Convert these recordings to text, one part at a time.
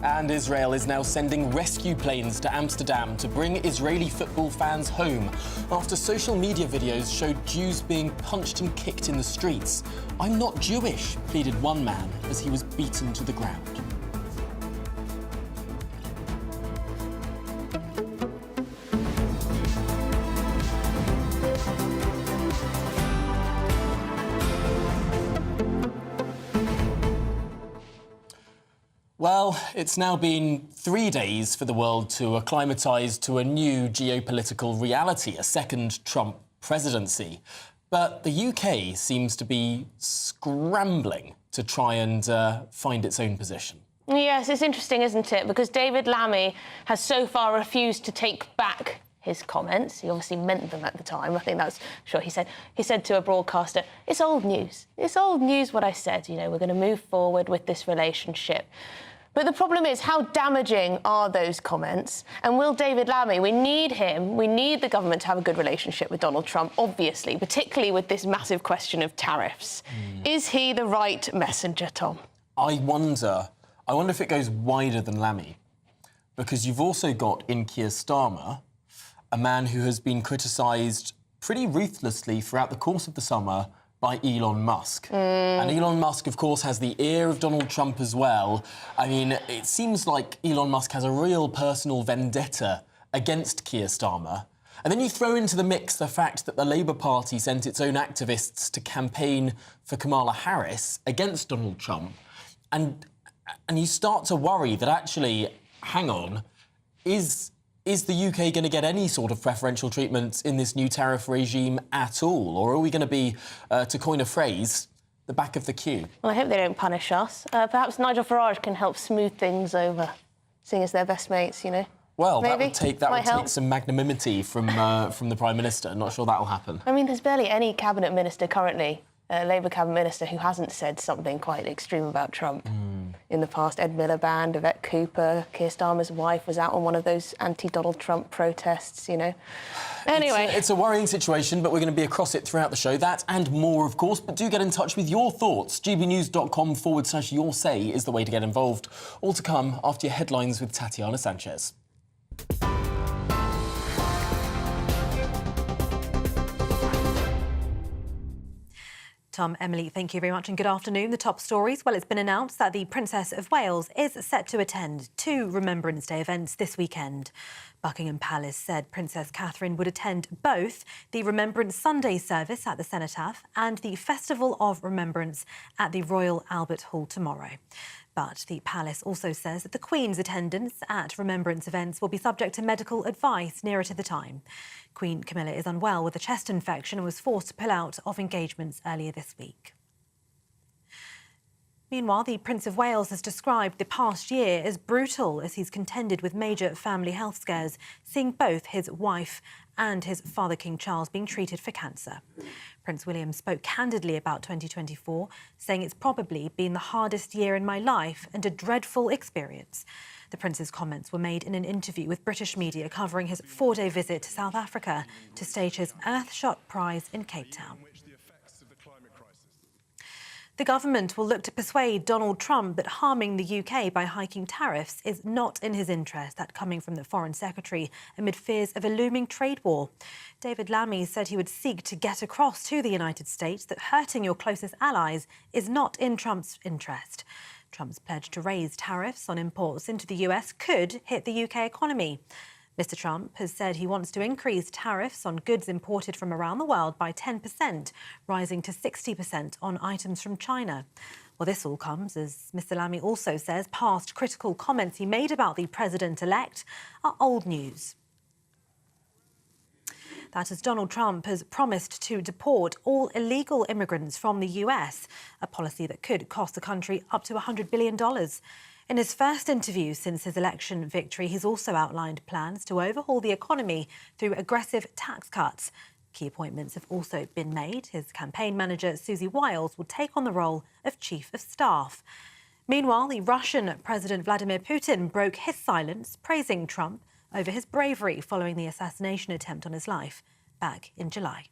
And Israel is now sending rescue planes to Amsterdam to bring Israeli football fans home after social media videos showed Jews being punched and kicked in the streets. "I'm not Jewish," pleaded one man as he was beaten to the ground. Well, it's now been 3 days for the world to acclimatise to a new geopolitical reality, a second Trump presidency. But the UK seems to be scrambling to try and find its own position. Yes, it's interesting, isn't it? Because David Lammy has so far refused to take back his comments. He obviously meant them at the time. I think that's sure he said to a broadcaster, "It's old news. It's old news what I said. You know, we're going to move forward with this relationship." But the problem is, how damaging are those comments? And will David Lammy, we need him, we need the government to have a good relationship with Donald Trump, obviously, particularly with this massive question of tariffs. Is he the right messenger, Tom? I wonder if it goes wider than Lammy, because you've also got in Keir Starmer, a man who has been criticised pretty ruthlessly throughout the course of the summer by Elon Musk. And Elon Musk, of course, has the ear of Donald Trump as well. I mean, it seems like Elon Musk has a real personal vendetta against Keir Starmer. And then you throw into the mix the fact that the Labour Party sent its own activists to campaign for Kamala Harris against Donald Trump. And you start to worry that actually, hang on, is the UK going to get any sort of preferential treatment in this new tariff regime at all? Or are we going to be, to coin a phrase, the back of the queue? Well, I hope they don't punish us. Perhaps Nigel Farage can help smooth things over, seeing as they're best mates, you know? Well, maybe. that would take some magnanimity from the Prime Minister. Not sure that'll happen. I mean, there's barely any cabinet minister currently, Labour cabinet minister, who hasn't said something quite extreme about Trump in the past. Ed Miliband, Yvette Cooper, Keir Starmer's wife was out on one of those anti-Donald Trump protests, you know. Anyway. It's a worrying situation, but we're going to be across it throughout the show. That and more, of course, but do get in touch with your thoughts. gbnews.com/your say is the way to get involved. All to come after your headlines with Tatiana Sanchez. Tom, Emily, thank you very much and good afternoon. The top stories. Well, it's been announced that the Princess of Wales is set to attend 2 Remembrance Day events this weekend. Buckingham Palace said Princess Catherine would attend both the Remembrance Sunday service at the Cenotaph and the Festival of Remembrance at the Royal Albert Hall tomorrow. But the palace also says that the Queen's attendance at remembrance events will be subject to medical advice nearer to the time. Queen Camilla is unwell with a chest infection and was forced to pull out of engagements earlier this week. Meanwhile, the Prince of Wales has described the past year as brutal as he's contended with major family health scares, seeing both his wife and his father, King Charles, being treated for cancer. Prince William spoke candidly about 2024, saying it's probably been the hardest year in my life and a dreadful experience. The Prince's comments were made in an interview with British media covering his 4-day visit to South Africa to stage his Earthshot Prize in Cape Town. The government will look to persuade Donald Trump that harming the UK by hiking tariffs is not in his interest. That coming from the Foreign Secretary amid fears of a looming trade war. David Lammy said he would seek to get across to the United States that hurting your closest allies is not in Trump's interest. Trump's pledge to raise tariffs on imports into the US could hit the UK economy. Mr. Trump has said he wants to increase tariffs on goods imported from around the world by 10%, rising to 60% on items from China. Well, this all comes, as Mr. Lammy also says, past critical comments he made about the president-elect are old news. That as Donald Trump has promised to deport all illegal immigrants from the US, a policy that could cost the country up to $100 billion. In his first interview since his election victory, he's also outlined plans to overhaul the economy through aggressive tax cuts. Key appointments have also been made. His campaign manager, Susie Wiles, will take on the role of Chief of Staff. Meanwhile, the Russian President Vladimir Putin broke his silence, praising Trump over his bravery following the assassination attempt on his life back in July.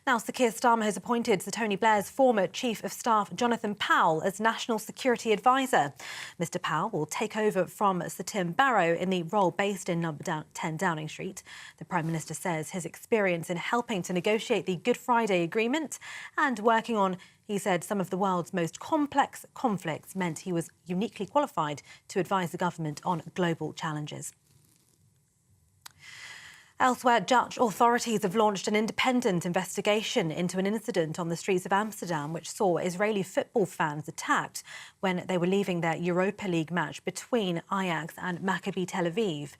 Now, Sir Keir Starmer has appointed Sir Tony Blair's former Chief of Staff, Jonathan Powell, as National Security Advisor. Mr Powell will take over from Sir Tim Barrow in the role based in number 10 Downing Street. The Prime Minister says his experience in helping to negotiate the Good Friday Agreement and working on, he said, some of the world's most complex conflicts meant he was uniquely qualified to advise the government on global challenges. Elsewhere, Dutch authorities have launched an independent investigation into an incident on the streets of Amsterdam which saw Israeli football fans attacked when they were leaving their Europa League match between Ajax and Maccabi Tel Aviv.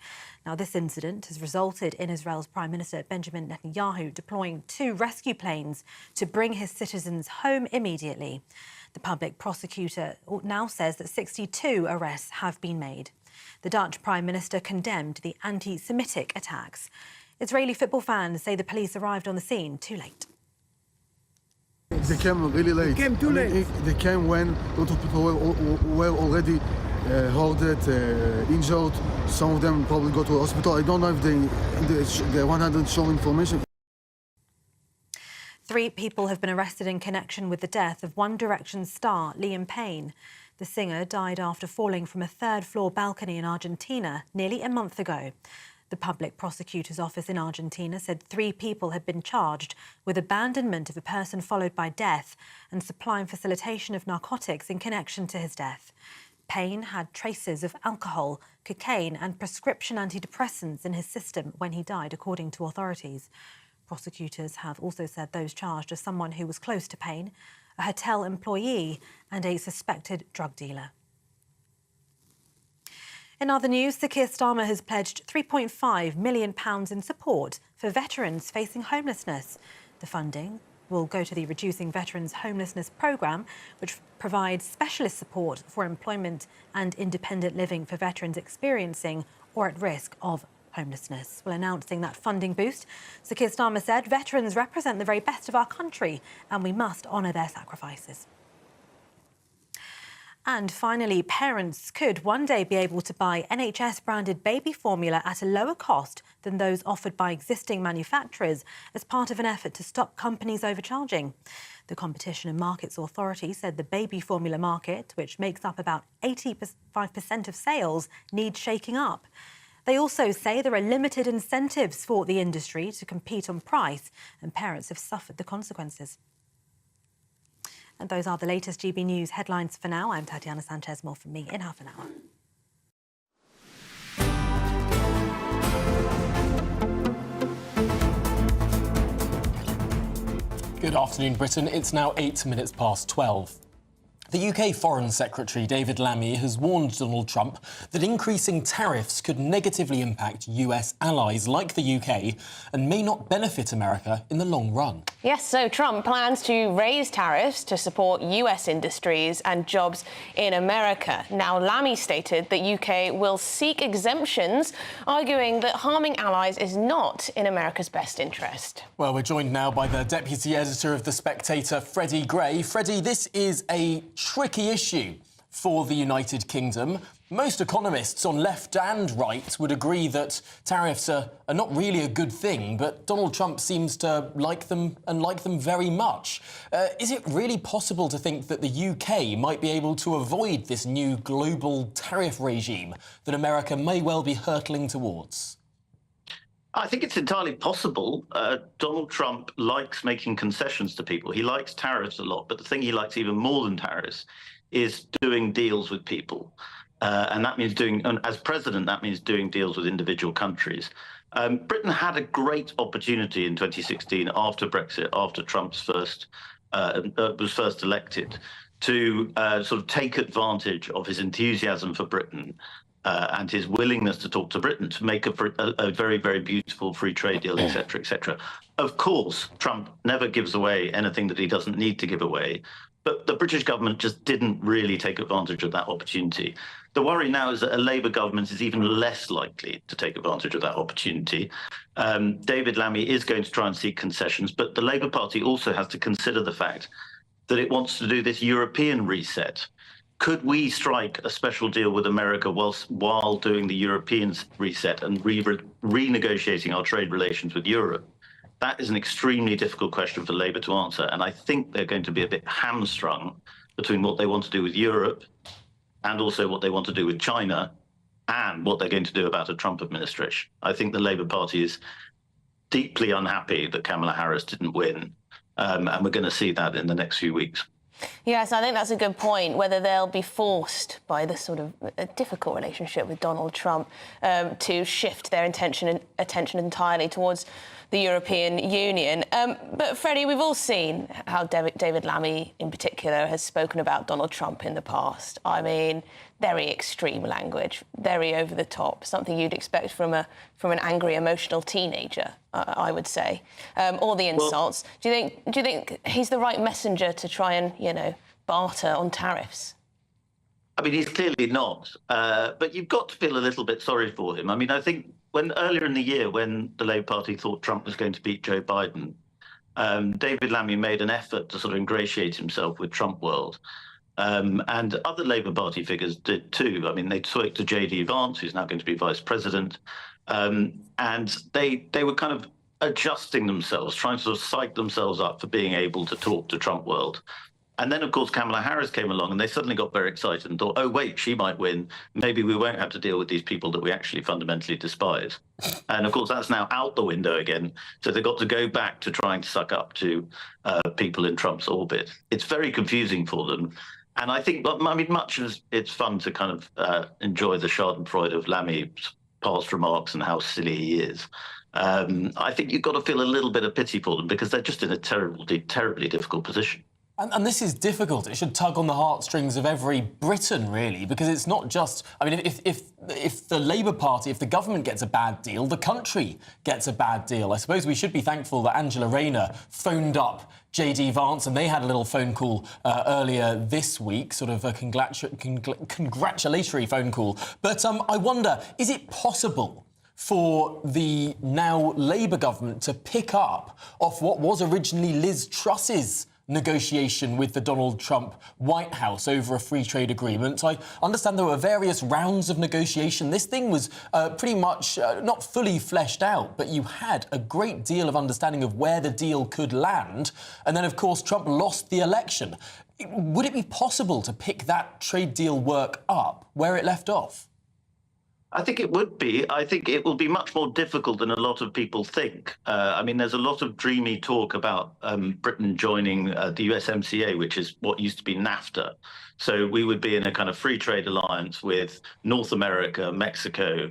Now, this incident has resulted in Israel's Prime Minister Benjamin Netanyahu deploying 2 rescue planes to bring his citizens home immediately. The public prosecutor now says that 62 arrests have been made. The Dutch Prime Minister condemned the anti-Semitic attacks. Israeli football fans say the police arrived on the scene too late. They came really late. They came too late. They came when a lot of people were already hurted, injured. Some of them probably go to the hospital. I don't know if they 100 show information. 3 people have been arrested in connection with the death of One Direction star Liam Payne. The singer died after falling from a 3rd-floor balcony in Argentina nearly a month ago. The public prosecutor's office in Argentina said 3 people had been charged with abandonment of a person followed by death and supply and facilitation of narcotics in connection to his death. Payne had traces of alcohol, cocaine and prescription antidepressants in his system when he died, according to authorities. Prosecutors have also said those charged are someone who was close to Payne, a hotel employee and a suspected drug dealer. In other news, Sir Keir Starmer has pledged £3.5 million in support for veterans facing homelessness. The funding will go to the Reducing Veterans Homelessness programme, which provides specialist support for employment and independent living for veterans experiencing or at risk of homelessness. Well, announcing that funding boost, Sir Keir Starmer said veterans represent the very best of our country and we must honour their sacrifices. And finally, parents could one day be able to buy NHS-branded baby formula at a lower cost than those offered by existing manufacturers as part of an effort to stop companies overcharging. The Competition and Markets Authority said the baby formula market, which makes up about 85% of sales, needs shaking up. They also say there are limited incentives for the industry to compete on price, and parents have suffered the consequences. And those are the latest GB News headlines for now. I'm Tatiana Sanchez. More from me in half an hour. Good afternoon, Britain. It's now 8 minutes past 12. The UK Foreign Secretary, David Lammy, has warned Donald Trump that increasing tariffs could negatively impact US allies like the UK and may not benefit America in the long run. Yes, so Trump plans to raise tariffs to support US industries and jobs in America. Now, Lammy stated that UK will seek exemptions, arguing that harming allies is not in America's best interest. Well, we're joined now by the Deputy Editor of The Spectator, Freddie Gray. Freddie, this is a tricky issue for the United Kingdom. Most economists on left and right would agree that tariffs are not really a good thing, but Donald Trump seems to like them and like them very much. Is it really possible to think that the UK might be able to avoid this new global tariff regime that America may well be hurtling towards? I think it's entirely possible. Donald Trump likes making concessions to people. He likes tariffs a lot, but the thing he likes even more than tariffs is doing deals with people. And that means as president, that means doing deals with individual countries. Britain had a great opportunity in 2016 after Brexit, after Trump was first elected, to sort of take advantage of his enthusiasm for Britain and his willingness to talk to Britain to make a very, very beautiful free trade deal, et cetera, et cetera. Of course, Trump never gives away anything that he doesn't need to give away, but the British government just didn't really take advantage of that opportunity. The worry now is that a Labour government is even less likely to take advantage of that opportunity. David Lammy is going to try and seek concessions, but the Labour Party also has to consider the fact that it wants to do this European reset. Could we strike a special deal with America while doing the European reset and renegotiating our trade relations with Europe? That is an extremely difficult question for Labour to answer. And I think they're going to be a bit hamstrung between what they want to do with Europe and also what they want to do with China and what they're going to do about a Trump administration. I think the Labour Party is deeply unhappy that Kamala Harris didn't win. And we're going to see that in the next few weeks. Yes, I think that's a good point, whether they'll be forced by this sort of a difficult relationship with Donald Trump to shift their attention entirely towards the European Union. But, Freddie, we've all seen how David Lammy, in particular, has spoken about Donald Trump in the past. I mean, very extreme language, very over the top, something you'd expect from an angry, emotional teenager, I would say. All the insults. Well, do you think he's the right messenger to try and, barter on tariffs? I mean, he's clearly not. But you've got to feel a little bit sorry for him. I mean, I think earlier in the year, when the Labour Party thought Trump was going to beat Joe Biden, David Lammy made an effort to sort of ingratiate himself with Trump world. And other Labour Party figures did too. I mean, they spoke to J.D. Vance, who's now going to be vice president, and they were kind of adjusting themselves, trying to sort of psych themselves up for being able to talk to Trump world. And then, of course, Kamala Harris came along and they suddenly got very excited and thought, oh, wait, she might win. Maybe we won't have to deal with these people that we actually fundamentally despise. And, of course, that's now out the window again. So they've got to go back to trying to suck up to people in Trump's orbit. It's very confusing for them. And I think, I mean, much as it's fun to kind of enjoy the schadenfreude of Lammy's past remarks and how silly he is, I think you've got to feel a little bit of pity for them because they're just in a terribly difficult position. And this is difficult. It should tug on the heartstrings of every Briton, really, because it's not just... I mean, if the Labour Party, if the government gets a bad deal, the country gets a bad deal. I suppose we should be thankful that Angela Rayner phoned up J.D. Vance and they had a little phone call earlier this week, sort of a congratulatory phone call. But I wonder, is it possible for the now Labour government to pick up off what was originally Liz Truss's negotiation with the Donald Trump White House over a free trade agreement? I understand there were various rounds of negotiation. This thing was pretty much not fully fleshed out, but you had a great deal of understanding of where the deal could land. And then, of course, Trump lost the election. Would it be possible to pick that trade deal work up where it left off? I think it would be. I think it will be much more difficult than a lot of people think. I mean, there's a lot of dreamy talk about Britain joining the USMCA, which is what used to be NAFTA. So we would be in a kind of free trade alliance with North America, Mexico,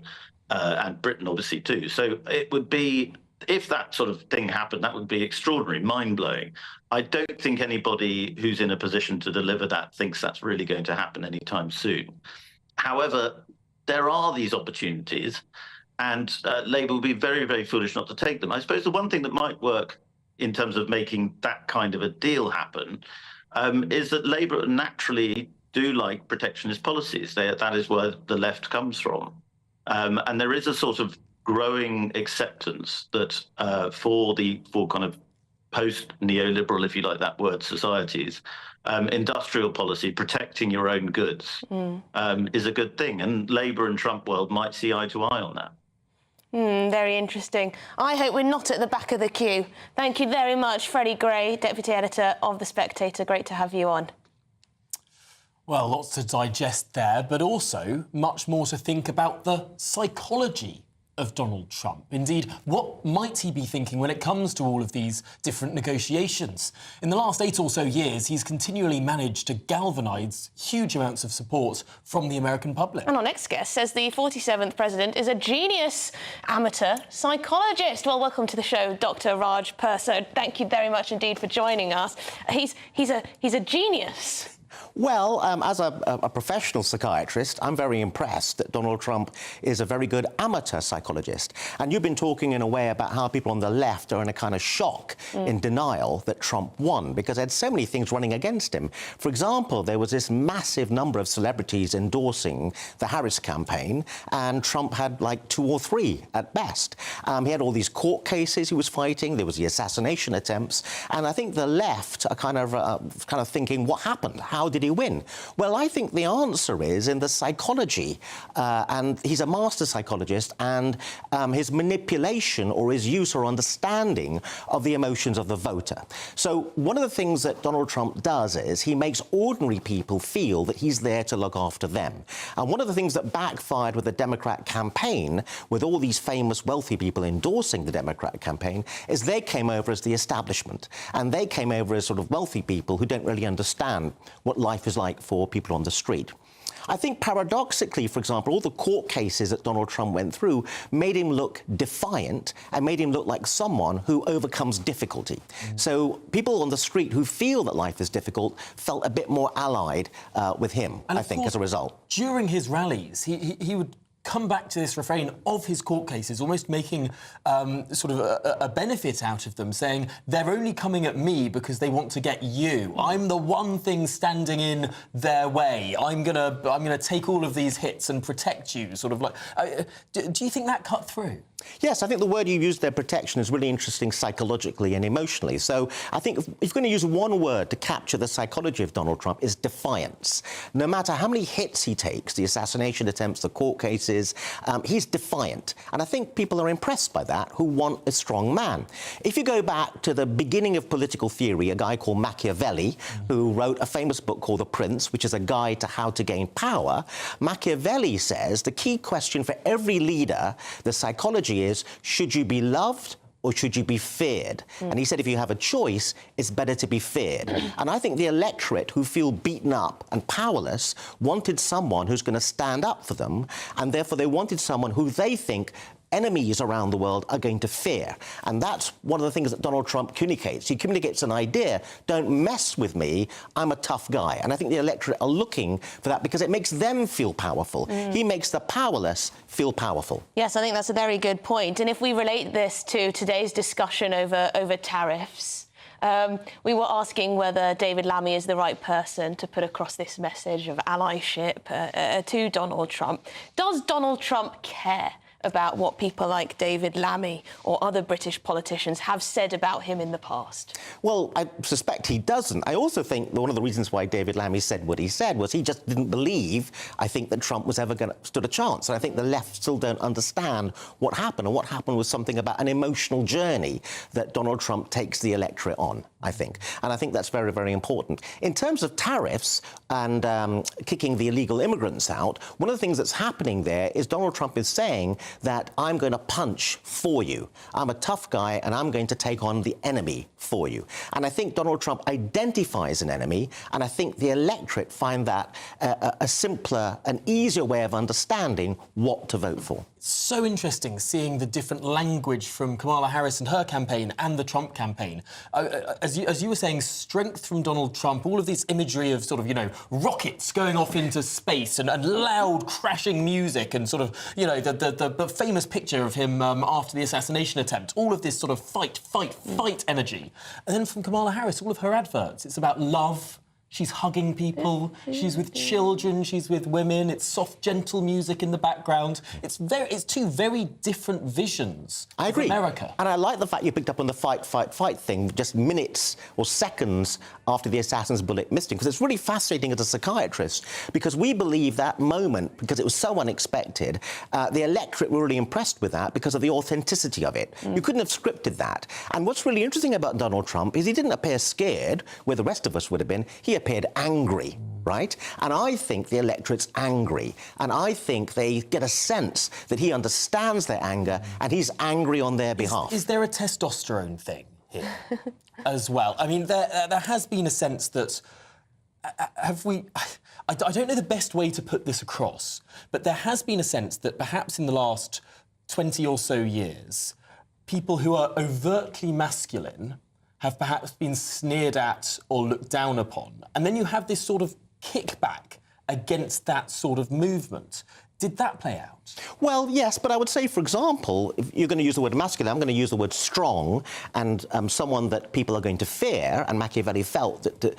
and Britain, obviously, too. So it would be, if that sort of thing happened, that would be extraordinary, mind-blowing. I don't think anybody who's in a position to deliver that thinks that's really going to happen anytime soon. However, there are these opportunities, and Labour will be very, very foolish not to take them. I suppose the one thing that might work in terms of making that kind of a deal happen is that Labour naturally do like protectionist policies. That is where the left comes from. And there is a sort of growing acceptance that for kind of post-neoliberal, if you like that word, societies, industrial policy, protecting your own goods is a good thing. And Labour and Trump world might see eye to eye on that. Very interesting. I hope we're not at the back of the queue. Thank you very much, Freddie Gray, Deputy Editor of The Spectator. Great to have you on. Well, lots to digest there, but also much more to think about the psychology of Donald Trump. Indeed, what might he be thinking when it comes to all of these different negotiations? In the last 8 or so years, he's continually managed to galvanise huge amounts of support from the American public. And our next guest says the 47th president is a genius amateur psychologist. Well, welcome to the show, Dr. Raj Purso. Thank you very much indeed for joining us. He's a genius. Well, as a professional psychiatrist, I'm very impressed that Donald Trump is a very good amateur psychologist. And you've been talking in a way about how people on the left are in a kind of shock, in denial that Trump won, because there had so many things running against him. For example, there was this massive number of celebrities endorsing the Harris campaign, and Trump had like 2 or 3 at best. He had all these court cases he was fighting. There was the assassination attempts. And I think the left are kind of thinking, what happened? how did he win? Well, I think the answer is in the psychology, and he's a master psychologist, and his manipulation or his use or understanding of the emotions of the voter. So one of the things that Donald Trump does is he makes ordinary people feel that he's there to look after them. And one of the things that backfired with the Democrat campaign, with all these famous wealthy people endorsing the Democrat campaign, is they came over as the establishment. And they came over as sort of wealthy people who don't really understand what life is like for people on the street. I think paradoxically, for example, all the court cases that Donald Trump went through made him look defiant and made him look like someone who overcomes difficulty. So people on the street who feel that life is difficult felt a bit more allied with him, and I think, as a result. During his rallies, he would come back to this refrain of his court cases, almost making sort of a benefit out of them, saying they're only coming at me because they want to get you. I'm the one thing standing in their way. I'm gonna take all of these hits and protect you. Sort of like, do you think that cut through? Yes, I think the word you used there, protection, is really interesting psychologically and emotionally. So I think if you're going to use one word to capture the psychology of Donald Trump, is defiance. No matter how many hits he takes, the assassination attempts, the court cases, he's defiant. And I think people are impressed by that, who want a strong man. If you go back to the beginning of political theory, a guy called Machiavelli, who wrote a famous book called The Prince, which is a guide to how to gain power, Machiavelli says the key question for every leader, the psychology is, should you be loved or should you be feared? And he said if you have a choice, it's better to be feared. And I think the electorate, who feel beaten up and powerless, wanted someone who's going to stand up for them, and therefore they wanted someone who they think enemies around the world are going to fear. And that's one of the things that Donald Trump communicates. He communicates an idea, don't mess with me, I'm a tough guy. And I think the electorate are looking for that because it makes them feel powerful. He makes the powerless feel powerful. Yes, I think that's a very good point. And if we relate this to today's discussion over tariffs, we were asking whether David Lammy is the right person to put across this message of allyship to Donald Trump. Does Donald Trump care about what people like David Lammy or other British politicians have said about him in the past? Well, I suspect he doesn't. I also think that one of the reasons why David Lammy said what he said was he just didn't believe, I think, that Trump was ever going to stood a chance. And I think the left still don't understand what happened. And what happened was something about an emotional journey that Donald Trump takes the electorate on, I think. And I think that's very, very important. In terms of tariffs and kicking the illegal immigrants out, one of the things that's happening there is Donald Trump is saying that I'm going to punch for you. I'm a tough guy and I'm going to take on the enemy for you. And I think Donald Trump identifies an enemy, and I think the electorate find that a simpler and easier way of understanding what to vote for. It's so interesting seeing the different language from Kamala Harris and her campaign and the Trump campaign. As you were saying, strength from Donald Trump, all of this imagery of sort of, you know, rockets going off into space and loud crashing music and sort of, you know, the famous picture of him after the assassination attempt, all of this sort of fight energy. And then from Kamala Harris, all of her adverts, it's about love. She's hugging people, she's with children, she's with women, it's soft, gentle music in the background. It's two very different visions of America. And I like the fact you picked up on the fight thing just minutes or seconds after the assassin's bullet missed him, because it's really fascinating as a psychiatrist, because we believe that moment, because it was so unexpected, the electorate were really impressed with that because of the authenticity of it. You couldn't have scripted that. And what's really interesting about Donald Trump is he didn't appear scared, where the rest of us would have been. He appeared angry, right? And I think the electorate's angry. And I think they get a sense that he understands their anger and he's angry on their behalf. Is there a testosterone thing here as well? I mean, there has been a sense that... I don't know the best way to put this across, but there has been a sense that perhaps in the last 20 or so years, people who are overtly masculine have perhaps been sneered at or looked down upon. And then you have this sort of kickback against that sort of movement. Did that play out? Well, yes, but I would say, for example, if you're going to use the word masculine, I'm going to use the word strong, and someone that people are going to fear, and Machiavelli felt that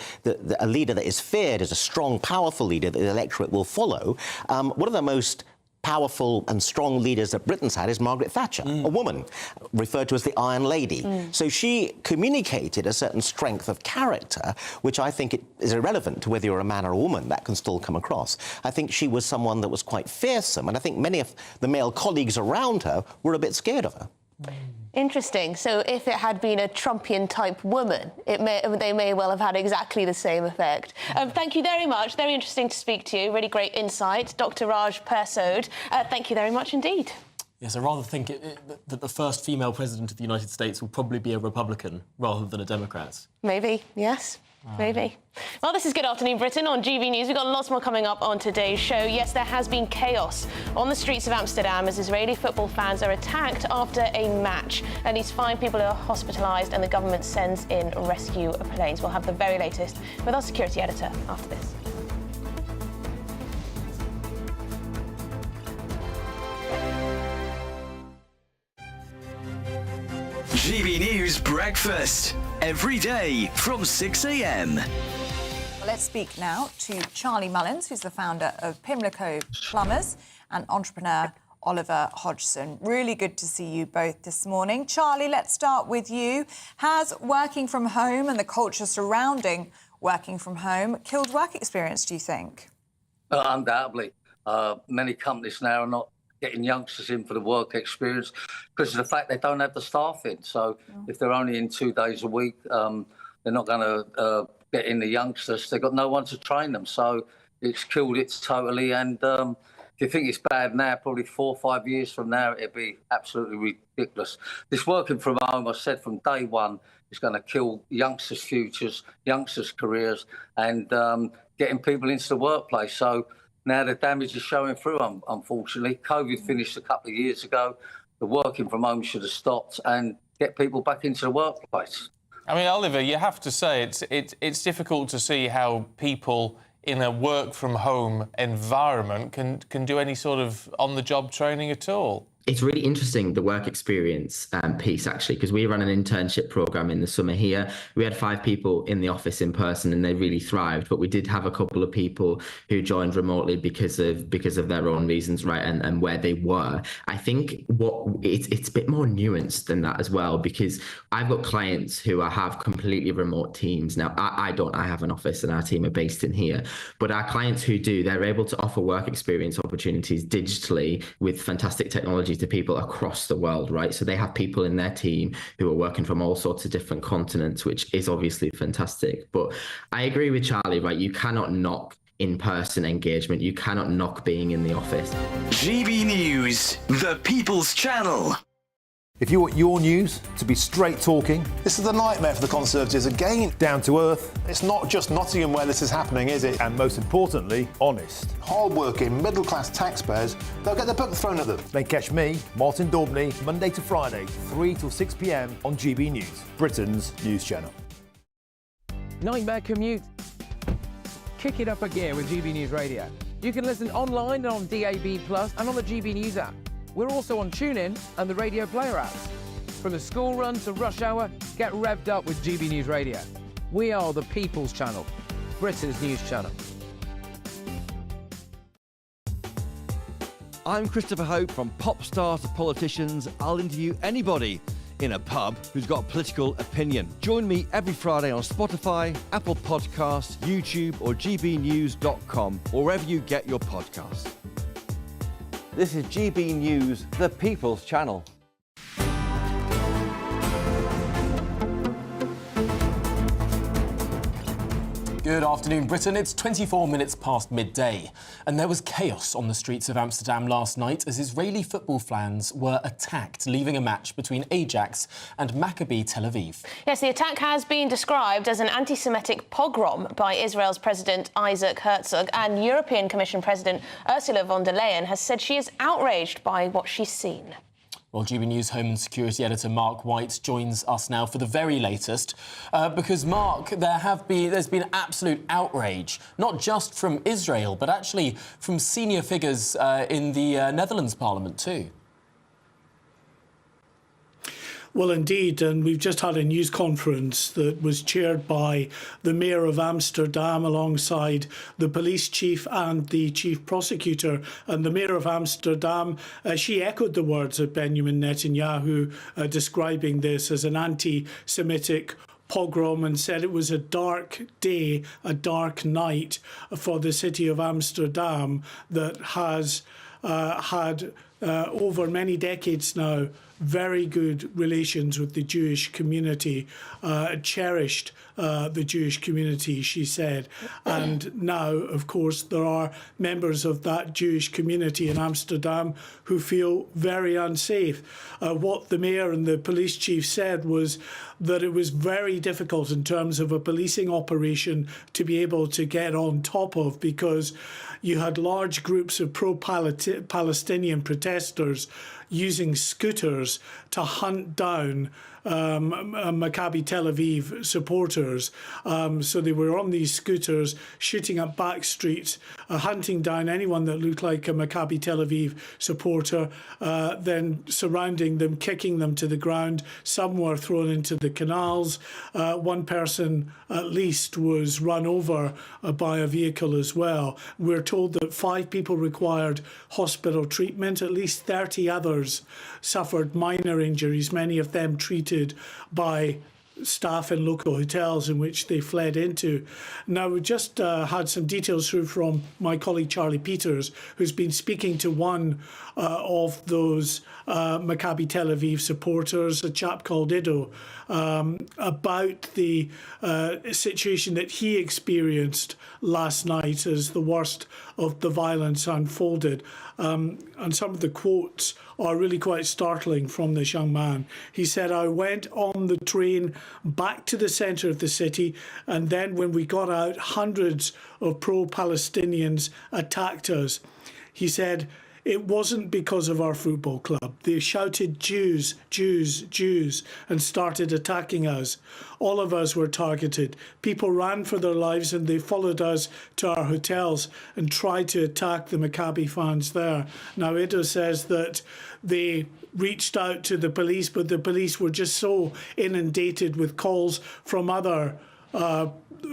a leader that is feared is a strong, powerful leader that the electorate will follow. One of the most powerful and strong leaders that Britain's had is Margaret Thatcher, a woman, referred to as the Iron Lady. So she communicated a certain strength of character, which I think is irrelevant to whether you're a man or a woman. That can still come across. I think she was someone that was quite fearsome, and I think many of the male colleagues around her were a bit scared of her. Interesting. So if it had been a Trumpian-type woman, they may well have had exactly the same effect. Thank you very much. Very interesting to speak to you. Really great insight. Dr. Raj Persod, thank you very much indeed. Yes, I rather think that the first female president of the United States will probably be a Republican rather than a Democrat. Maybe, yes. Maybe. Well, this is Good Afternoon Britain on GB News. We've got lots more coming up on today's show. Yes, there has been chaos on the streets of Amsterdam as Israeli football fans are attacked after a match. At least 5 people are hospitalised and the government sends in rescue planes. We'll have the very latest with our security editor after this. GB News Breakfast, every day from 6 a.m. Let's speak now to Charlie Mullins, who's the founder of Pimlico Plumbers, and entrepreneur Oliver Hodgson. Really good to see you both this morning. Charlie, let's start with you. Has working from home and the culture surrounding working from home killed work experience, do you think? Undoubtedly. Many companies now are not getting youngsters in for the work experience because of the fact they don't have the staff in. So if they're only in 2 days a week, they're not going to get in the youngsters. They've got no one to train them. So it's killed it totally. And if you think it's bad now, probably 4 or 5 years from now, it'll be absolutely ridiculous. This working from home, I said from day one, is going to kill youngsters' futures, youngsters' careers, and getting people into the workplace. So now the damage is showing through, unfortunately. COVID finished a couple of years ago. The working from home should have stopped and get people back into the workplace. I mean, Oliver, you have to say it's difficult to see how people in a work-from-home environment can do any sort of on-the-job training at all. It's really interesting, the work experience piece, actually, because we ran an internship program in the summer here. We had 5 people in the office in person and they really thrived. But we did have a couple of people who joined remotely because of their own reasons, right, and where they were. I think it's a bit more nuanced than that as well, because I've got clients who have completely remote teams. Now, I don't. I have an office and our team are based in here. But our clients who do, they're able to offer work experience opportunities digitally with fantastic technology to people across the world, right? So they have people in their team who are working from all sorts of different continents, which is obviously fantastic. But I agree with Charlie, right? You cannot knock in-person engagement. You cannot knock being in the office. GB News, the People's Channel. If you want your news to be straight talking, this is a nightmare for the Conservatives again. Down to earth. It's not just Nottingham where this is happening, is it? And most importantly, honest. Hard-working, middle-class taxpayers, they'll get their book thrown at them. Then catch me, Martin Daubney, Monday to Friday, 3 till 6 p.m. on GB News, Britain's news channel. Nightmare commute? Kick it up a gear with GB News Radio. You can listen online and on DAB+ and on the GB News app. We're also on TuneIn and the Radio Player apps. From the school run to rush hour, get revved up with GB News Radio. We are the People's Channel, Britain's news channel. I'm Christopher Hope. From pop stars to politicians, I'll interview anybody in a pub who's got a political opinion. Join me every Friday on Spotify, Apple Podcasts, YouTube or gbnews.com, or wherever you get your podcasts. This is GB News, the People's Channel. Good afternoon, Britain. It's 24 minutes past midday, and there was chaos on the streets of Amsterdam last night as Israeli football fans were attacked, leaving a match between Ajax and Maccabi Tel Aviv. Yes, the attack has been described as an anti-Semitic pogrom by Israel's President Isaac Herzog, and European Commission President Ursula von der Leyen has said she is outraged by what she's seen. Well, GB News Home and Security Editor Mark White joins us now for the very latest. Because, Mark, there's been absolute outrage, not just from Israel, but actually from senior figures in the Netherlands Parliament too. Well, indeed, and we've just had a news conference that was chaired by the Mayor of Amsterdam alongside the police chief and the chief prosecutor. And the Mayor of Amsterdam, she echoed the words of Benjamin Netanyahu, describing this as an anti-Semitic pogrom, and said it was a dark day, a dark night for the city of Amsterdam that has had over many decades now very good relations with the Jewish community, cherished the Jewish community, she said. And now, of course, there are members of that Jewish community in Amsterdam who feel very unsafe. What the mayor and the police chief said was that it was very difficult in terms of a policing operation to be able to get on top of, because you had large groups of pro-Palestinian protesters using scooters to hunt down Maccabi Tel Aviv supporters. So they were on these scooters, shooting up back streets, hunting down anyone that looked like a Maccabi Tel Aviv supporter, then surrounding them, kicking them to the ground. Some were thrown into the canals. One person at least was run over by a vehicle as well. We're told that 5 people required hospital treatment. At least 30 others suffered minor injuries, many of them treated by staff in local hotels in which they fled into. Now, we just had some details through from my colleague Charlie Peters, who's been speaking to one of those Maccabi Tel Aviv supporters, a chap called Ido, about the situation that he experienced last night as the worst of the violence unfolded. And some of the quotes are really quite startling from this young man. He said, "I went on the train back to the centre of the city, and then when we got out, hundreds of pro-Palestinians attacked us." He said, "It wasn't because of our football club. They shouted Jews, Jews, Jews, and started attacking us. All of us were targeted. People ran for their lives and they followed us to our hotels and tried to attack the Maccabi fans there." Now, Ido says that they reached out to the police, but the police were just so inundated with calls from other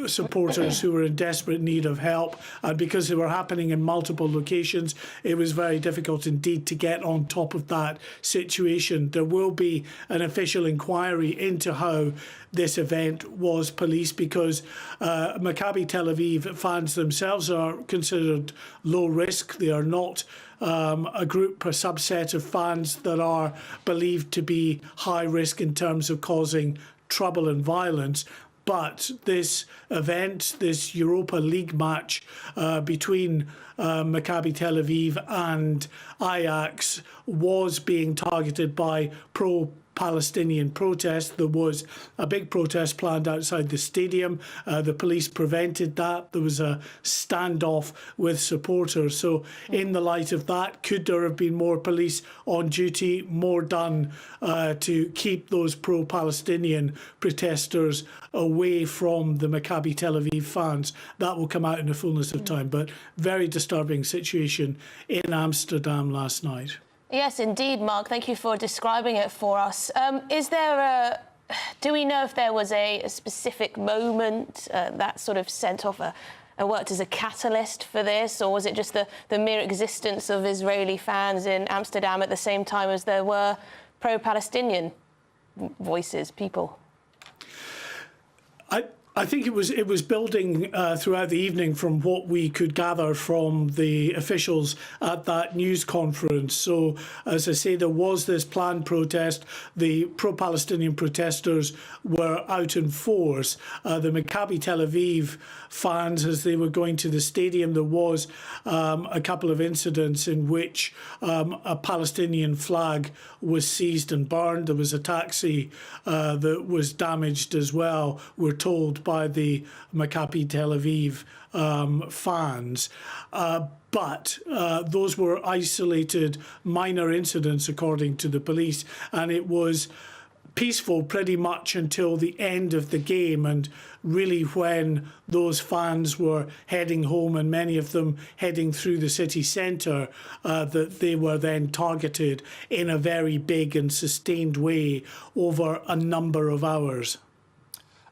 supporters who were in desperate need of help, and because they were happening in multiple locations, it was very difficult indeed to get on top of that situation. There will be an official inquiry into how this event was policed, because Maccabi Tel Aviv fans themselves are considered low risk. They are not a group, a subset of fans that are believed to be high risk in terms of causing trouble and violence. But this event, this Europa League match between Maccabi Tel Aviv and Ajax, was being targeted by pro-Palestinian protests. There was a big protest planned outside the stadium. The police prevented that. There was a standoff with supporters. So in the light of that, could there have been more police on duty, more done to keep those pro-Palestinian protesters away from the Maccabi Tel Aviv fans? That will come out in the fullness of time. But very disturbing situation in Amsterdam last night. Yes, indeed, Mark. Thank you for describing it for us. Do we know if there was a specific moment that sort of sent off worked as a catalyst for this, or was it just the mere existence of Israeli fans in Amsterdam at the same time as there were pro-Palestinian voices, people? I think it was building throughout the evening from what we could gather from the officials at that news conference. So, as I say, there was this planned protest. The pro-Palestinian protesters were out in force. The Maccabi Tel Aviv fans, as they were going to the stadium, there was a couple of incidents in which a Palestinian flag was seized and burned. There was a taxi that was damaged as well, we're told, by the Maccabi Tel Aviv fans. But those were isolated minor incidents, according to the police, and it was peaceful pretty much until the end of the game, and really when those fans were heading home and many of them heading through the city centre, that they were then targeted in a very big and sustained way over a number of hours.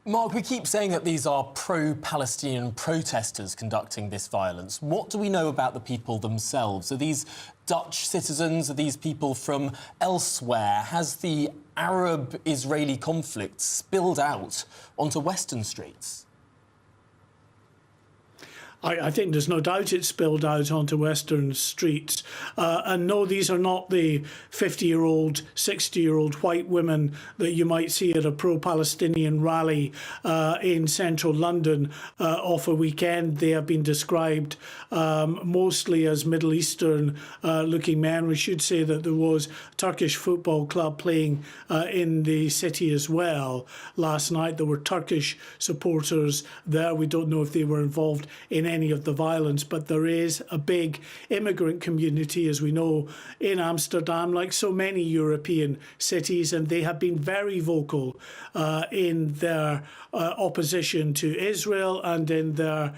Mark, we keep saying that these are pro-Palestinian protesters conducting this violence. What do we know about the people themselves? Are these Dutch citizens? Are these people from elsewhere? Has the Arab-Israeli conflict spilled out onto Western streets? I think there's no doubt it spilled out onto Western streets. And no, these are not the 50-year-old, 60-year-old white women that you might see at a pro-Palestinian rally in central London off a weekend. They have been described mostly as Middle Eastern looking men. We should say that there was a Turkish football club playing in the city as well last night. There were Turkish supporters there. We don't know if they were involved in any of the violence, but there is a big immigrant community, as we know, in Amsterdam, like so many European cities, and they have been very vocal in their opposition to Israel and in their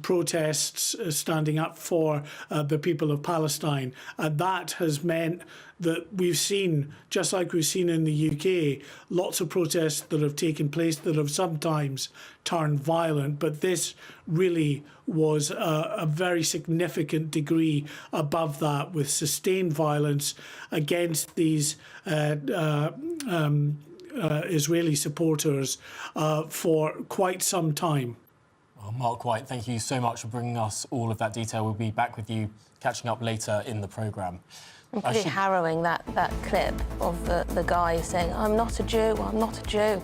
protests standing up for the people of Palestine. And that has meant that we've seen, just like we've seen in the UK, lots of protests that have taken place that have sometimes turned violent, but this really was a very significant degree above that, with sustained violence against these Israeli supporters for quite some time. Well, Mark White, thank you so much for bringing us all of that detail. We'll be back with you, catching up later in the programme. Pretty harrowing, that clip of the guy saying, "I'm not a Jew, I'm not a Jew."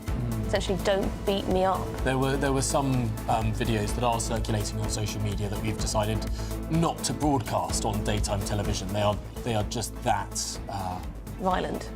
Essentially, don't beat me up. There were some videos that are circulating on social media that we've decided not to broadcast on daytime television. They are just that violent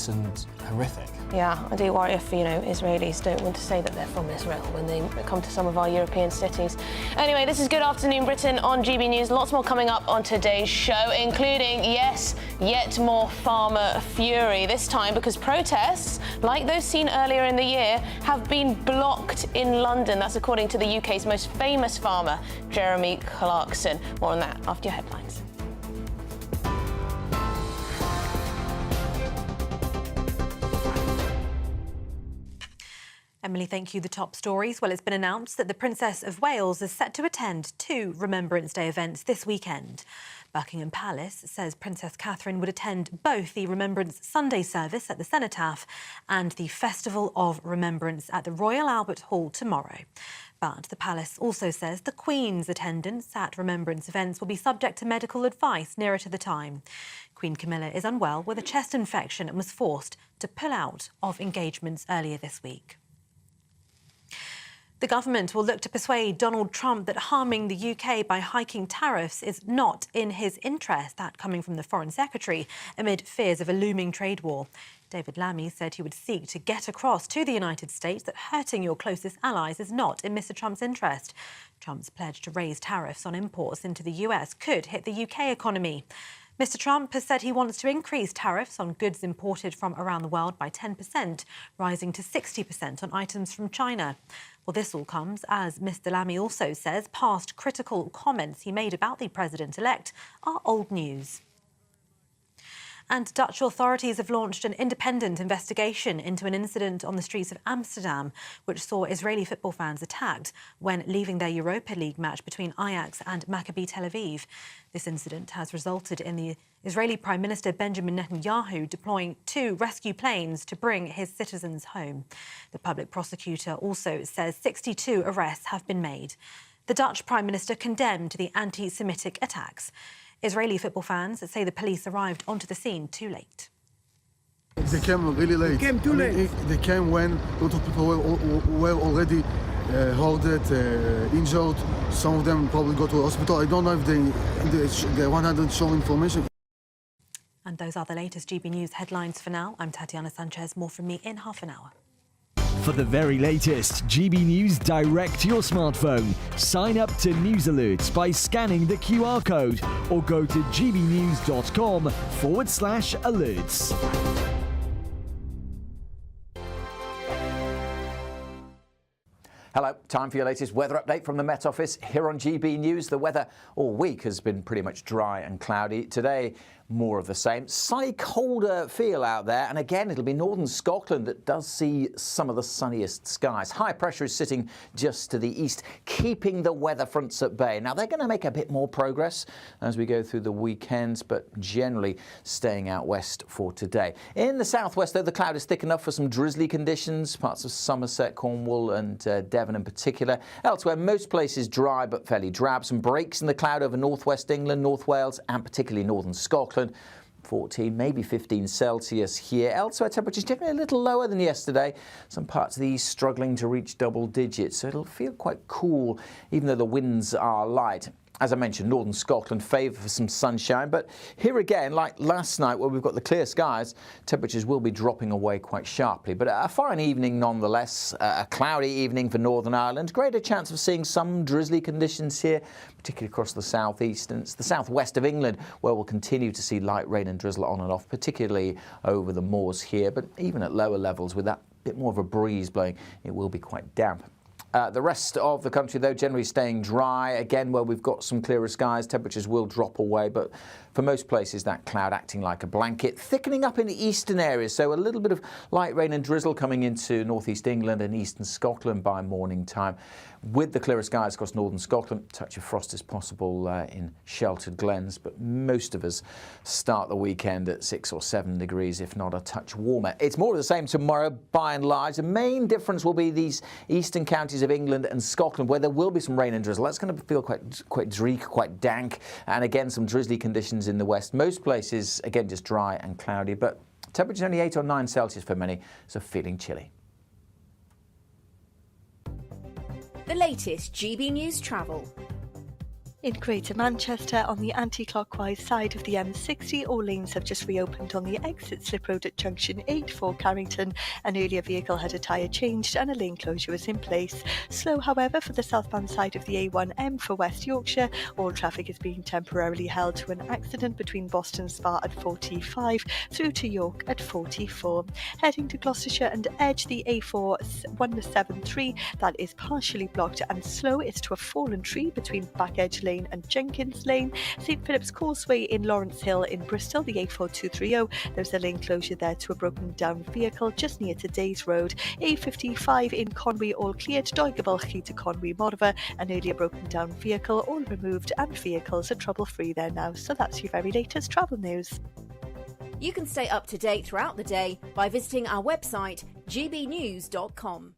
and horrific. Yeah, I do worry if, Israelis don't want to say that they're from Israel when they come to some of our European cities. Anyway, this is Good Afternoon Britain on GB News. Lots more coming up on today's show, including, yes, yet more farmer fury. This time because protests, like those seen earlier in the year, have been blocked in London. That's according to the UK's most famous farmer, Jeremy Clarkson. More on that after your headlines. Emily, thank you. The top stories. Well, it's been announced that the Princess of Wales is set to attend 2 Remembrance Day events this weekend. Buckingham Palace says Princess Catherine would attend both the Remembrance Sunday service at the Cenotaph and the Festival of Remembrance at the Royal Albert Hall tomorrow. But the palace also says the Queen's attendance at Remembrance events will be subject to medical advice nearer to the time. Queen Camilla is unwell with a chest infection and was forced to pull out of engagements earlier this week. The government will look to persuade Donald Trump that harming the UK by hiking tariffs is not in his interest. That coming from the Foreign Secretary amid fears of a looming trade war. David Lammy said he would seek to get across to the United States that hurting your closest allies is not in Mr Trump's interest. Trump's pledge to raise tariffs on imports into the US could hit the UK economy. Mr Trump has said he wants to increase tariffs on goods imported from around the world by 10%, rising to 60% on items from China. Well, this all comes as Mr Lammy also says past critical comments he made about the president-elect are old news. And Dutch authorities have launched an independent investigation into an incident on the streets of Amsterdam, which saw Israeli football fans attacked when leaving their Europa League match between Ajax and Maccabi Tel Aviv. This incident has resulted in the Israeli Prime Minister Benjamin Netanyahu deploying 2 rescue planes to bring his citizens home. The public prosecutor also says 62 arrests have been made. The Dutch Prime Minister condemned the anti-Semitic attacks. Israeli football fans say the police arrived onto the scene too late. They came really late. They came too late. They came when a lot of people were already hoarded, injured. Some of them probably go to the hospital. I don't know if they 100 show information. And those are the latest GB News headlines for now. I'm Tatiana Sanchez. More from me in half an hour. For the very latest GB News direct to your smartphone, sign up to News Alerts by scanning the QR code or go to gbnews.com/alerts. Hello, time for your latest weather update from the Met Office here on GB News. The weather all week has been pretty much dry and cloudy. Today, more of the same. Sunny, colder feel out there, and again, it'll be northern Scotland that does see some of the sunniest skies. High pressure is sitting just to the east, keeping the weather fronts at bay. Now, they're going to make a bit more progress as we go through the weekends, but generally staying out west for today. In the southwest, though, the cloud is thick enough for some drizzly conditions, parts of Somerset, Cornwall and Devon in particular. Elsewhere, most places dry but fairly drab. Some breaks in the cloud over northwest England, North Wales and particularly northern Scotland. 14, maybe 15 Celsius here. Elsewhere, temperatures generally a little lower than yesterday. Some parts of the east struggling to reach double digits, so it'll feel quite cool, even though the winds are light. As I mentioned, northern Scotland favour for some sunshine, but here again, like last night where we've got the clear skies, temperatures will be dropping away quite sharply. But a fine evening nonetheless, a cloudy evening for Northern Ireland. Greater chance of seeing some drizzly conditions here, particularly across the southeast and the southwest of England, where we'll continue to see light rain and drizzle on and off, particularly over the moors here. But even at lower levels, with that bit more of a breeze blowing, it will be quite damp. The rest of the country, though, generally staying dry. Again, where we've got some clearer skies, temperatures will drop away. But for most places, that cloud acting like a blanket, thickening up in the eastern areas. So a little bit of light rain and drizzle coming into northeast England and eastern Scotland by morning time. With the clearer skies across northern Scotland, a touch of frost is possible in sheltered glens. But most of us start the weekend at 6 or 7 degrees, if not a touch warmer. It's more of the same tomorrow, by and large. The main difference will be these eastern counties of England and Scotland, where there will be some rain and drizzle. That's going to feel quite dreary, quite dank, and again some drizzly conditions in the west. Most places, again, just dry and cloudy, but temperatures only 8 or 9 Celsius for many, so feeling chilly. The latest GB News travel. In Greater Manchester, on the anti-clockwise side of the M60, all lanes have just reopened on the exit slip road at junction 8 for Carrington. An earlier vehicle had a tyre changed and a lane closure was in place. Slow, however, for the southbound side of the A1M for West Yorkshire. All traffic is being temporarily held to an accident between Boston Spa at 45 through to York at 44. Heading to Gloucestershire and Edge, the A4 173, that is partially blocked and slow. It's to a fallen tree between Back Edge Lane and Jenkins Lane. St Philip's Causeway in Lawrence Hill in Bristol, the A4230, there's a lane closure there to a broken down vehicle just near to Days Road. A55 in Conwy, all cleared. Doigabalchi to Conwy Morfa, an earlier broken down vehicle, all removed and vehicles are trouble free there now. So that's your very latest travel news. You can stay up to date throughout the day by visiting our website gbnews.com.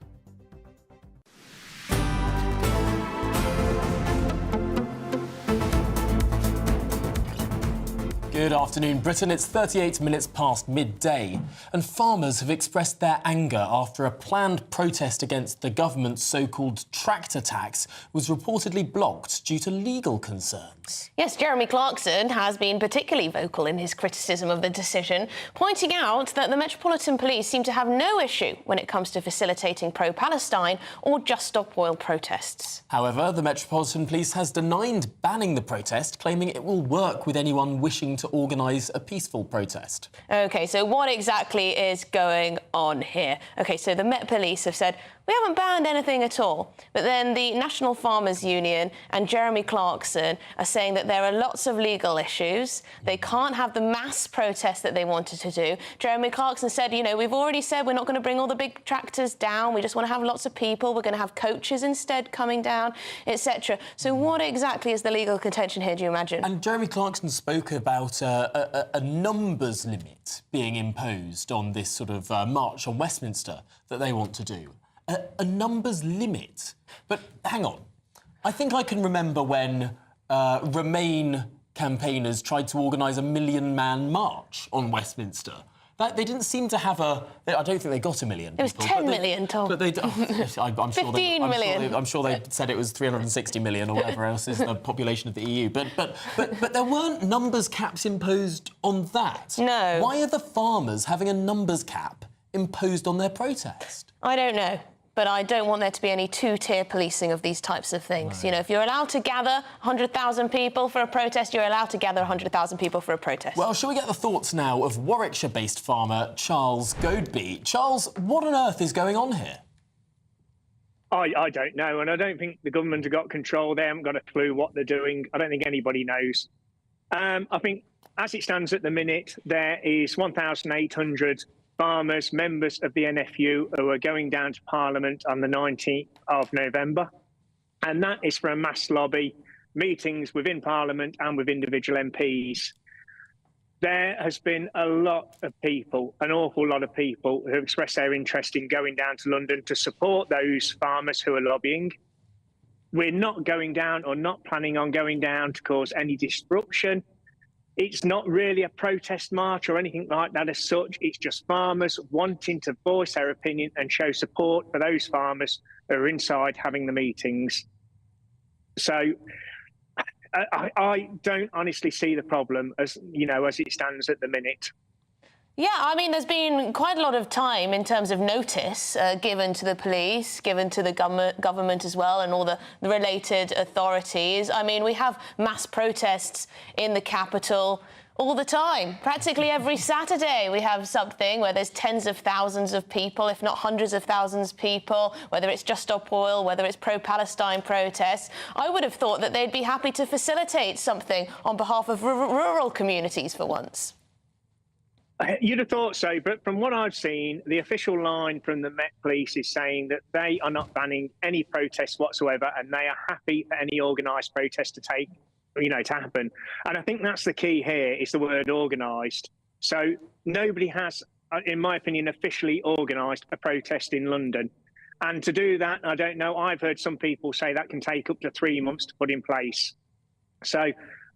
Good afternoon, Britain. It's 38 minutes past midday, and farmers have expressed their anger after a planned protest against the government's so-called tractor tax was reportedly blocked due to legal concerns. Yes, Jeremy Clarkson has been particularly vocal in his criticism of the decision, pointing out that the Metropolitan Police seem to have no issue when it comes to facilitating pro-Palestine or Just Stop Oil protests. However, the Metropolitan Police has denied banning the protest, claiming it will work with anyone wishing to organise a peaceful protest. OK, so what exactly is going on here? OK, so the Met Police have said, we haven't banned anything at all. But then the National Farmers Union and Jeremy Clarkson are saying that there are lots of legal issues. They can't have the mass protest that they wanted to do. Jeremy Clarkson said, you know, we've already said we're not going to bring all the big tractors down. We just want to have lots of people. We're going to have coaches instead coming down, etc. So what exactly is the legal contention here, do you imagine? And Jeremy Clarkson spoke about a numbers limit being imposed on this sort of march on Westminster that they want to do. A numbers limit. But hang on. I think I can remember when Remain campaigners tried to organise a 1 million-man march on Westminster. They didn't seem to have I don't think they got 1 million. It was 10 million, Tom. But I'm sure 15 million. I'm sure they said it was 360 million or whatever else is the population of the EU. But there weren't numbers caps imposed on that. No. Why are the farmers having a numbers cap imposed on their protest? I don't know. But I don't want there to be any two-tier policing of these types of things. Right. You know, if you're allowed to gather 100,000 people for a protest, you're allowed to gather 100,000 people for a protest. Well, shall we get the thoughts now of Warwickshire-based farmer Charles Goadby? Charles, what on earth is going on here? I don't know, and I don't think the government have got control. They haven't got a clue what they're doing. I don't think anybody knows. I think as it stands at the minute, there is 1,800 farmers, members of the NFU, who are going down to Parliament on the 19th of November. And that is for a mass lobby, meetings within Parliament and with individual MPs. There has been a lot of people, an awful lot of people, who have expressed their interest in going down to London to support those farmers who are lobbying. We're not going down or not planning on going down to cause any disruption. It's not really a protest march or anything like that as such. It's just farmers wanting to voice their opinion and show support for those farmers who are inside having the meetings. So I don't honestly see the problem as it stands at the minute. Yeah, I mean, there's been quite a lot of time in terms of notice given to the police, given to the government as well, and all the related authorities. I mean, we have mass protests in the capital all the time. Practically every Saturday we have something where there's tens of thousands of people, if not hundreds of thousands of people, whether it's Just Stop Oil, whether it's pro-Palestine protests. I would have thought that they'd be happy to facilitate something on behalf of rural communities for once. You'd have thought so, but from what I've seen, the official line from the Met Police is saying that they are not banning any protests whatsoever, and they are happy for any organised protest to happen. And I think that's the key here, is the word organised. So nobody has, in my opinion, officially organised a protest in London. And to do that, I don't know, I've heard some people say that can take up to 3 months to put in place. So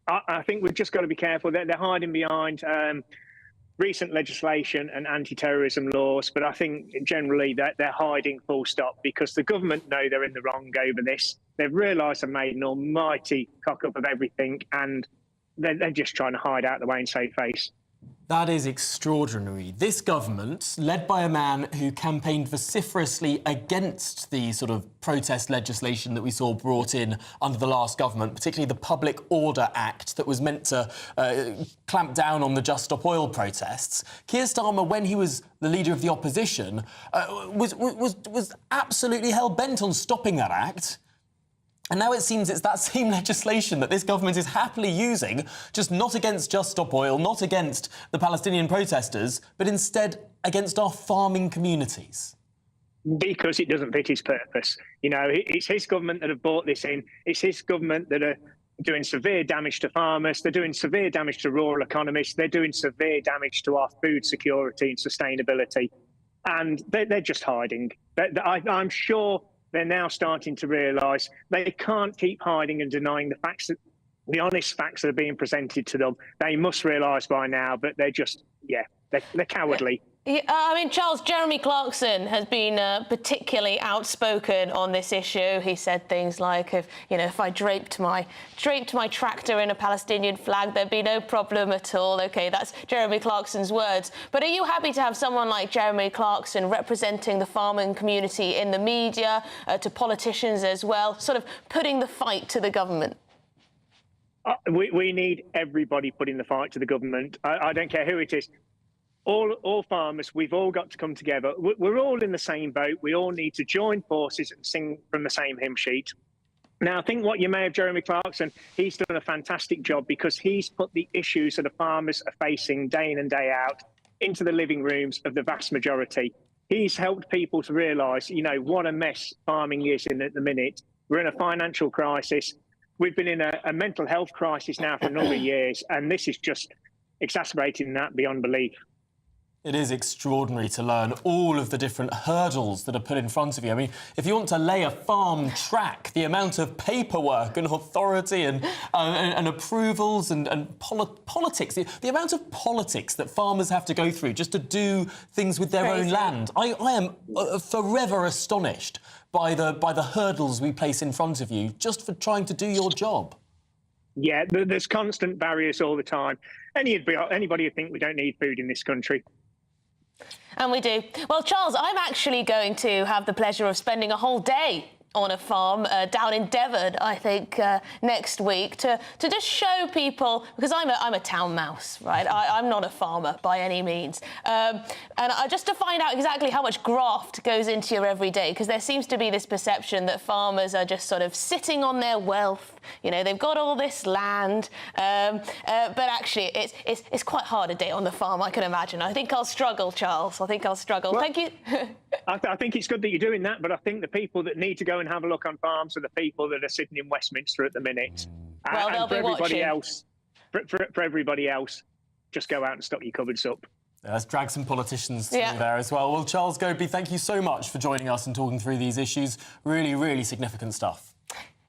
I think we've just got to be careful. They're hiding behind recent legislation and anti-terrorism laws, but I think generally that they're hiding full stop, because the government know they're in the wrong over this. They've realised they've made an almighty cock-up of everything, and they're just trying to hide out the way and save face. That is extraordinary. This government, led by a man who campaigned vociferously against the sort of protest legislation that we saw brought in under the last government, particularly the Public Order Act that was meant to clamp down on the Just Stop Oil protests. Keir Starmer, when he was the leader of the opposition, was absolutely hell-bent on stopping that act. And now it seems it's that same legislation that this government is happily using, just not against Just Stop Oil, not against the Palestinian protesters, but instead against our farming communities. Because it doesn't fit his purpose. It's his government that have brought this in. It's his government that are doing severe damage to farmers. They're doing severe damage to rural economies. They're doing severe damage to our food security and sustainability. And they're just hiding. I'm sure they're now starting to realise they can't keep hiding and denying the facts, the honest facts that are being presented to them. They must realise by now, but they're just, they're cowardly. I mean, Charles, Jeremy Clarkson has been particularly outspoken on this issue. He said things like, if I draped my tractor in a Palestinian flag, there'd be no problem at all. OK, that's Jeremy Clarkson's words. But are you happy to have someone like Jeremy Clarkson representing the farming community in the media, to politicians as well, sort of putting the fight to the government? We need everybody putting the fight to the government. I don't care who it is. All farmers, we've all got to come together. We're all in the same boat. We all need to join forces and sing from the same hymn sheet. Now, I think what you may have Jeremy Clarkson, he's done a fantastic job, because he's put the issues that the farmers are facing day in and day out into the living rooms of the vast majority. He's helped people to realise, what a mess farming is at the minute. We're in a financial crisis. We've been in a mental health crisis now for a number of years, and this is just exacerbating that beyond belief. It is extraordinary to learn all of the different hurdles that are put in front of you. I mean, if you want to lay a farm track, the amount of paperwork and authority and approvals and politics, the amount of politics that farmers have to go through just to do things with their own land. I am forever astonished by the hurdles we place in front of you just for trying to do your job. Yeah, there's constant barriers all the time. Anybody would think we don't need food in this country. And we do. Well, Charles, I'm actually going to have the pleasure of spending a whole day on a farm down in Devon, I think, next week to just show people, because I'm a town mouse, right? I'm not a farmer by any means. And just to find out exactly how much graft goes into your everyday, because there seems to be this perception that farmers are just sort of sitting on their wealth. You know, they've got all this land, but actually it's quite hard a day on the farm, I can imagine. I think I'll struggle, Charles. I think I'll struggle. Well, thank you. I think it's good that you're doing that, but I think the people that need to go and have a look on farms are the people that are sitting in Westminster at the minute. Well, they'll be watching. For everybody else, just go out and stock your cupboards up. Let's drag some politicians through there as well. Well, Charles Goby, thank you so much for joining us and talking through these issues. Really, really significant stuff.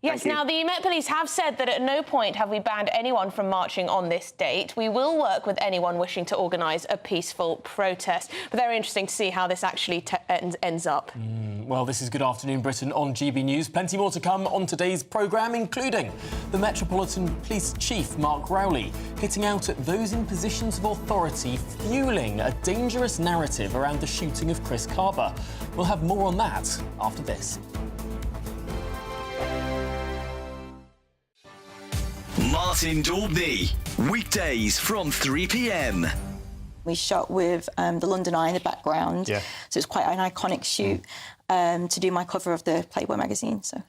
Yes, now the Met Police have said that at no point have we banned anyone from marching on this date. We will work with anyone wishing to organise a peaceful protest. But very interesting to see how this actually ends up. Well, this is Good Afternoon Britain on GB News. Plenty more to come on today's programme, including the Metropolitan Police Chief, Mark Rowley, hitting out at those in positions of authority, fuelling a dangerous narrative around the shooting of Chris Kaba. We'll have more on that after this. Martin Daubney, weekdays from 3 p.m. We shot with the London Eye in the background, so it's quite an iconic shoot to do my cover of the Playboy magazine. So,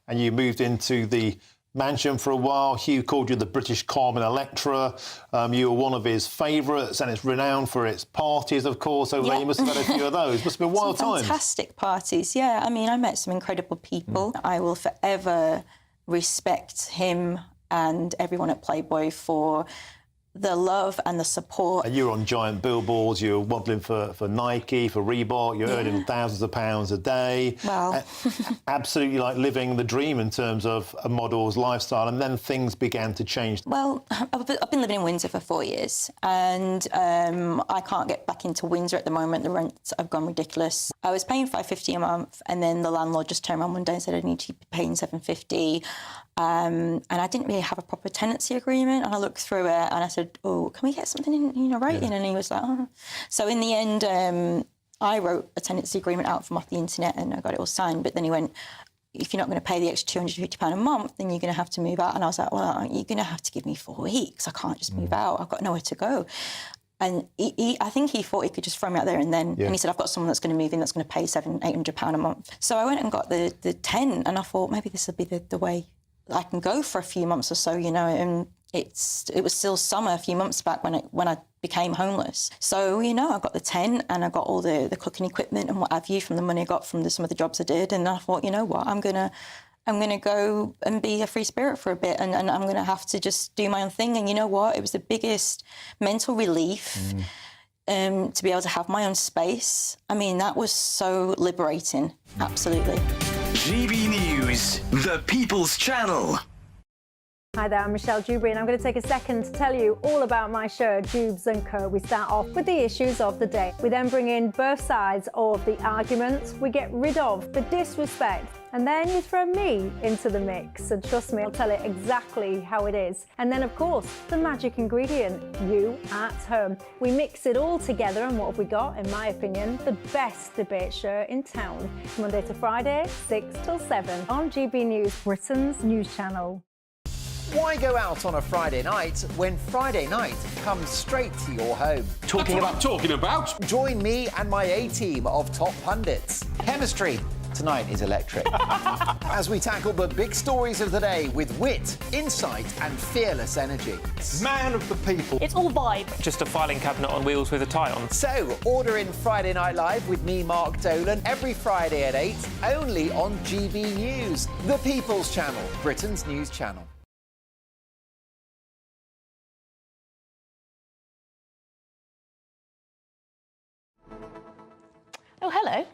and you moved into the mansion for a while. Hugh called you the British Carmen Electra. You were one of his favourites, and it's renowned for its parties, of course, over there. You must have had a few of those. Must have been wild times. Fantastic parties, yeah. I mean, I met some incredible people. I will forever respect him and everyone at Playboy for the love and the support. And you were on giant billboards, you were modelling for Nike, for Reebok, you're earning thousands of pounds a day. Wow. Absolutely like living the dream in terms of a model's lifestyle, and then things began to change. Well, I've been living in Windsor for 4 years, and I can't get back into Windsor at the moment. The rents have gone ridiculous. I was paying $550 a month, and then the landlord just turned around one day and said I need to be paying $750. And I didn't really have a proper tenancy agreement, and I looked through it and I said, oh, can we get something in writing? And he was like, oh. So in the end, I wrote a tenancy agreement out from off the internet and I got it all signed. But then he went, if you're not going to pay the extra £250 a month, then you're going to have to move out. And I was like, well, you're going to have to give me 4 weeks. I can't just move out. I've got nowhere to go. And I think he thought he could just throw me out there and then. And he said, I've got someone that's going to move in that's going to pay £700-800 a month. So I went and got the 10, and I thought maybe this will be the way I can go for a few months or so, you know, and it was still summer a few months back when I became homeless. So, you know, I got the tent and I got all the cooking equipment and what have you from the money I got from some of the jobs I did. And I thought, you know what, I'm gonna go and be a free spirit for a bit, and I'm gonna have to just do my own thing. And you know what, it was the biggest mental relief to be able to have my own space. I mean, that was so liberating, absolutely. GB News, the People's Channel. Hi there, I'm Michelle Dewberry, and I'm going to take a second to tell you all about my show, Dubes & Co. We start off with the issues of the day. We then bring in both sides of the arguments. We get rid of the disrespect, and then you throw me into the mix. And trust me, I'll tell it exactly how it is. And then, of course, the magic ingredient, you at home. We mix it all together, and what have we got? In my opinion, the best debate show in town. Monday to Friday, 6 till 7 on GB News, Britain's news channel. Why go out on a Friday night when Friday night comes straight to your home? Talking about? Join me and my A-team of top pundits. Chemistry tonight is electric. As we tackle the big stories of the day with wit, insight and fearless energy. Man of the people. It's all vibe. Just a filing cabinet on wheels with a tie on. So, order in Friday Night Live with me, Mark Dolan, every Friday at 8, only on GB News, the People's Channel, Britain's news channel. Oh, hello.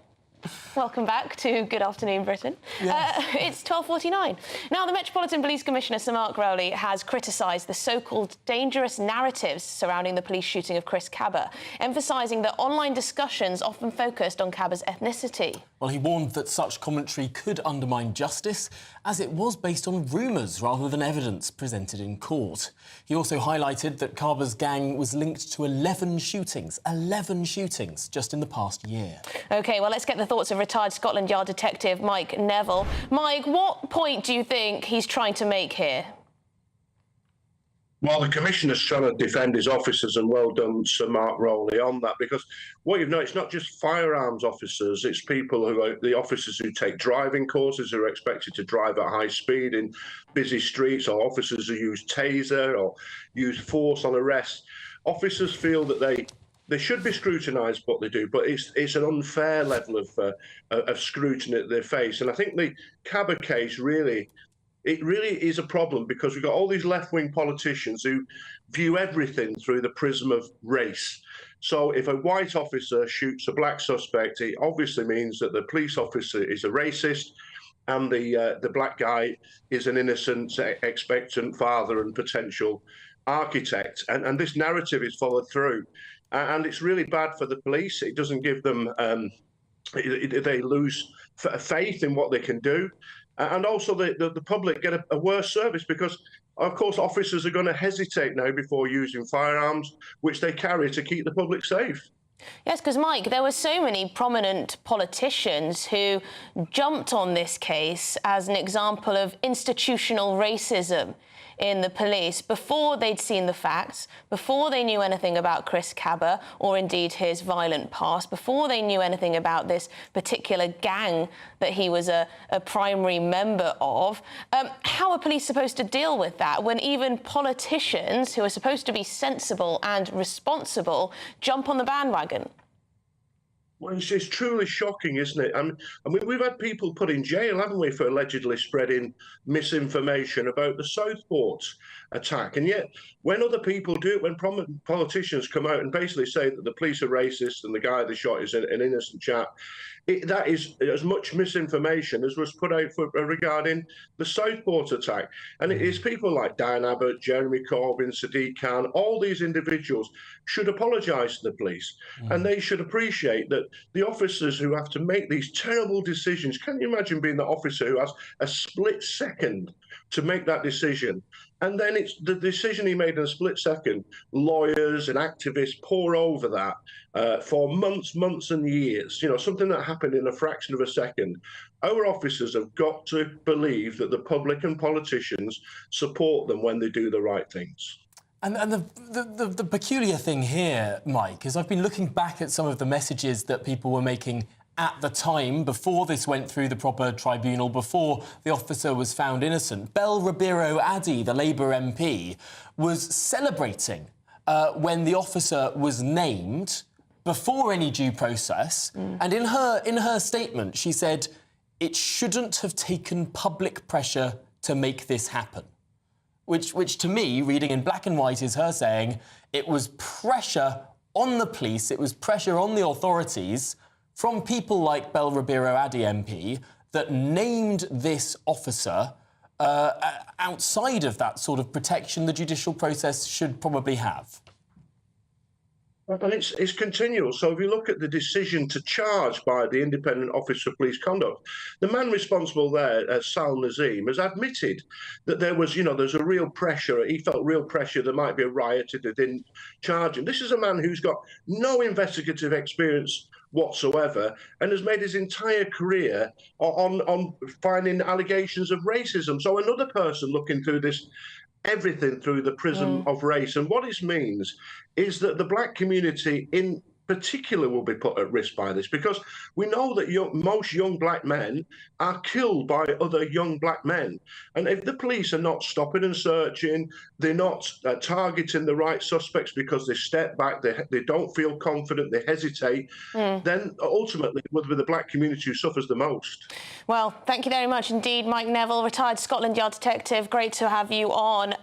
Welcome back to Good Afternoon Britain. Yes. It's 12:49. Now, the Metropolitan Police Commissioner, Sir Mark Rowley, has criticised the so-called dangerous narratives surrounding the police shooting of Chris Kaba, emphasising that online discussions often focused on Kaba's ethnicity. Well, he warned that such commentary could undermine justice, as it was based on rumours rather than evidence presented in court. He also highlighted that Kaba's gang was linked to 11 shootings just in the past year. OK, well, let's get the thoughts of retired Scotland Yard detective Mike Neville. Mike, what point do you think he's trying to make here? Well, the Commissioner's trying to defend his officers, and well done, Sir Mark Rowley, on that, because what you've noticed, it's not just firearms officers, it's people who are the officers who take driving courses, who are expected to drive at high speed in busy streets, or officers who use taser or use force on arrest. Officers feel that they should be scrutinised what they do, but it's an unfair level of scrutiny that they face. And I think the Kaba case really is a problem, because we've got all these left-wing politicians who view everything through the prism of race. So if a white officer shoots a black suspect, it obviously means that the police officer is a racist, and the black guy is an innocent, expectant father and potential architect. And this narrative is followed through. And it's really bad for the police. It doesn't give them, they lose faith in what they can do. And also the public get a worse service, because, of course, officers are going to hesitate now before using firearms, which they carry to keep the public safe. Yes, because, Mike, there were so many prominent politicians who jumped on this case as an example of institutional racism in the police before they'd seen the facts, before they knew anything about Chris Kaba or indeed his violent past, before they knew anything about this particular gang that he was a primary member of. How are police supposed to deal with that when even politicians who are supposed to be sensible and responsible jump on the bandwagon? Well, it's truly shocking, isn't it? I mean, we've had people put in jail, haven't we, for allegedly spreading misinformation about the Southport attack. And yet, when other people do it, when prominent politicians come out and basically say that the police are racist and the guy they shot is an innocent chap, that is as much misinformation as was put out regarding the Southport attack. And it is people like Dan Abbott, Jeremy Corbyn, Sadiq Khan, all these individuals should apologise to the police. And they should appreciate that the officers who have to make these terrible decisions, can you imagine being the officer who has a split second to make that decision? And then it's the decision he made in a split second. Lawyers and activists pour over that for months and years. You know, something that happened in a fraction of a second. Our officers have got to believe that the public and politicians support them when they do the right things. And the peculiar thing here, Mike, is I've been looking back at some of the messages that people were making at the time, before this went through the proper tribunal, before the officer was found innocent. Bel Ribeiro Addy, the Labour MP, was celebrating when the officer was named before any due process. And in her statement, she said, it shouldn't have taken public pressure to make this happen. Which to me, reading in black and white, is her saying it was pressure on the police, it was pressure on the authorities from people like Bel Ribeiro Addy MP that named this officer outside of that sort of protection the judicial process should probably have. And it's continual. So if you look at the decision to charge by the Independent Office for Police Conduct, the man responsible there, Sal Nazim, has admitted that there was, there's a real pressure. He felt real pressure. There might be a riot if they didn't charge him. This is a man who's got no investigative experience whatsoever and has made his entire career on finding allegations of racism. So another person looking through this, everything through the prism of race. And what this means is that the black community in particular will be put at risk by this, because we know that most young black men are killed by other young black men. And if the police are not stopping and searching, they're not targeting the right suspects because they step back, they don't feel confident, they hesitate, then ultimately it will be the black community who suffers the most. Well, thank you very much indeed, Mike Neville, retired Scotland Yard detective. Great to have you on.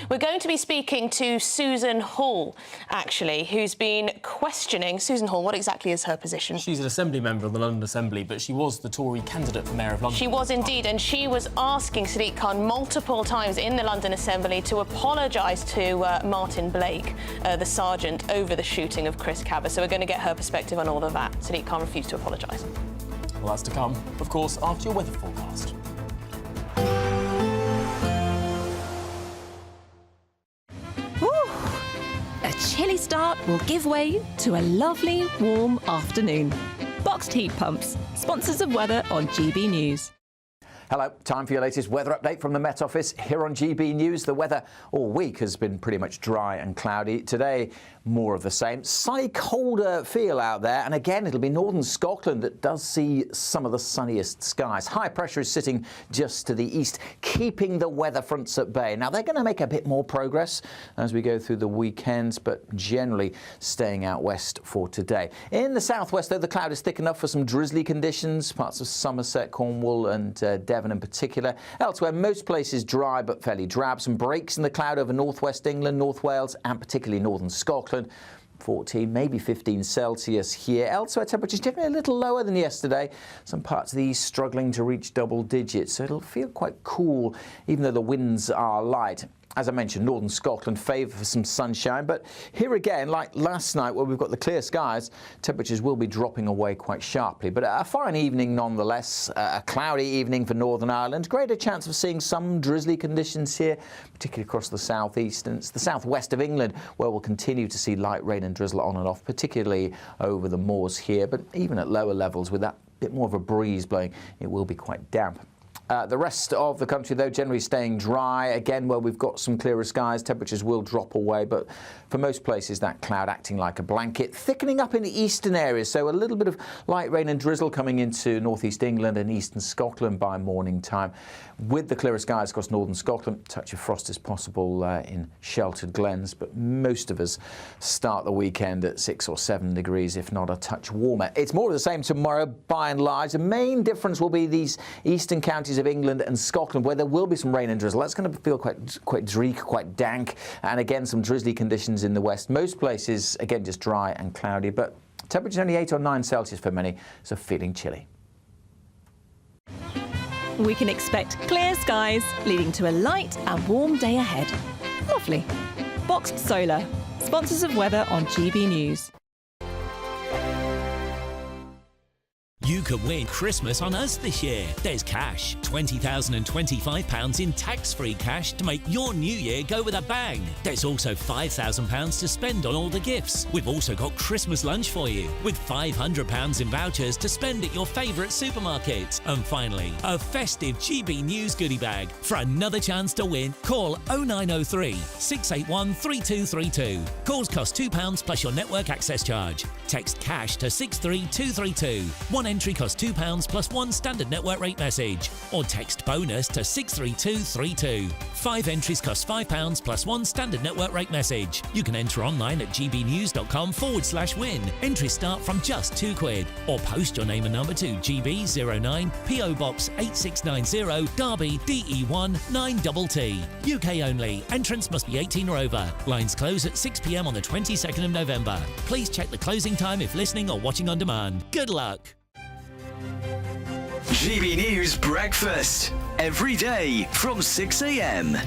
We're going to be speaking to Susan Hall, actually, who's been questioning. Susan Hall, what exactly is her position? She's an Assembly member of the London Assembly, but she was the Tory candidate for Mayor of London. She was indeed, and she was asking Sadiq Khan multiple times in the London Assembly to apologise to Martin Blake, the sergeant, over the shooting of Chris Kaba. So we're going to get her perspective on all of that. Sadiq Khan refused to apologise. Well, that's to come, of course, after your weather forecast. A chilly start will give way to a lovely, warm afternoon. But Boxed heat pumps, sponsors of weather on GB News. Hello, time for your latest weather update from the Met Office here on GB News. The weather all week has been pretty much dry and cloudy. Today, more of the same. Sunny, colder feel out there. And again, it'll be northern Scotland that does see some of the sunniest skies. High pressure is sitting just to the east, keeping the weather fronts at bay. Now, they're going to make a bit more progress as we go through the weekends, but generally staying out west for today. In the southwest, though, the cloud is thick enough for some drizzly conditions. Parts of Somerset, Cornwall and Devon in particular. Elsewhere, most places dry but fairly drab. Some breaks in the cloud over northwest England, North Wales and particularly northern Scotland. 14, maybe 15 Celsius here. Elsewhere, temperatures definitely a little lower than yesterday. Some parts of the east struggling to reach double digits, so it'll feel quite cool, even though the winds are light. As I mentioned, northern Scotland favour for some sunshine, but here again, like last night where we've got the clear skies, temperatures will be dropping away quite sharply. But a fine evening nonetheless, a cloudy evening for Northern Ireland. Greater chance of seeing some drizzly conditions here, particularly across the southeast and the southwest of England, where we'll continue to see light rain and drizzle on and off, particularly over the moors here. But even at lower levels, with that bit more of a breeze blowing, it will be quite damp. The rest of the country, though, generally staying dry. Again, where we've got some clearer skies, temperatures will drop away. But for most places, that cloud acting like a blanket, thickening up in the eastern areas. So a little bit of light rain and drizzle coming into northeast England and eastern Scotland by morning time. With the clearer skies across northern Scotland, a touch of frost is possible in sheltered glens. But most of us start the weekend at 6 or 7 degrees, if not a touch warmer. It's more of the same tomorrow, by and large. The main difference will be these eastern counties of England and Scotland, where there will be some rain and drizzle. That's going to feel quite dreary, quite dank, and again some drizzly conditions in the west. Most places, again, just dry and cloudy, but temperatures only 8 or 9 Celsius for many, so feeling chilly. We can expect clear skies, leading to a light and warm day ahead. Lovely. Boxed Solar, sponsors of weather on GB News. You could win Christmas on us this year. There's cash, £20,025 in tax-free cash to make your new year go with a bang. There's also £5,000 to spend on all the gifts. We've also got Christmas lunch for you, with £500 in vouchers to spend at your favourite supermarket. And finally, a festive GB News goodie bag. For another chance to win, call 0903 681 3232. Calls cost £2 plus your network access charge. Text cash to 63232. One entry costs £2 plus one standard network rate message, or text bonus to 63232. 5 entries cost £5 plus one standard network rate message. You can enter online at gbnews.com/win. Entries start from just £2, or post your name and number to GB09 PO Box 8690 Derby DE1 9TT. UK only. Entrance must be 18 or over. Lines close at 6 p.m. on the 22nd of November. Please check the closing time if listening or watching on demand. Good luck. GB News Breakfast. Every day from 6 a.m.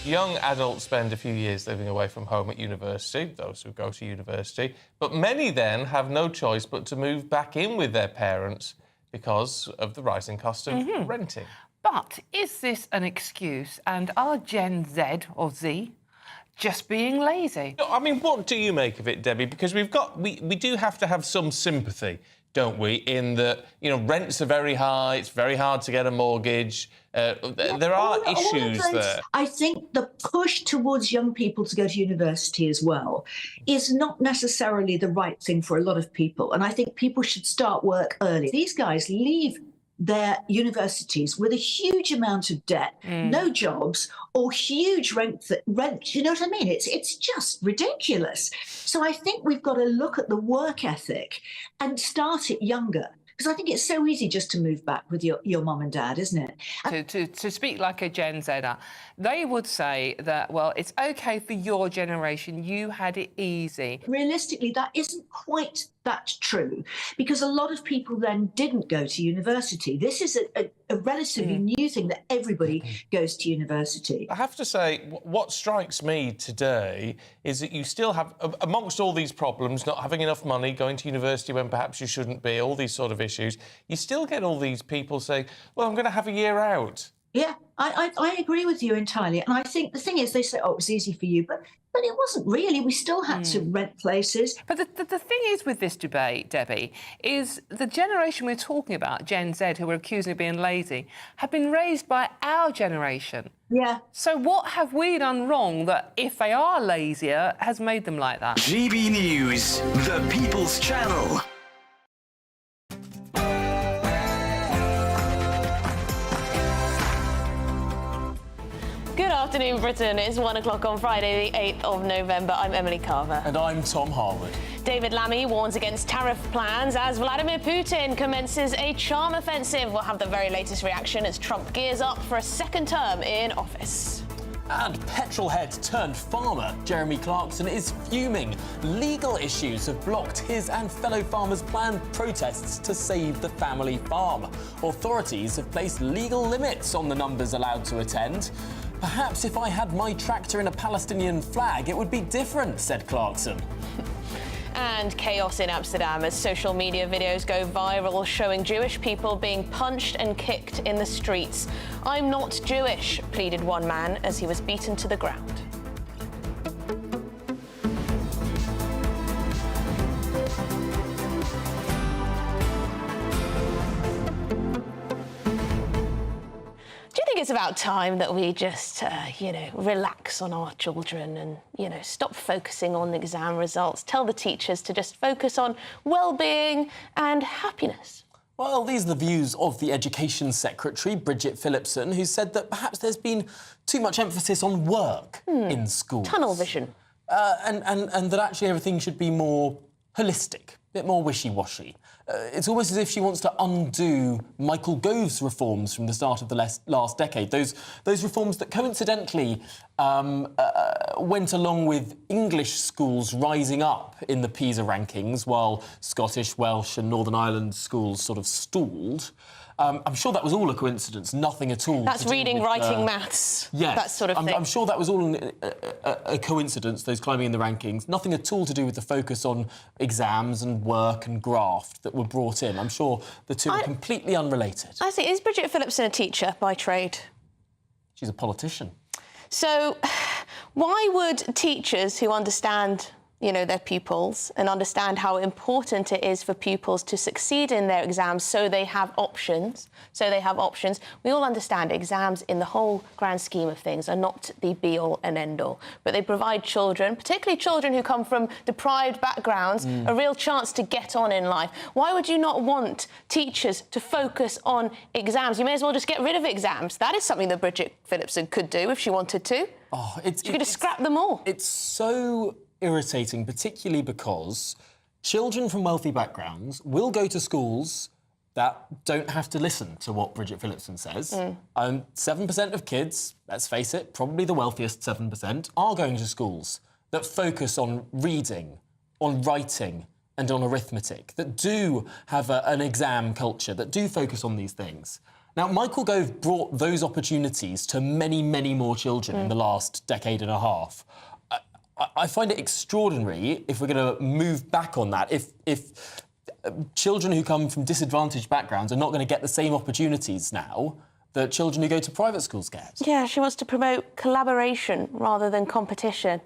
Young adults spend a few years living away from home at university, those who go to university, but many then have no choice but to move back in with their parents because of the rising cost of renting. But is this an excuse, and are Gen Z or Z just being lazy? I mean, what do you make of it, Debbie? Because we do have to have some sympathy, don't we, in that, you know, rents are very high, it's very hard to get a mortgage. There are issues there. I think the push towards young people to go to university as well is not necessarily the right thing for a lot of people. And I think people should start work early. These guys leave their universities with a huge amount of debt, no jobs, or huge rent. You know what I mean? It's just ridiculous. So I think we've got to look at the work ethic and start it younger. Because I think it's so easy just to move back with your mum and dad, isn't it? To speak like a Gen Zer, they would say that, well, it's OK for your generation, you had it easy. Realistically, that isn't quite that true, because a lot of people then didn't go to university. This is a relatively new thing that everybody goes to university. I have to say, what strikes me today is that you still have, amongst all these problems, not having enough money, going to university when perhaps you shouldn't be, all these sort of issues, you still get all these people saying, well, I'm going to have a year out. Yeah, I agree with you entirely. And I think the thing is, they say, oh, it's easy for you. But But it wasn't really. We still had to rent places. But the thing is with this debate, Debbie, is the generation we're talking about, Gen Z, who we're accusing of being lazy, have been raised by our generation. Yeah. So what have we done wrong that, if they are lazier, has made them like that? GB News, the People's Channel. Good afternoon, Britain. It's 1 o'clock on Friday, the 8th of November. I'm Emily Carver. And I'm Tom Harwood. David Lammy warns against tariff plans as Vladimir Putin commences a charm offensive. We'll have the very latest reaction as Trump gears up for a second term in office. And petrol-head turned farmer Jeremy Clarkson is fuming. Legal issues have blocked his and fellow farmers' planned protests to save the family farm. Authorities have placed legal limits on the numbers allowed to attend. Perhaps if I had my tractor in a Palestinian flag, it would be different, said Clarkson. And chaos in Amsterdam as social media videos go viral showing Jewish people being punched and kicked in the streets. I'm not Jewish, pleaded one man as he was beaten to the ground. Do you think it's about time that we just, relax on our children and, stop focusing on exam results, tell the teachers to just focus on well-being and happiness? Well, these are the views of the Education Secretary, Bridget Phillipson, who said that perhaps there's been too much emphasis on work in schools. Tunnel vision. And that actually everything should be more holistic, a bit more wishy-washy. It's almost as if she wants to undo Michael Gove's reforms from the start of the last decade. Those reforms that coincidentally went along with English schools rising up in the PISA rankings while Scottish, Welsh and Northern Ireland schools sort of stalled. I'm sure that was all a coincidence, nothing at all. That's reading, writing, maths, yes, that sort of thing. I'm sure that was all a coincidence, those climbing in the rankings. Nothing at all to do with the focus on exams and work and graft that were brought in. I'm sure the two are completely unrelated. I see. Is Bridget Phillipson a teacher by trade? She's a politician. So why would teachers who understand their pupils and understand how important it is for pupils to succeed in their exams so they have options. We all understand exams in the whole grand scheme of things are not the be-all and end-all, but they provide children, particularly children who come from deprived backgrounds, a real chance to get on in life. Why would you not want teachers to focus on exams? You may as well just get rid of exams. That is something that Bridget Phillipson could do if she wanted to. She could just scrap them all. It's so irritating, particularly because children from wealthy backgrounds will go to schools that don't have to listen to what Bridget Phillipson says. 7% of kids, let's face it, probably the wealthiest 7%, are going to schools that focus on reading, on writing and on arithmetic, that do have an exam culture, that do focus on these things. Now, Michael Gove brought those opportunities to many, many more children in the last decade and a half. I find it extraordinary if we're going to move back on that, if children who come from disadvantaged backgrounds are not going to get the same opportunities now that children who go to private schools get. Yeah, she wants to promote collaboration rather than competition.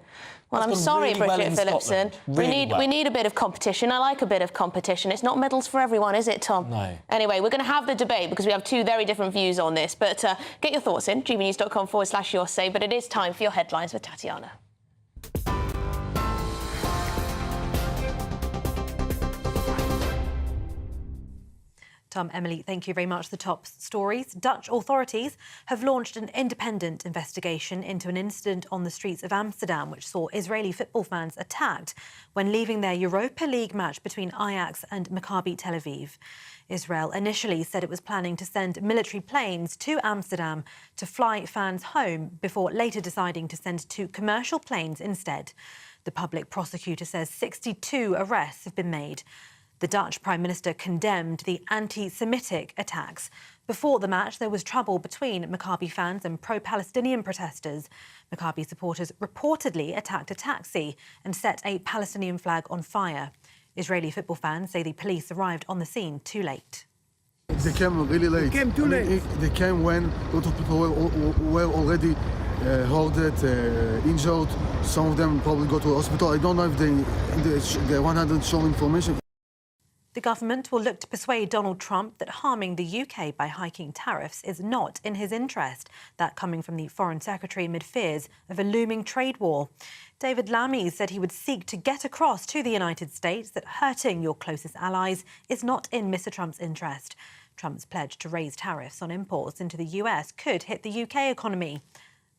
Well, I'm sorry, really Bridget Phillipson. We need a bit of competition. I like a bit of competition. It's not medals for everyone, is it, Tom? No. Anyway, we're going to have the debate because we have two very different views on this. But get your thoughts in, gbnews.com/your say. But it is time for your headlines with Tatiana. Tom, Emily, thank you very much. The top stories. Dutch authorities have launched an independent investigation into an incident on the streets of Amsterdam which saw Israeli football fans attacked when leaving their Europa League match between Ajax and Maccabi Tel Aviv. Israel initially said it was planning to send military planes to Amsterdam to fly fans home before later deciding to send 2 commercial planes instead. The public prosecutor says 62 arrests have been made. The Dutch Prime Minister condemned the anti-Semitic attacks. Before the match, there was trouble between Maccabi fans and pro-Palestinian protesters. Maccabi supporters reportedly attacked a taxi and set a Palestinian flag on fire. Israeli football fans say the police arrived on the scene too late. They came really late. They came too late. They came when a lot of people were already hurted, injured. Some of them probably go to the hospital. I don't know if they 100 show information. The government will look to persuade Donald Trump that harming the UK by hiking tariffs is not in his interest. That coming from the Foreign Secretary amid fears of a looming trade war. David Lammy said he would seek to get across to the United States that hurting your closest allies is not in Mr Trump's interest. Trump's pledge to raise tariffs on imports into the US could hit the UK economy.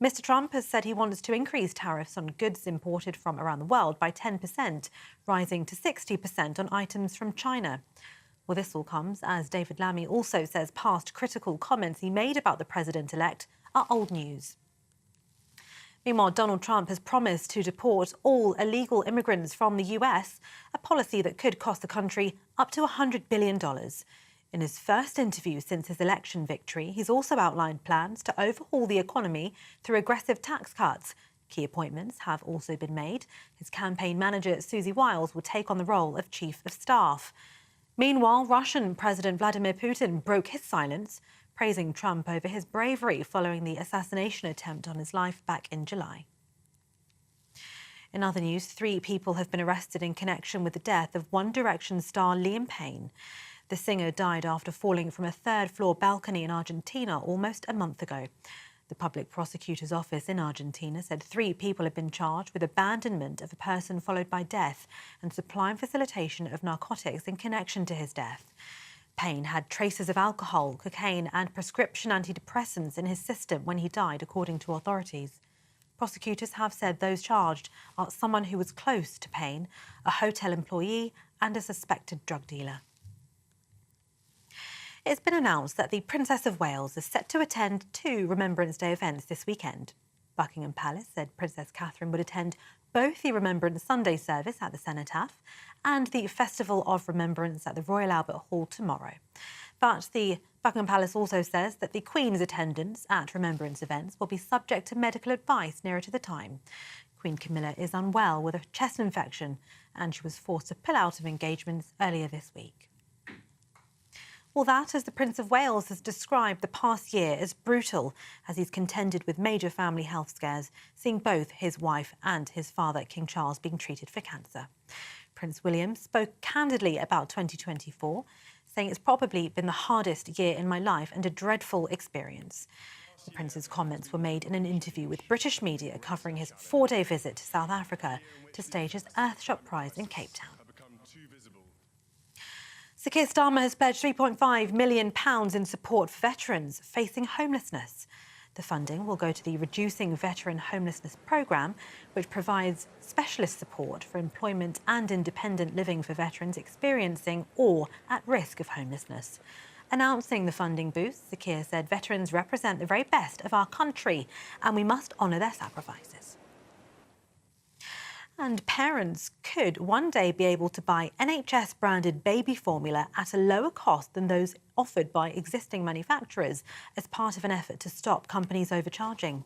Mr Trump has said he wants to increase tariffs on goods imported from around the world by 10%, rising to 60% on items from China. Well, this all comes as David Lammy also says past critical comments he made about the president-elect are old news. Meanwhile, Donald Trump has promised to deport all illegal immigrants from the US, a policy that could cost the country up to $100 billion. In his first interview since his election victory, he's also outlined plans to overhaul the economy through aggressive tax cuts. Key appointments have also been made. His campaign manager, Susie Wiles, will take on the role of chief of staff. Meanwhile, Russian President Vladimir Putin broke his silence, praising Trump over his bravery following the assassination attempt on his life back in July. In other news, 3 people have been arrested in connection with the death of One Direction star Liam Payne. The singer died after falling from a 3rd-floor balcony in Argentina almost a month ago. The public prosecutor's office in Argentina said 3 people had been charged with abandonment of a person followed by death and supply and facilitation of narcotics in connection to his death. Payne had traces of alcohol, cocaine and prescription antidepressants in his system when he died, according to authorities. Prosecutors have said those charged are someone who was close to Payne, a hotel employee and a suspected drug dealer. It's been announced that the Princess of Wales is set to attend 2 Remembrance Day events this weekend. Buckingham Palace said Princess Catherine would attend both the Remembrance Sunday service at the Cenotaph and the Festival of Remembrance at the Royal Albert Hall tomorrow. But the Buckingham Palace also says that the Queen's attendance at Remembrance events will be subject to medical advice nearer to the time. Queen Camilla is unwell with a chest infection and she was forced to pull out of engagements earlier this week. Well, that as the Prince of Wales has described the past year as brutal as he's contended with major family health scares, seeing both his wife and his father, King Charles, being treated for cancer. Prince William spoke candidly about 2024, saying it's probably been the hardest year in my life and a dreadful experience. The Prince's comments were made in an interview with British media covering his 4-day visit to South Africa to stage his Earthshot Prize in Cape Town. Sir Keir Starmer has pledged £3.5 million in support for veterans facing homelessness. The funding will go to the Reducing Veteran Homelessness programme, which provides specialist support for employment and independent living for veterans experiencing or at risk of homelessness. Announcing the funding boost, Sir Keir said veterans represent the very best of our country and we must honour their sacrifices. And parents could one day be able to buy NHS-branded baby formula at a lower cost than those offered by existing manufacturers as part of an effort to stop companies overcharging.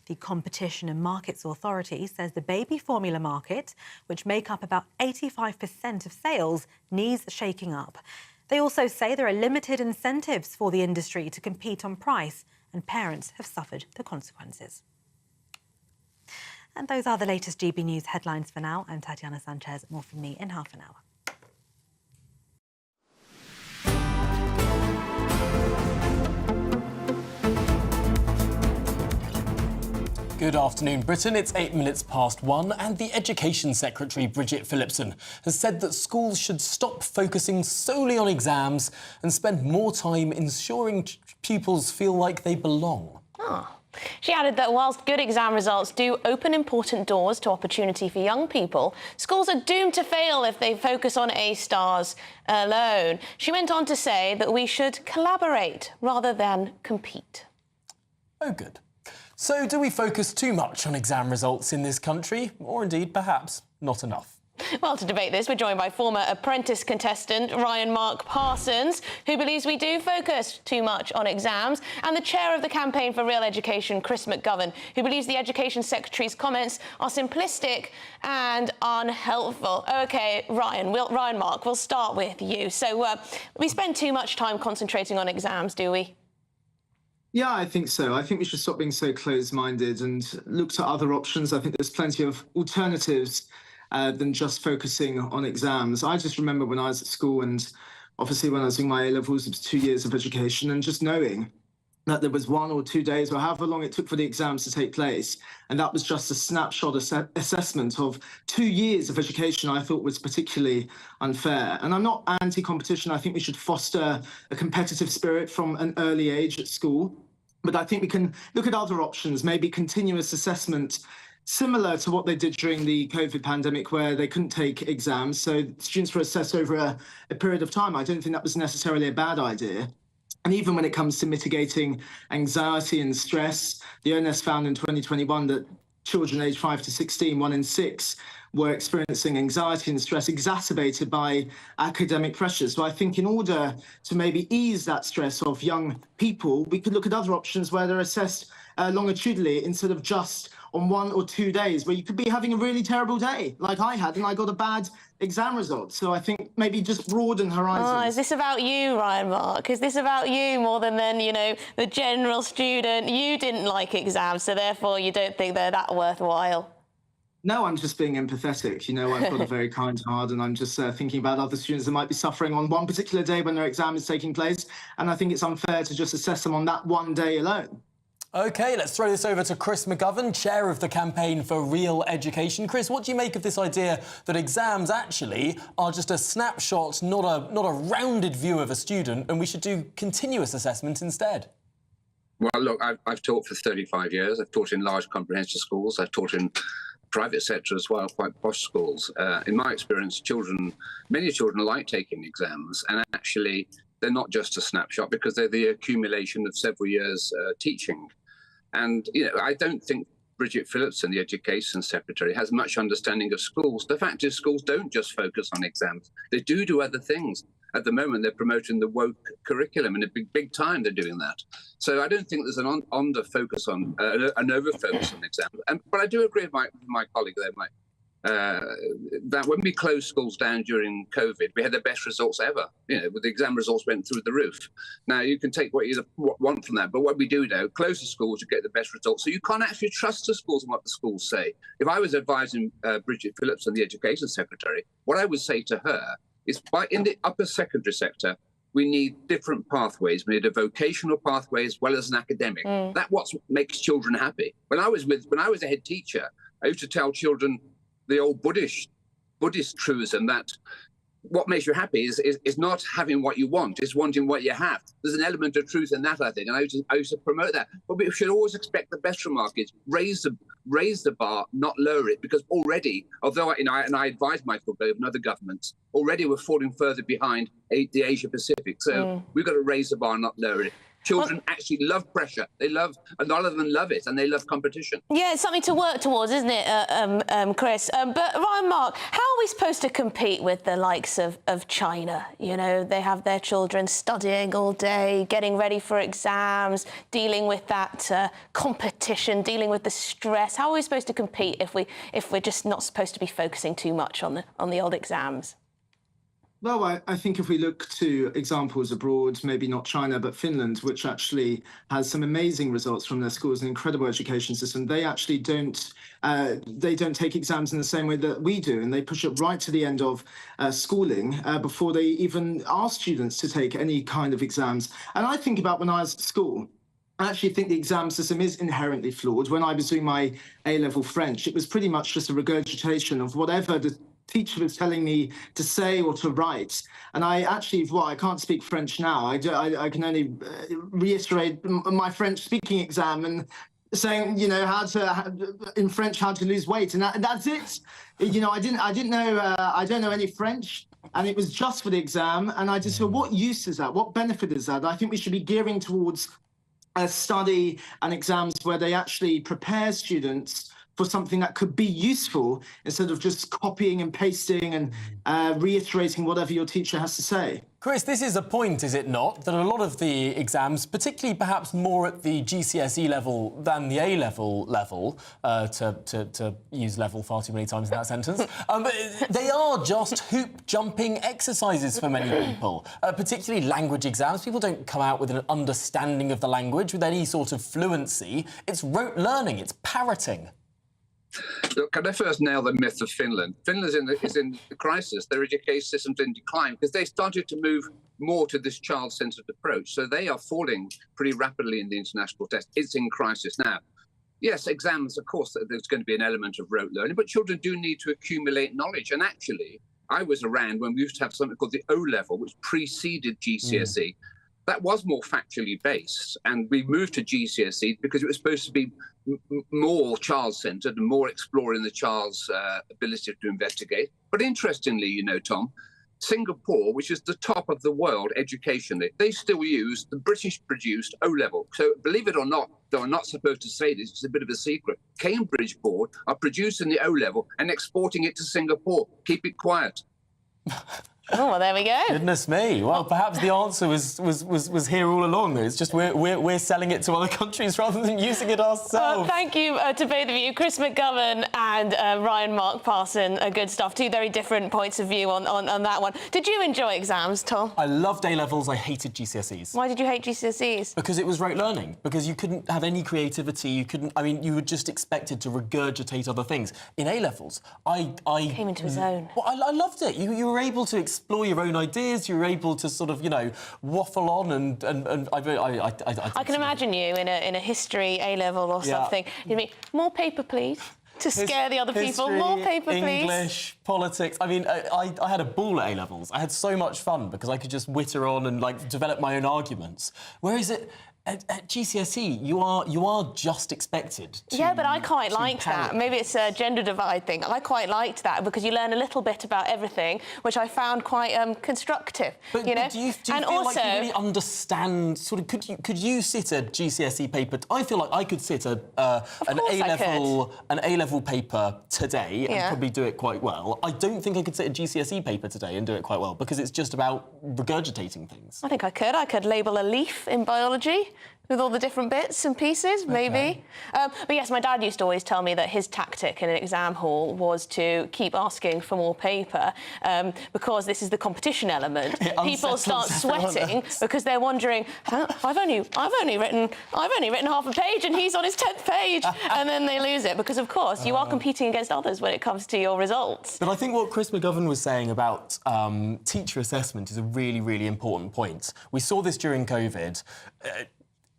The Competition and Markets Authority says the baby formula market, which make up about 85% of sales, needs shaking up. They also say there are limited incentives for the industry to compete on price, and parents have suffered the consequences. And those are the latest GB News headlines for now. I'm Tatiana Sanchez. More from me in half an hour. Good afternoon, Britain. It's 8 minutes past 1, and the Education Secretary, Bridget Phillipson, has said that schools should stop focusing solely on exams and spend more time ensuring pupils feel like they belong. She added that whilst good exam results do open important doors to opportunity for young people, schools are doomed to fail if they focus on A stars alone. She went on to say that we should collaborate rather than compete. Oh, good. So do we focus too much on exam results in this country, or indeed perhaps not enough? Well, to debate this, we're joined by former Apprentice contestant Ryan Mark Parsons, who believes we do focus too much on exams, and the chair of the Campaign for Real Education, Chris McGovern, who believes the Education Secretary's comments are simplistic and unhelpful. OK, Ryan Mark, we'll start with you. So we spend too much time concentrating on exams, do we? Yeah, I think so. I think we should stop being so closed-minded and look to other options. I think there's plenty of alternatives than just focusing on exams. I just remember when I was at school, and obviously when I was doing my A-levels, it was 2 years of education, and just knowing that there was 1 or 2 days or however long it took for the exams to take place. And that was just a snapshot assessment of 2 years of education I thought was particularly unfair. And I'm not anti-competition. I think we should foster a competitive spirit from an early age at school. But I think we can look at other options, maybe continuous assessment, similar to what they did during the COVID pandemic, where they couldn't take exams. So students were assessed over a period of time. I don't think that was necessarily a bad idea. And even when it comes to mitigating anxiety and stress, the ONS found in 2021 that children aged 5 to 16, 1 in 6, were experiencing anxiety and stress exacerbated by academic pressures. So I think in order to maybe ease that stress of young people, we could look at other options where they're assessed longitudinally instead of just on 1 or 2 days, where you could be having a really terrible day, like I had, and I got a bad exam result. So I think maybe just broaden horizons. Oh, is this about you, Ryan Mark? Is this about you more than you know, the general student? You didn't like exams, so therefore you don't think they're that worthwhile? No, I'm just being empathetic. You know, I've got a very kind heart, and I'm just thinking about other students that might be suffering on one particular day when their exam is taking place. And I think it's unfair to just assess them on that one day alone. OK, let's throw this over to Chris McGovern, chair of the Campaign for Real Education. Chris, what do you make of this idea that exams actually are just a snapshot, not a rounded view of a student, and we should do continuous assessment instead? Well, look, I've taught for 35 years. I've taught in large comprehensive schools. I've taught in private sector as well, quite posh schools. In my experience, many children like taking exams, and actually they're not just a snapshot because they're the accumulation of several years teaching. And, you know, I don't think Bridget Phillipson, the Education Secretary, has much understanding of schools. The fact is schools don't just focus on exams. They do other things. At the moment, they're promoting the woke curriculum, and a big time they're doing that. So I don't think there's an under-focus on, an over-focus on exams. But I do agree with my colleague there, Mike, that when we closed schools down during COVID, we had the best results ever. You know, the exam results went through the roof. Now, you can take what you want from that, but what we do now, close the schools, you get the best results. So you can't actually trust the schools and what the schools say. If I was advising Bridget Phillipson, the Education Secretary, what I would say to her is, in the upper secondary sector, we need different pathways. We need a vocational pathway as well as an academic. That's what makes children happy. When I was a head teacher, I used to tell children the old Buddhist truism that what makes you happy is not having what you want, it's wanting what you have. There's an element of truth in that, I think, and I used to promote that. But we should always expect the best from markets, raise the bar, not lower it, because already, although I advise Michael Gove and other governments, already we're falling further behind the Asia Pacific. So we've got to raise the bar, not lower it. Children actually love pressure. A lot of them love it, and they love competition. Yeah, it's something to work towards, isn't it, Chris? But Ryan Mark, how are we supposed to compete with the likes of China? You know, they have their children studying all day, getting ready for exams, dealing with that competition, dealing with the stress. How are we supposed to compete if we're just not supposed to be focusing too much on the old exams? Well, I think if we look to examples abroad, maybe not China, but Finland, which actually has some amazing results from their schools, an incredible education system, they actually don't take exams in the same way that we do, and they push it right to the end of schooling before they even ask students to take any kind of exams. And I think about when I was at school, I actually think the exam system is inherently flawed. When I was doing my A-level French, it was pretty much just a regurgitation of whatever the teacher was telling me to say or to write. And I actually, I can't speak French now. I can only reiterate my French speaking exam and saying, you know, in French, how to lose weight. And that's it. You know, I don't know any French. And it was just for the exam. And I just thought, what use is that? What benefit is that? I think we should be gearing towards a study and exams where they actually prepare students for something that could be useful instead of just copying and pasting and reiterating whatever your teacher has to say. Chris, this is a point, is it not, that a lot of the exams, particularly perhaps more at the GCSE level than the A-level level, to use level far too many times in that sentence, they are just hoop-jumping exercises for many people, particularly language exams. People don't come out with an understanding of the language with any sort of fluency. It's rote learning, it's parroting. Look, can I first nail the myth of Finland? Finland is in a crisis. Their education system's in decline because they started to move more to this child-centred approach. So they are falling pretty rapidly in the international test. It's in crisis now. Yes, exams, of course, there's going to be an element of rote learning, but children do need to accumulate knowledge. And actually, I was around when we used to have something called the O-level, which preceded GCSE. That was more factually based, and we moved to GCSE because it was supposed to be more child-centred and more exploring the child's ability to investigate. But interestingly, you know, Tom, Singapore, which is the top of the world educationally, they still use the British-produced O-level. So believe it or not, though I'm not supposed to say this, it's a bit of a secret, Cambridge Board are producing the O-level and exporting it to Singapore. Keep it quiet. Oh, well, there we go. Goodness me. Well, perhaps the answer was here all along. It's just we're selling it to other countries rather than using it ourselves. Thank you to both of you, Chris McGovern and Ryan Mark Parson. Good stuff. Two very different points of view on that one. Did you enjoy exams, Tom? I loved A-levels. I hated GCSEs. Why did you hate GCSEs? Because it was rote learning. Because you couldn't have any creativity. You couldn't. I mean, you were just expected to regurgitate other things. In A-levels, I came into his own. Well, I loved it. You were able to explore your own ideas. You were able to sort of, you know, waffle on and I can imagine you in a history A-level or something. You'd be, more paper, please. To scare the other people. More paper, please. English, politics. I mean, I had a ball at A-levels. I had so much fun because I could just witter on and, like, develop my own arguments. Whereas at GCSE, you are just expected to... Yeah, but I quite liked that. Maybe it's a gender divide thing. I quite liked that because you learn a little bit about everything, which I found quite constructive. But, you know? Do you feel like you really understand... Sort of, could you sit a GCSE paper... I feel like I could sit an A-level paper today and probably do it quite well. I don't think I could sit a GCSE paper today and do it quite well because it's just about regurgitating things. I think I could. I could label a leaf in biology with all the different bits and pieces, maybe. But yes, my dad used to always tell me that his tactic in an exam hall was to keep asking for more paper because this is the competition element. People start sweating because they're wondering, I've only written half a page and he's on his 10th page, and then they lose it because, of course, you are competing against others when it comes to your results. But I think what Chris McGovern was saying about teacher assessment is a really, really important point. We saw this during COVID.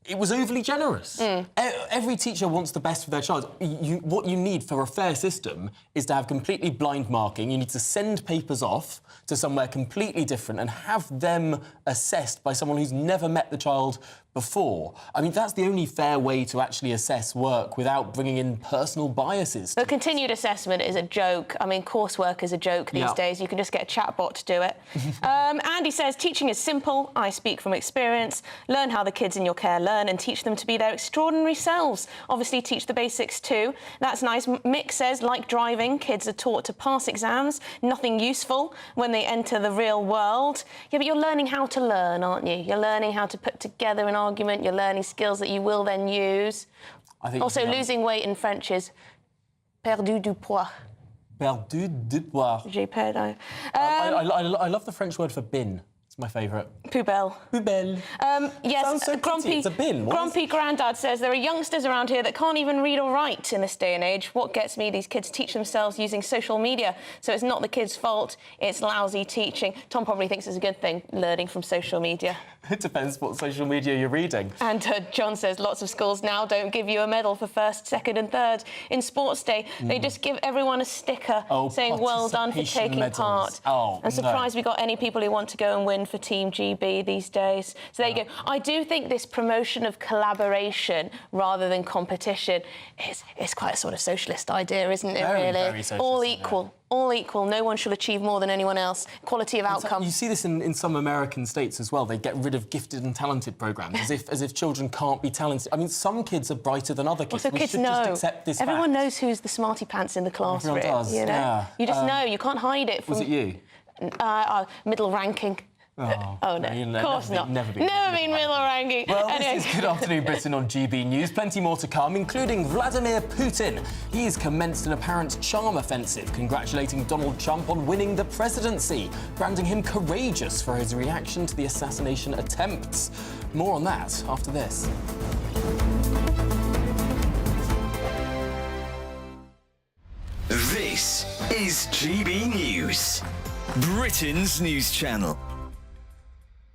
It was overly generous. Every teacher wants the best for their child. What you need for a fair system is to have completely blind marking. You need to send papers off to somewhere completely different and have them assessed by someone who's never met the child before. I mean, that's the only fair way to actually assess work without bringing in personal biases. The continued assessment is a joke. I mean, coursework is a joke these days. You can just get a chatbot to do it. Andy says, teaching is simple. I speak from experience. Learn how the kids in your care learn and teach them to be their extraordinary selves. Obviously, teach the basics too. That's nice. Mick says, like driving, kids are taught to pass exams. Nothing useful when they enter the real world. Yeah, but you're learning how to learn, aren't you? You're learning how to put together an argument. You're learning skills that you will then use. Also, losing weight in French is perdu du poids. Perdu du poids. J'ai perdu. I love the French word for bin. It's my favourite. Poubelle. Poubelle. Yes, sounds so grumpy. It's a bin. Grumpy Grandad says there are youngsters around here that can't even read or write in this day and age. What gets me? These kids teach themselves using social media, so it's not the kids' fault. It's lousy teaching. Tom probably thinks it's a good thing learning from social media. It depends what social media you're reading. And John says lots of schools now don't give you a medal for first, second, and third in Sports Day. They just give everyone a sticker saying well done for taking part. I'm surprised we got any people who want to go and win win for Team GB these days. So there you go. I do think this promotion of collaboration rather than competition is quite a sort of socialist idea, isn't it, really? Very socialist, all equal. All equal. No one shall achieve more than anyone else. Quality of outcome. You see this in some American states as well. They get rid of gifted and talented programmes, as if children can't be talented. I mean, some kids are brighter than other kids. Also, kids know. Just accept this Everyone fact. knows who's the smarty pants in the class. Everyone does, you know? yeah. You just know. You can't hide it from... Was it you? Middle ranking. Oh no, of course not. Never been middle ranking. Well, anyway. This is Good Afternoon Britain on GB News. Plenty more to come, including Vladimir Putin. He's commenced an apparent charm offensive, congratulating Donald Trump on winning the presidency, branding him courageous for his reaction to the assassination attempts. More on that after this. This is GB News, Britain's news channel.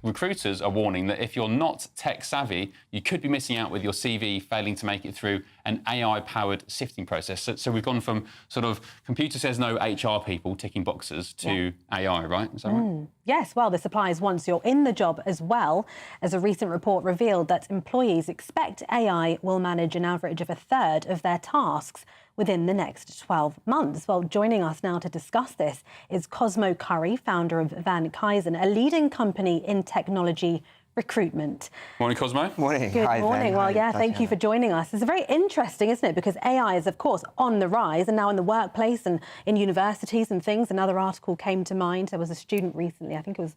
Recruiters are warning that if you're not tech savvy, you could be missing out with your CV failing to make it through an AI-powered sifting process. So we've gone from sort of computer says no HR people ticking boxes to AI, right? Is that right? Yes, well, this applies once you're in the job as well, as a recent report revealed that employees expect AI will manage an average of a third of their tasks within the next 12 months. Well, joining us now to discuss this is Cosmo Curry, founder of Van Kuysen, a leading company in technology recruitment. Morning, Cosmo. Morning. Good Hi, morning. Van. Well, yeah, Hi, thank you for joining us. It's very interesting, isn't it? Because AI is, of course, on the rise and now in the workplace and in universities and things. Another article came to mind. There was a student recently, I think it was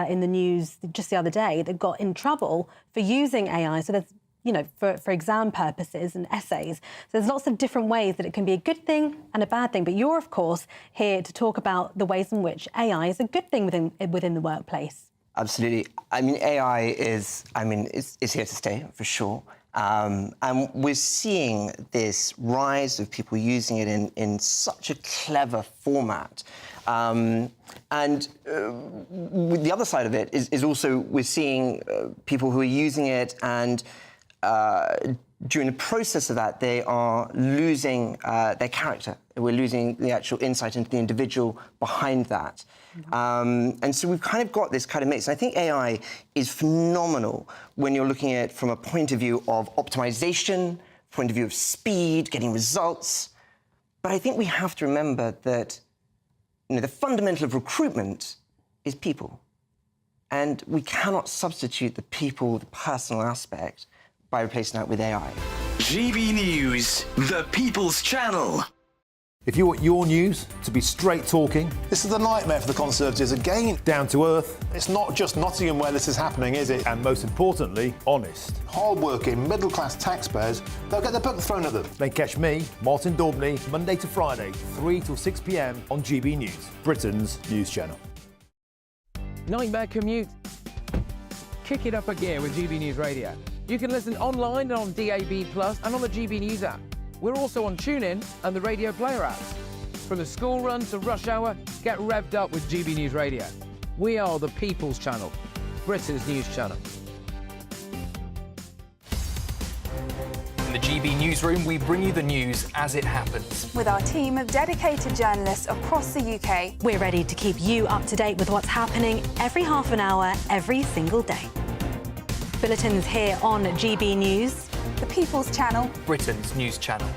in the news just the other day, that got in trouble for using AI. So there's, you know, for exam purposes and essays. So there's lots of different ways that it can be a good thing and a bad thing. But you're, of course, here to talk about the ways in which AI is a good thing within the workplace. Absolutely. I mean, AI is here to stay, for sure. And we're seeing this rise of people using it in such a clever format. And the other side of it is also we're seeing people who are using it and during the process of that, they are losing their character. We're losing the actual insight into the individual behind that. And so we've kind of got this kind of mix. And I think AI is phenomenal when you're looking at it from a point of view of optimization, point of view of speed, getting results. But I think we have to remember that, you know, the fundamental of recruitment is people. And we cannot substitute the people, the personal aspect, by replacing that with AI. GB News, the People's Channel. If you want your news to be straight talking, this is a nightmare for the Conservatives again. Down to earth. It's not just Nottingham where this is happening, is it? And most importantly, honest. Hard-working, middle-class taxpayers, they'll get their book thrown at them. Then catch me, Martin Daubney, Monday to Friday, 3 till 6 p.m. on GB News, Britain's news channel. Nightmare commute? Kick it up a gear with GB News Radio. You can listen online and on DAB+ and on the GB News app. We're also on TuneIn and the Radio Player app. From the school run to rush hour, get revved up with GB News Radio. We are the People's Channel, Britain's news channel. In the GB Newsroom, we bring you the news as it happens. With our team of dedicated journalists across the UK, we're ready to keep you up to date with what's happening every half an hour, every single day. Bulletins here on GB News, the People's Channel, Britain's news channel.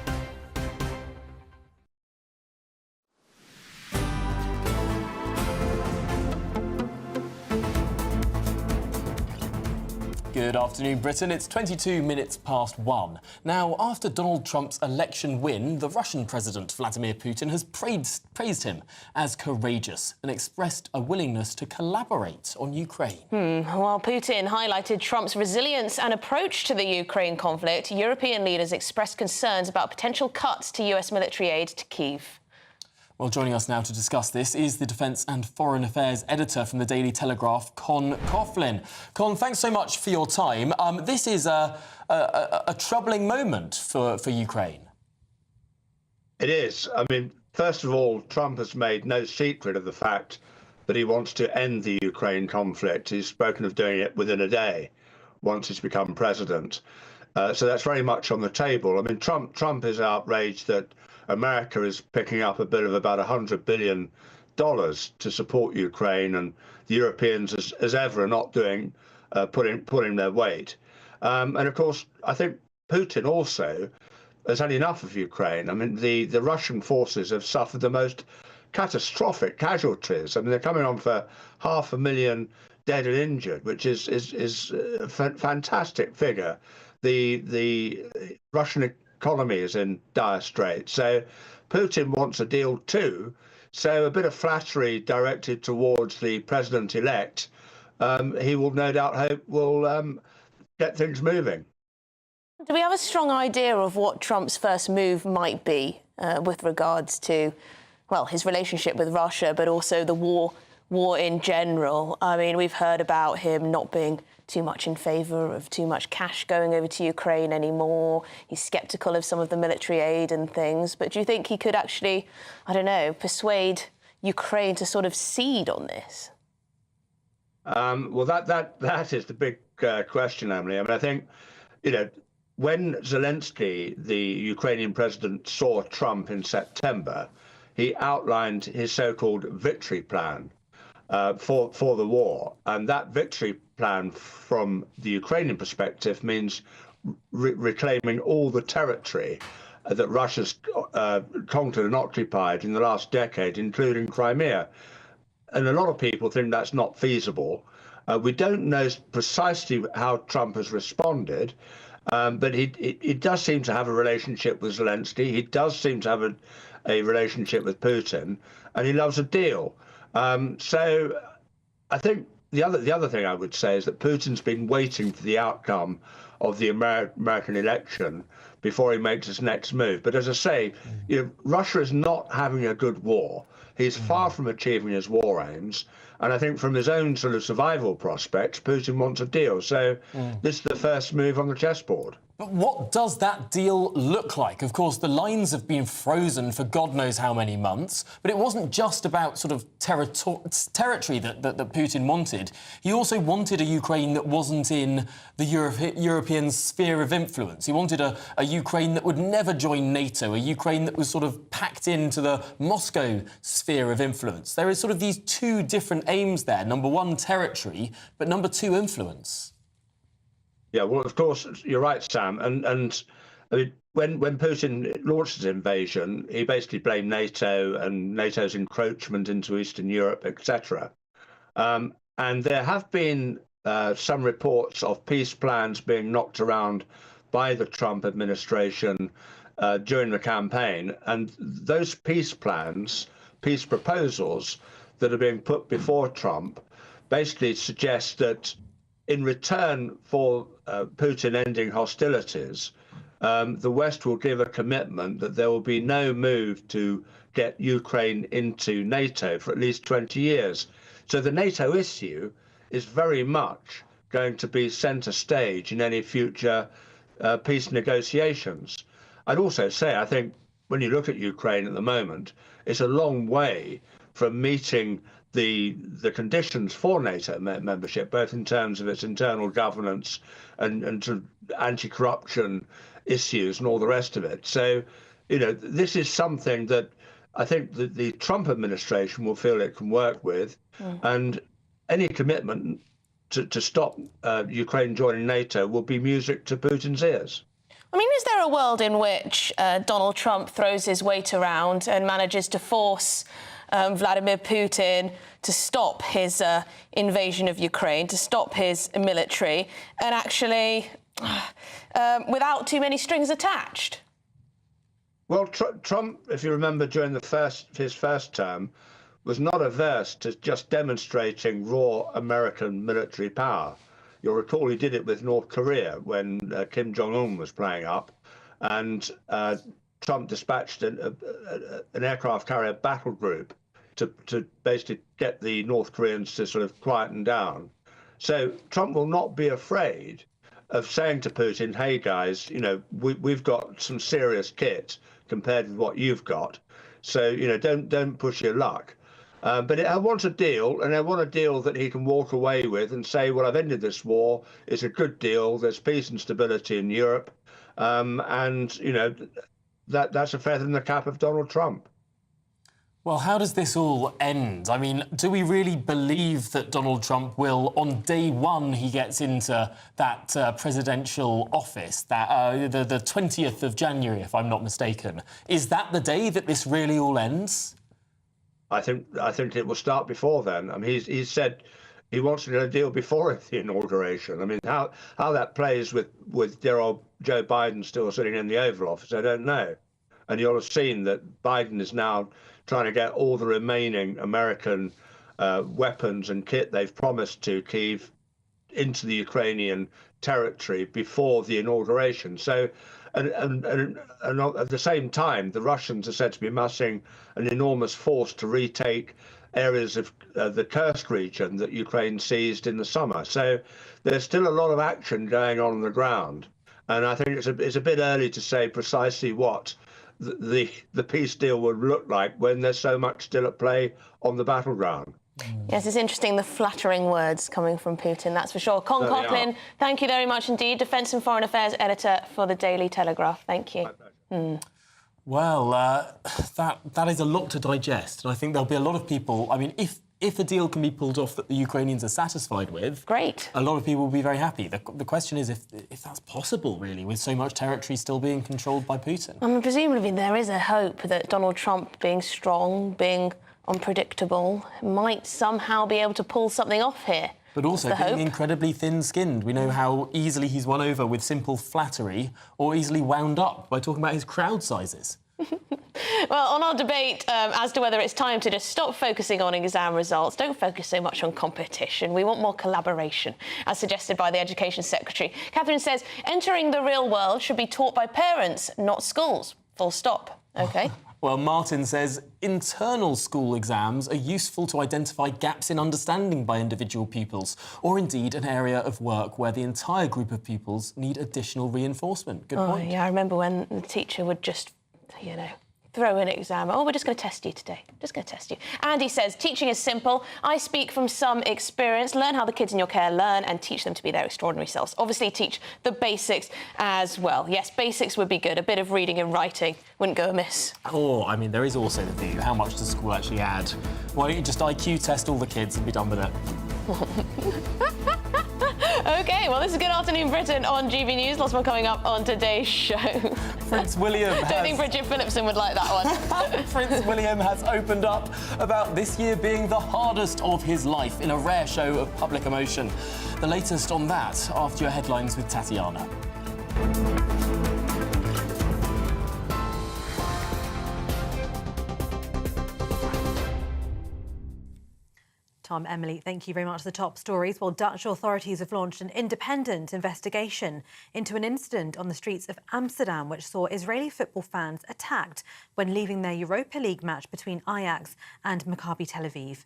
Good afternoon, Britain. It's 22 minutes past 1. Now, after Donald Trump's election win, the Russian President Vladimir Putin has praised him as courageous and expressed a willingness to collaborate on Ukraine. While Putin highlighted Trump's resilience and approach to the Ukraine conflict, European leaders expressed concerns about potential cuts to US military aid to Kyiv. Well, joining us now to discuss this is the Defence and Foreign Affairs editor from the Daily Telegraph, Con Coughlin. Con, thanks so much for your time. This is a troubling moment for Ukraine. It is. I mean, first of all, Trump has made no secret of the fact that he wants to end the Ukraine conflict. He's spoken of doing it within a day once he's become president. So that's very much on the table. I mean, Trump is outraged that America is picking up a bit of about $100 billion to support Ukraine, and the Europeans, as ever, are not doing putting their weight. And of course, I think Putin also has had enough of Ukraine. I mean, the Russian forces have suffered the most catastrophic casualties. I mean, they're coming on for 500,000 dead and injured, which is a fantastic figure. The Russian economy is in dire straits. So Putin wants a deal too. So a bit of flattery directed towards the president-elect, he will no doubt hope will get things moving. Do we have a strong idea of what Trump's first move might be with regards to, well, his relationship with Russia, but also the war in general? I mean, we've heard about him not being too much in favour of too much cash going over to Ukraine anymore. He's sceptical of some of the military aid and things. But do you think he could actually, I don't know, persuade Ukraine to sort of cede on this? Well, that is the big question, Emily. I mean, I think, when Zelensky, the Ukrainian president, saw Trump in September, he outlined his so-called victory plan for the war. And that victory plan from the Ukrainian perspective means reclaiming all the territory that Russia's conquered and occupied in the last decade, including Crimea. And a lot of people think that's not feasible. We don't know precisely how Trump has responded, but he does seem to have a relationship with Zelensky. He does seem to have a relationship with Putin, and he loves a deal. So I think the other thing I would say is that Putin's been waiting for the outcome of the American election before he makes his next move. But as I say, Russia is not having a good war. He's far from achieving his war aims. And I think from his own sort of survival prospects, Putin wants a deal. So this is the first move on the chessboard. But what does that deal look like? Of course, the lines have been frozen for God knows how many months, but it wasn't just about sort of territory that Putin wanted. He also wanted a Ukraine that wasn't in the European sphere of influence. He wanted a Ukraine that would never join NATO, a Ukraine that was sort of packed into the Moscow sphere of influence. There is sort of these two different aims there. Number one, territory, but number two, influence. Yeah, well, of course, you're right, Sam. And I mean, when Putin launched his invasion, he basically blamed NATO and NATO's encroachment into Eastern Europe, etc. And there have been some reports of peace plans being knocked around by the Trump administration during the campaign. And those peace plans, peace proposals that are being put before Trump basically suggest that in return for Putin ending hostilities, the West will give a commitment that there will be no move to get Ukraine into NATO for at least 20 years. So the NATO issue is very much going to be centre stage in any future peace negotiations. I'd also say, I think, when you look at Ukraine at the moment, it's a long way from meeting the conditions for NATO membership, both in terms of its internal governance and sort of anti-corruption issues and all the rest of it. So, this is something that I think the Trump administration will feel it can work with, and any commitment to stop Ukraine joining NATO will be music to Putin's ears. I mean, is there a world in which Donald Trump throws his weight around and manages to force Vladimir Putin to stop his invasion of Ukraine, to stop his military, and actually without too many strings attached? Well, Trump, if you remember, during his first term, was not averse to just demonstrating raw American military power. You'll recall he did it with North Korea when Kim Jong-un was playing up, and Trump dispatched an aircraft carrier battle group to basically get the North Koreans to sort of quieten down. So Trump will not be afraid of saying to Putin, hey, guys, we've got some serious kit compared with what you've got. So, don't push your luck. But I want a deal, and I want a deal that he can walk away with and say, well, I've ended this war. It's a good deal. There's peace and stability in Europe. And, that's a feather in the cap of Donald Trump. Well, how does this all end? I mean, do we really believe that Donald Trump will, on day one he gets into that presidential office, that the 20th of January, if I'm not mistaken, is that the day that this really all ends? I think it will start before then. I mean, he's said he wants to get a deal before the inauguration. I mean, how that plays with dear old Joe Biden still sitting in the Oval Office, I don't know. And you'll have seen that Biden is now trying to get all the remaining American weapons and kit they've promised to Kyiv into the Ukrainian territory before the inauguration. So, and at the same time, the Russians are said to be massing an enormous force to retake areas of the Kursk region that Ukraine seized in the summer. So there's still a lot of action going on the ground. And I think it's a bit early to say precisely what the peace deal would look like when there's so much still at play on the battleground. Yes, it's interesting, the flattering words coming from Putin, that's for sure. Con Coughlin, thank you very much indeed. Defence and Foreign Affairs Editor for the Daily Telegraph. Thank you. Well, that is a lot to digest. And I think there'll be a lot of people... I mean, if a deal can be pulled off that the Ukrainians are satisfied with... Great. A lot of people will be very happy. The question is if that's possible, really, with so much territory still being controlled by Putin. I mean, presumably there is a hope that Donald Trump, being strong, being unpredictable, might somehow be able to pull something off here. But also being incredibly thin-skinned. We know how easily he's won over with simple flattery or easily wound up by talking about his crowd sizes. Well, on our debate as to whether it's time to just stop focusing on exam results, don't focus so much on competition. We want more collaboration, as suggested by the Education Secretary. Catherine says entering the real world should be taught by parents, not schools. Full stop. OK. Well, Martin says internal school exams are useful to identify gaps in understanding by individual pupils, or indeed an area of work where the entire group of pupils need additional reinforcement. Good point. Yeah, I remember when the teacher would just, you know, throw in an exam. Oh, we're just going to test you today. Just going to test you. Andy says, teaching is simple. I speak from some experience. Learn how the kids in your care learn and teach them to be their extraordinary selves. Obviously, teach the basics as well. Yes, basics would be good. A bit of reading and writing wouldn't go amiss. Or, I mean, there is also the view, how much does school actually add? Why don't you just IQ test all the kids and be done with it? OK, well, this is Good Afternoon Britain on GB News. Lots more coming up on today's show. Prince William has... Don't think Bridget Phillipson would like that one. Prince William has opened up about this year being the hardest of his life in a rare show of public emotion. The latest on that after your headlines with Tatiana. Tom, Emily, thank you very much for the top stories. Well, Dutch authorities have launched an independent investigation into an incident on the streets of Amsterdam which saw Israeli football fans attacked when leaving their Europa League match between Ajax and Maccabi Tel Aviv.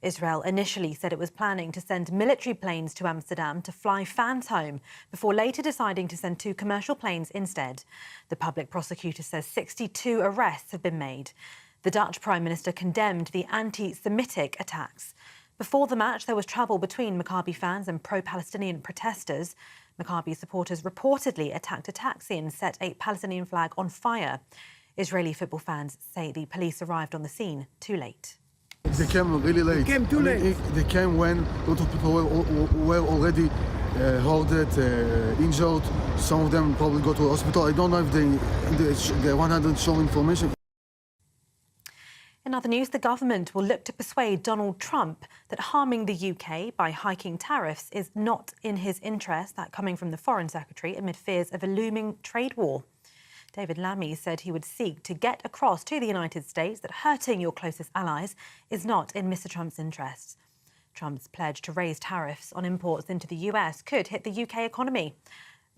Israel initially said it was planning to send military planes to Amsterdam to fly fans home before later deciding to send 2 commercial planes instead. The public prosecutor says 62 arrests have been made. The Dutch Prime Minister condemned the anti-Semitic attacks. Before the match, there was trouble between Maccabi fans and pro-Palestinian protesters. Maccabi supporters reportedly attacked a taxi and set a Palestinian flag on fire. Israeli football fans say the police arrived on the scene too late. They came really late. They came too late. They came when a lot of people were already hurted, injured. Some of them probably go to the hospital. I don't know if the 100 show information. In other news, the government will look to persuade Donald Trump that harming the UK by hiking tariffs is not in his interest, that coming from the Foreign Secretary amid fears of a looming trade war. David Lammy said he would seek to get across to the United States that hurting your closest allies is not in Mr. Trump's interests. Trump's pledge to raise tariffs on imports into the US could hit the UK economy.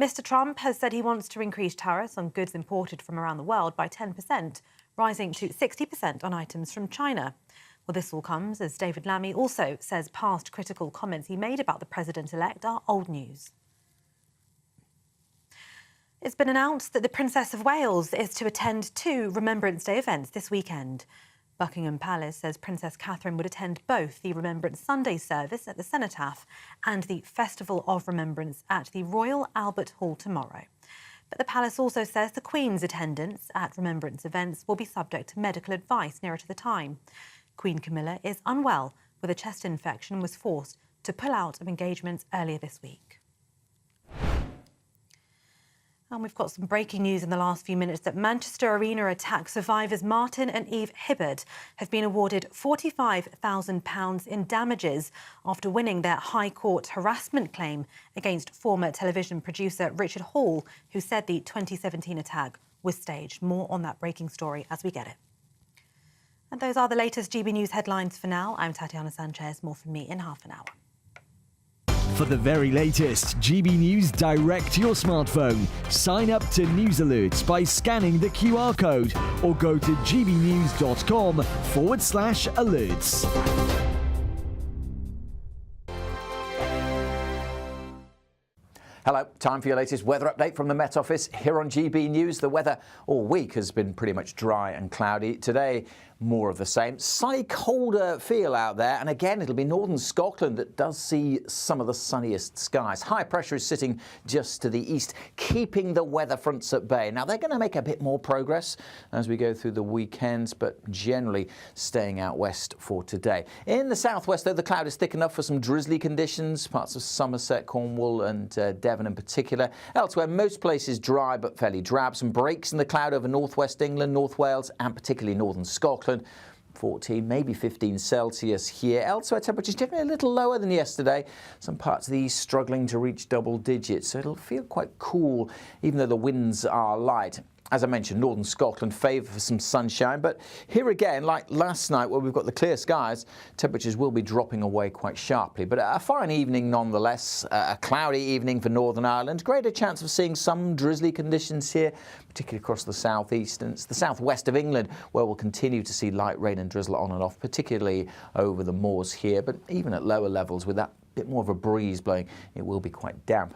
Mr. Trump has said he wants to increase tariffs on goods imported from around the world by 10%, rising to 60% on items from China. Well, this all comes as David Lammy also says past critical comments he made about the president-elect are old news. It's been announced that the Princess of Wales is to attend 2 Remembrance Day events this weekend. Buckingham Palace says Princess Catherine would attend both the Remembrance Sunday service at the Cenotaph and the Festival of Remembrance at the Royal Albert Hall tomorrow. But the palace also says the Queen's attendance at remembrance events will be subject to medical advice nearer to the time. Queen Camilla is unwell with a chest infection and was forced to pull out of engagements earlier this week. And we've got some breaking news in the last few minutes that Manchester Arena attack survivors Martin and Eve Hibbard have been awarded £45,000 in damages after winning their High Court harassment claim against former television producer Richard Hall, who said the 2017 attack was staged. More on that breaking story as we get it. And those are the latest GB News headlines for now. I'm Tatiana Sanchez. More from me in half an hour. For the very latest GB News direct to your smartphone, sign up to News Alerts by scanning the QR code or go to gbnews.com/alerts. Hello, time for your latest weather update from the Met Office here on GB News. The weather all week has been pretty much dry and cloudy. Today, more of the same. Sunny, colder feel out there. And again, it'll be northern Scotland that does see some of the sunniest skies. High pressure is sitting just to the east, keeping the weather fronts at bay. Now, they're going to make a bit more progress as we go through the weekends, but generally staying out west for today. In the southwest, though, the cloud is thick enough for some drizzly conditions, parts of Somerset, Cornwall and Devon in particular. Elsewhere, most places dry but fairly drab. Some breaks in the cloud over northwest England, North Wales and particularly northern Scotland. 14, maybe 15 Celsius here. Elsewhere, temperatures generally a little lower than yesterday. Some parts of the east struggling to reach double digits, so it'll feel quite cool, even though the winds are light. As I mentioned, northern Scotland favour for some sunshine, but here again, like last night where we've got the clear skies, temperatures will be dropping away quite sharply. But a fine evening nonetheless, a cloudy evening for Northern Ireland. Greater chance of seeing some drizzly conditions here, particularly across the southeast and the southwest of England, where we'll continue to see light rain and drizzle on and off, particularly over the moors here. But even at lower levels, with that bit more of a breeze blowing, it will be quite damp.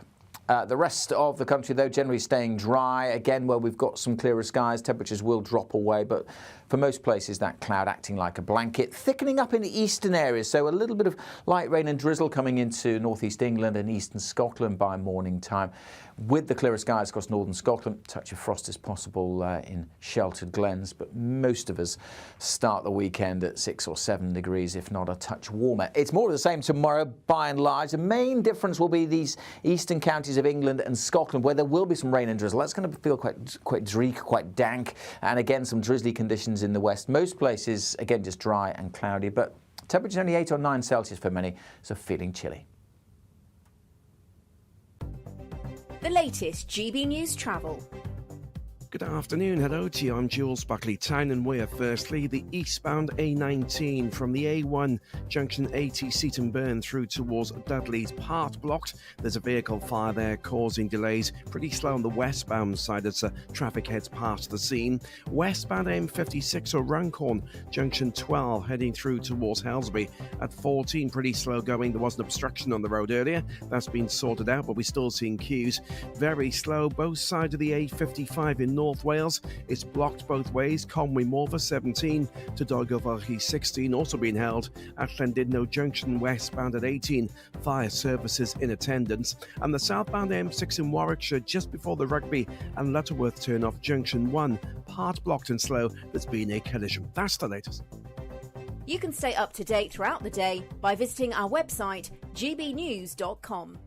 The rest of the country, though, generally staying dry. Again, where we've got some clearer skies, temperatures will drop away. But for most places, that cloud acting like a blanket, thickening up in the eastern areas. So a little bit of light rain and drizzle coming into northeast England and eastern Scotland by morning time. With the clearer skies across northern Scotland, a touch of frost is possible in sheltered glens. But most of us start the weekend at 6 or 7 degrees, if not a touch warmer. It's more of the same tomorrow, by and large. The main difference will be these eastern counties of England and Scotland, where there will be some rain and drizzle. That's going to feel quite dreary, quite dank, and again some drizzly conditions in the west. Most places, again, just dry and cloudy, but temperatures only 8 or 9 Celsius for many, so feeling chilly. The latest GB News travel. Good afternoon, hello to you. I'm Jules Buckley. Town and Weir. Firstly, the eastbound A19 from the A1 junction 80 Seaton Burn through towards Dudley's part blocked. There's a vehicle fire there causing delays. Pretty slow on the westbound side as traffic heads past the scene. Westbound M56 or Runcorn junction 12 heading through towards Helsby at 14. Pretty slow going. There was an obstruction on the road earlier. That's been sorted out, but we're still seeing queues. Very slow both sides of the A55 in North Wales. It's blocked both ways. Conwy Morfa 17 to Dolgelvach 16 also being held at Llandudno Junction westbound at 18. Fire services in attendance. And the southbound M6 in Warwickshire just before the Rugby and Lutterworth turn off Junction 1. Part blocked and slow. There's been a collision. That's the latest. You can stay up to date throughout the day by visiting our website gbnews.com.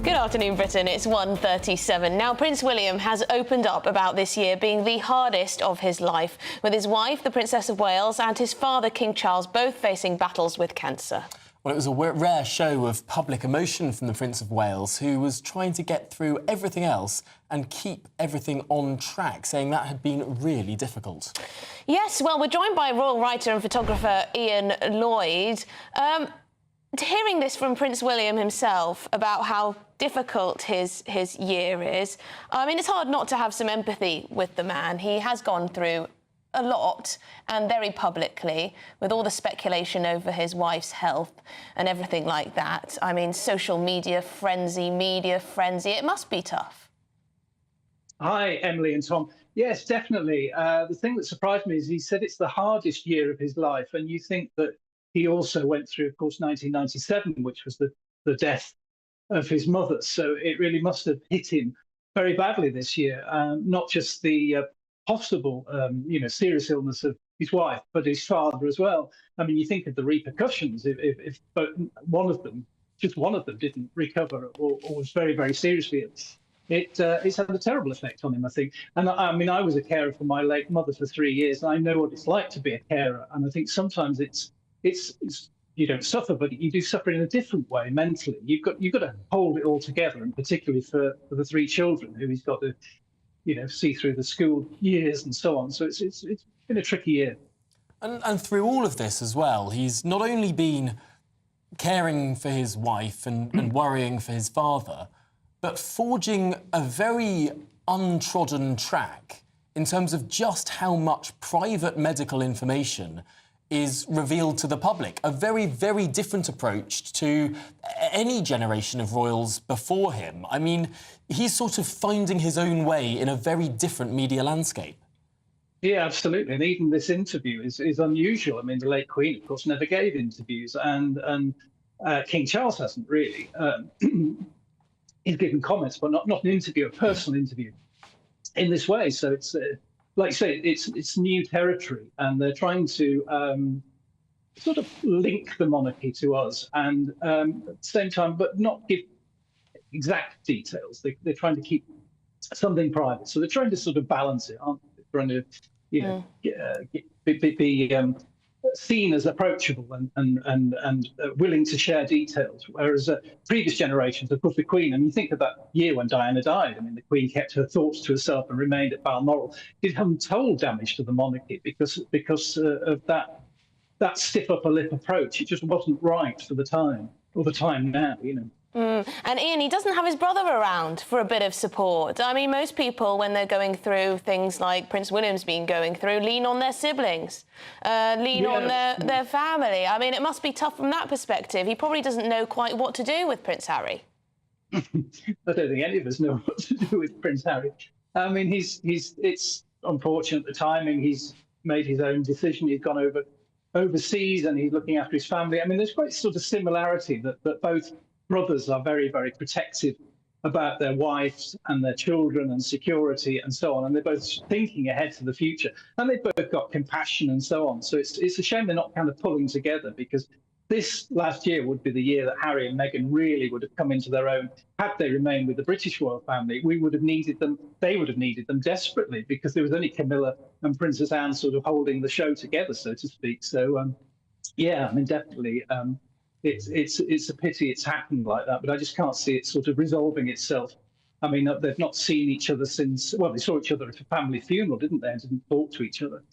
Good afternoon, Britain. It's 1:37. Now, Prince William has opened up about this year being the hardest of his life, with his wife, the Princess of Wales, and his father, King Charles, both facing battles with cancer. Well, it was a rare show of public emotion from the Prince of Wales, who was trying to get through everything else and keep everything on track, saying that had been really difficult. Yes, well, we're joined by royal writer and photographer Ian Lloyd. Hearing this from Prince William himself about how difficult his year is, I mean, it's hard not to have some empathy with the man. He has gone through a lot, and very publicly, with all the speculation over his wife's health and everything like that. I mean, social media frenzy, it must be tough. Hi, Emily and Tom. Yes, definitely. The thing that surprised me is he said it's the hardest year of his life. And you think that he also went through, of course, 1997, which was the death of his mother. So it really must have hit him very badly this year. Not just the possible, serious illness of his wife, but his father as well. I mean, you think of the repercussions if just one of them didn't recover or was very, very seriously ill. It's had a terrible effect on him, I think. And I mean, I was a carer for my late mother for 3 years, and I know what it's like to be a carer. And I think sometimes it's you don't suffer, but you do suffer in a different way mentally. You've got to hold it all together, and particularly for the 3 children who he's got to, see through the school years and so on. So it's been a tricky year. And through all of this as well, he's not only been caring for his wife and worrying for his father, but forging a very untrodden track in terms of just how much private medical information is revealed to the public. A very, very different approach to any generation of royals before him. I mean, he's sort of finding his own way in a very different media landscape. Yeah, absolutely. And even this interview is unusual. I mean, the late Queen, of course, never gave interviews, and King Charles hasn't really. He's given comments, but not an interview, a personal interview in this way. So it's, like you say, it's new territory, and they're trying to sort of link the monarchy to us, and at the same time, but not give exact details. They're trying to keep something private. So they're trying to sort of balance it, aren't they? Trying to, be seen as approachable and willing to share details, whereas previous generations, of course, the Queen, and you think of that year when Diana died, I mean, the Queen kept her thoughts to herself and remained at Balmoral, did untold damage to the monarchy because of that stiff upper lip approach. It just wasn't right for the time, or the time now, And Ian, he doesn't have his brother around for a bit of support. I mean, most people, when they're going through things like Prince William's been going through, lean on their siblings, lean on their family. I mean, it must be tough from that perspective. He probably doesn't know quite what to do with Prince Harry. I don't think any of us know what to do with Prince Harry. I mean, it's unfortunate, the timing. He's made his own decision. He's gone overseas and he's looking after his family. I mean, there's quite sort of similarity that both brothers are very, very protective about their wives and their children and security and so on. And they're both thinking ahead to the future. And they've both got compassion and so on. So it's a shame they're not kind of pulling together, because this last year would be the year that Harry and Meghan really would have come into their own. Had they remained with the British royal family, we would have needed them. They would have needed them desperately, because there was only Camilla and Princess Anne sort of holding the show together, so to speak. So, yeah, I mean, definitely. It's a pity it's happened like that, but I just can't see it sort of resolving itself. I mean, they've not seen each other since, well, they saw each other at a family funeral, didn't they, and didn't talk to each other.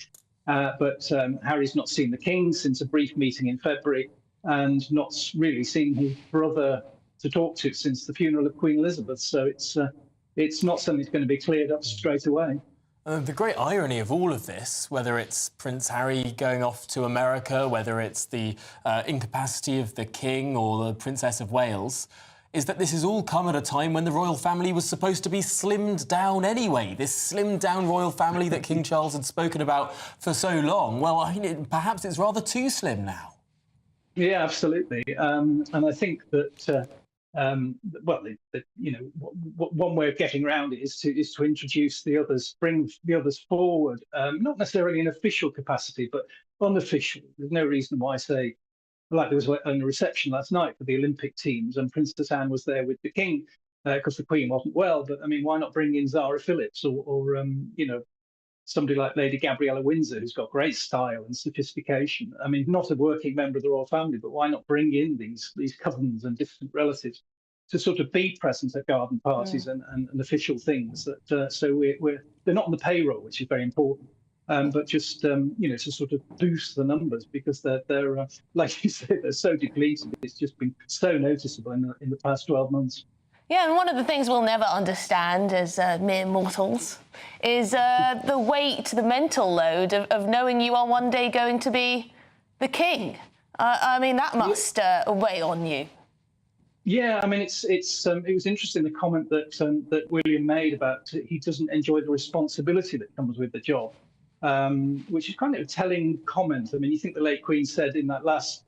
But Harry's not seen the King since a brief meeting in February, and not really seen his brother to talk to since the funeral of Queen Elizabeth. So it's not something that's going to be cleared up straight away. The great irony of all of this, whether it's Prince Harry going off to America, whether it's the incapacity of the King or the Princess of Wales, is that this has all come at a time when the royal family was supposed to be slimmed down anyway. This slimmed down royal family that King Charles had spoken about for so long. Well, I mean, perhaps it's rather too slim now. Yeah, absolutely. And I think that one way of getting around it is to introduce the others, bring the others forward, not necessarily in official capacity, but unofficial. There's no reason why, say, like there was a reception last night for the Olympic teams, and Princess Anne was there with the King because the Queen wasn't well. But I mean, why not bring in Zara Phillips or somebody like Lady Gabriella Windsor, who's got great style and sophistication? I mean, not a working member of the royal family, but why not bring in these cousins and distant relatives to sort of be present at garden parties and official things? That so they're not on the payroll, which is very important, but just to sort of boost the numbers, because they're like you say, they're so depleted. It's just been so noticeable in the past 12 months. Yeah, and one of the things we'll never understand as mere mortals is the weight, the mental load of knowing you are one day going to be the King. I mean, that must weigh on you. Yeah, I mean, it was interesting, the comment that William made about he doesn't enjoy the responsibility that comes with the job, which is kind of a telling comment. I mean, you think the late Queen said in that last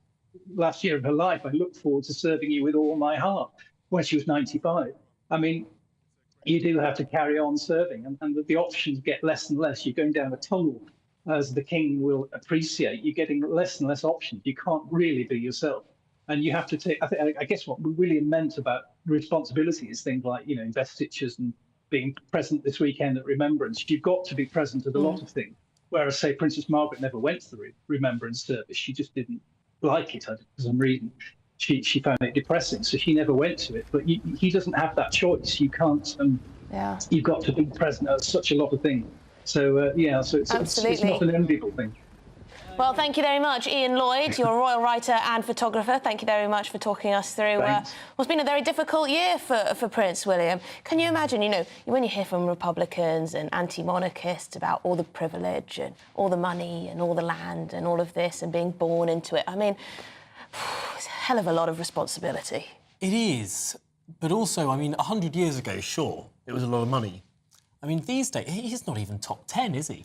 year of her life, "I look forward to serving you with all my heart," when she was 95. I mean, you do have to carry on serving, and the options get less and less. You're going down a tunnel, as the King will appreciate. You're getting less and less options. You can't really be yourself. And you have to take, I guess what William meant about responsibility is things like, investitures and being present this weekend at Remembrance. You've got to be present at a lot of things. Whereas, say, Princess Margaret never went to the Remembrance service. She just didn't like it for some reason. She found it depressing, so she never went to it. But he doesn't have that choice. You can't, you've got to be present at such a lot of things. So, so it's not an enviable thing. Well, thank you very much, Ian Lloyd. You're a royal writer and photographer. Thank you very much for talking us through what's been a very difficult year for Prince William. Can you imagine, when you hear from Republicans and anti-monarchists about all the privilege and all the money and all the land and all of this and being born into it, I mean, it's a hell of a lot of responsibility. It is. But also, I mean, 100 years ago, sure, it was a lot of money. I mean, these days, he's not even top 10, is he?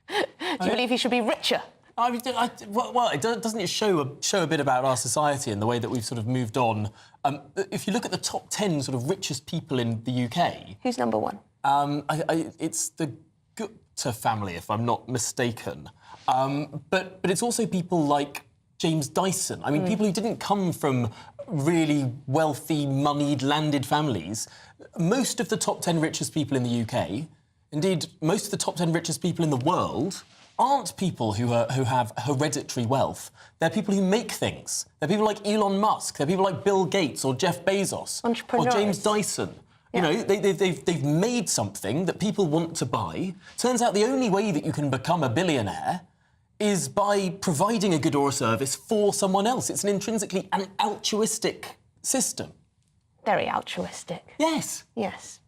Do you believe he should be richer? I mean, doesn't it show a bit about our society and the way that we've sort of moved on? If you look at the top 10 sort of richest people in the UK... Who's number one? It's the Gupta family, if I'm not mistaken. But it's also people like James Dyson. I mean, people who didn't come from really wealthy, moneyed, landed families. Most of the top 10 richest people in the UK, indeed, most of the top 10 richest people in the world, aren't people who have hereditary wealth. They're people who make things. They're people like Elon Musk. They're people like Bill Gates or Jeff Bezos or James Dyson. Yeah. They've made something that people want to buy. Turns out the only way that you can become a billionaire is by providing a good or a service for someone else. It's an altruistic system. Very altruistic. Yes. Yes.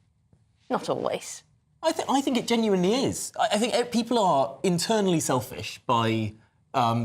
Not always. I think it genuinely is. I think people are internally selfish by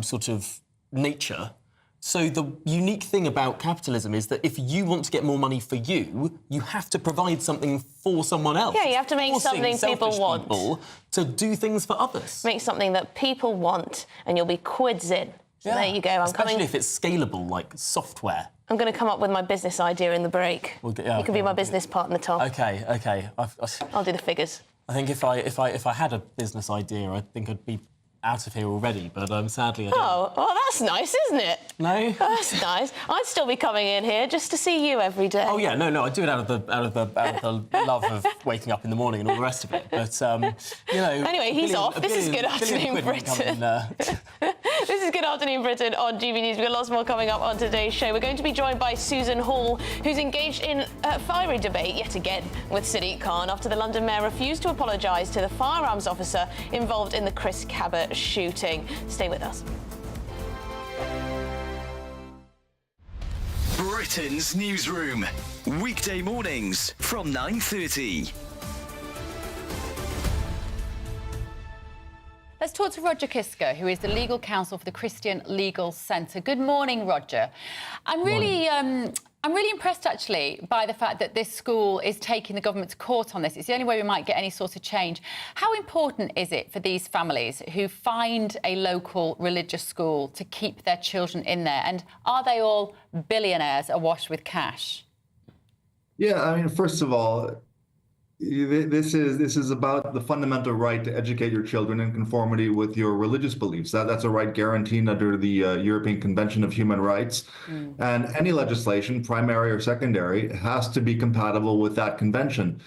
sort of nature. So the unique thing about capitalism is that if you want to get more money for you, you have to provide something for someone else. Yeah, you have to make something people want. People to do things for others. Make something that people want, and you'll be quids in. So there you go. Especially if it's scalable, like software. I'm going to come up with my business idea in the break. You can be my business partner, Tom. OK. I'll do the figures. I think if I had a business idea, I think I'd be out of here already, but sadly I don't. Oh, well, that's nice, isn't it? No? That's nice. I'd still be coming in here just to see you every day. Oh yeah, no, I do it out of the love of waking up in the morning and all the rest of it. But Anyway, he's off. This is Good Afternoon Britain. This is Good Afternoon Britain on GB News. We've got lots more coming up on today's show. We're going to be joined by Susan Hall, who's engaged in a fiery debate yet again with Sadiq Khan after the London mayor refused to apologise to the firearms officer involved in the Chris Kaba shooting. Stay with us. Britain's newsroom, weekday mornings from 9:30. Let's talk to Roger Kisker, who is the legal counsel for the Christian Legal Centre. Good morning, Roger. I'm really impressed, actually, by the fact that this school is taking the government to court on this. It's the only way we might get any sort of change. How important is it for these families who find a local religious school to keep their children in there? And are they all billionaires awash with cash? Yeah, I mean, first of all, this is about the fundamental right to educate your children in conformity with your religious beliefs. That's a right guaranteed under the European Convention of Human Rights. And any legislation, primary or secondary, has to be compatible with that convention.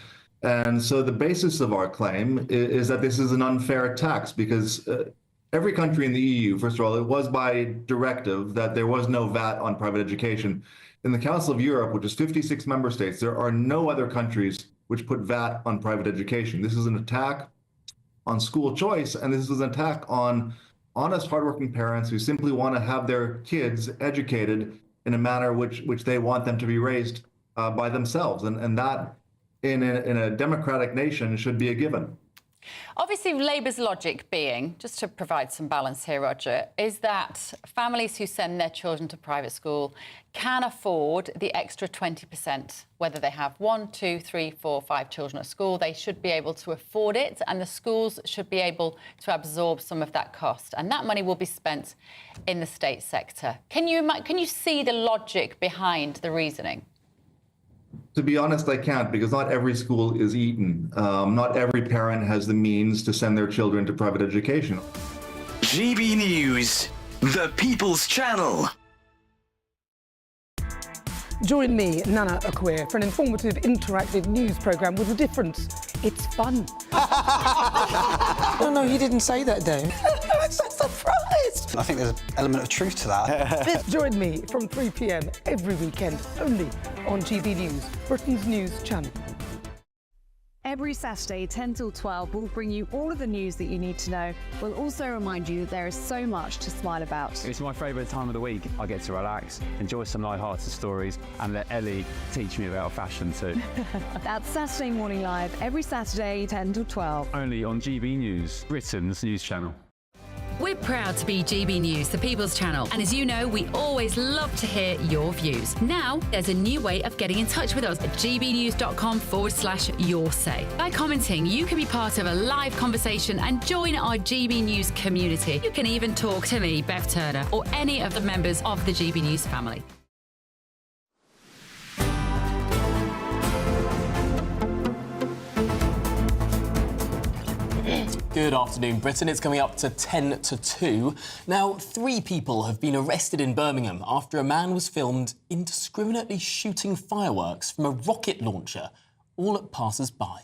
And so the basis of our claim is that this is an unfair tax because every country in the EU, first of all, it was by directive that there was no VAT on private education. In the Council of Europe, which is 56 member states, there are no other countries which put VAT on private education. This is an attack on school choice, and this is an attack on honest, hardworking parents who simply want to have their kids educated in a manner which they want them to be raised by themselves. And that, in a democratic nation, should be a given. Obviously, Labour's logic being, just to provide some balance here, Roger, is that families who send their children to private school can afford the extra 20%. Whether they have 1, 2, 3, 4, 5 children at school, they should be able to afford it, and the schools should be able to absorb some of that cost. And that money will be spent in the state sector. Can you see the logic behind the reasoning? To be honest, I can't, because not every school is Eton. Not every parent has the means to send their children to private education. GB News, the People's Channel. Join me, Nana Akwe, for an informative, interactive news programme with a difference. It's fun. No, he didn't say that, though. I'm so surprised. I think there's an element of truth to that. Join me from 3 p.m. every weekend, only on GB News, Britain's news channel. Every Saturday, 10 till 12, we'll bring you all of the news that you need to know. We'll also remind you there is so much to smile about. It's my favourite time of the week. I get to relax, enjoy some light-hearted stories, and let Ellie teach me about fashion too. That's Saturday Morning Live, every Saturday, 10 till 12. Only on GB News, Britain's news channel. We're proud to be GB News, the People's Channel, and as you know, we always love to hear your views. Now, there's a new way of getting in touch with us at gbnews.com/yoursay. By commenting, you can be part of a live conversation and join our GB News community. You can even talk to me, Bev Turner, or any of the members of the GB News family. Good afternoon, Britain. It's coming up to 10 to 2. Now, 3 people have been arrested in Birmingham after a man was filmed indiscriminately shooting fireworks from a rocket launcher, all at passers-by.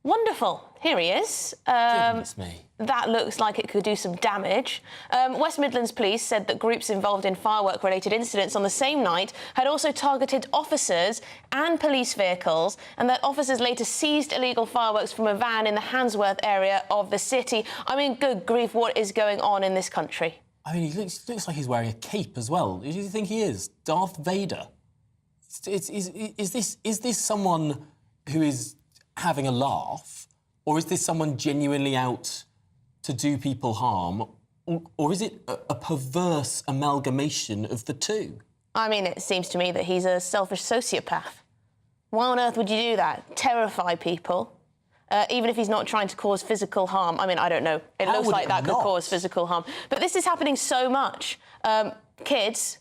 Wonderful. Here he is. Goodness me. That looks like it could do some damage. West Midlands Police said that groups involved in firework-related incidents on the same night had also targeted officers and police vehicles, and that officers later seized illegal fireworks from a van in the Handsworth area of the city. I mean, good grief, what is going on in this country? I mean, he looks like he's wearing a cape as well. Who do you think he is? Darth Vader? Is this someone who is having a laugh, or is this someone genuinely out to do people harm, or is it a perverse amalgamation of the two? I mean, it seems to me that he's a selfish sociopath. Why on earth would you do that? Terrify people, even if he's not trying to cause physical harm. I mean, I don't know. It looks like that could cause physical harm. But this is happening so much. Kids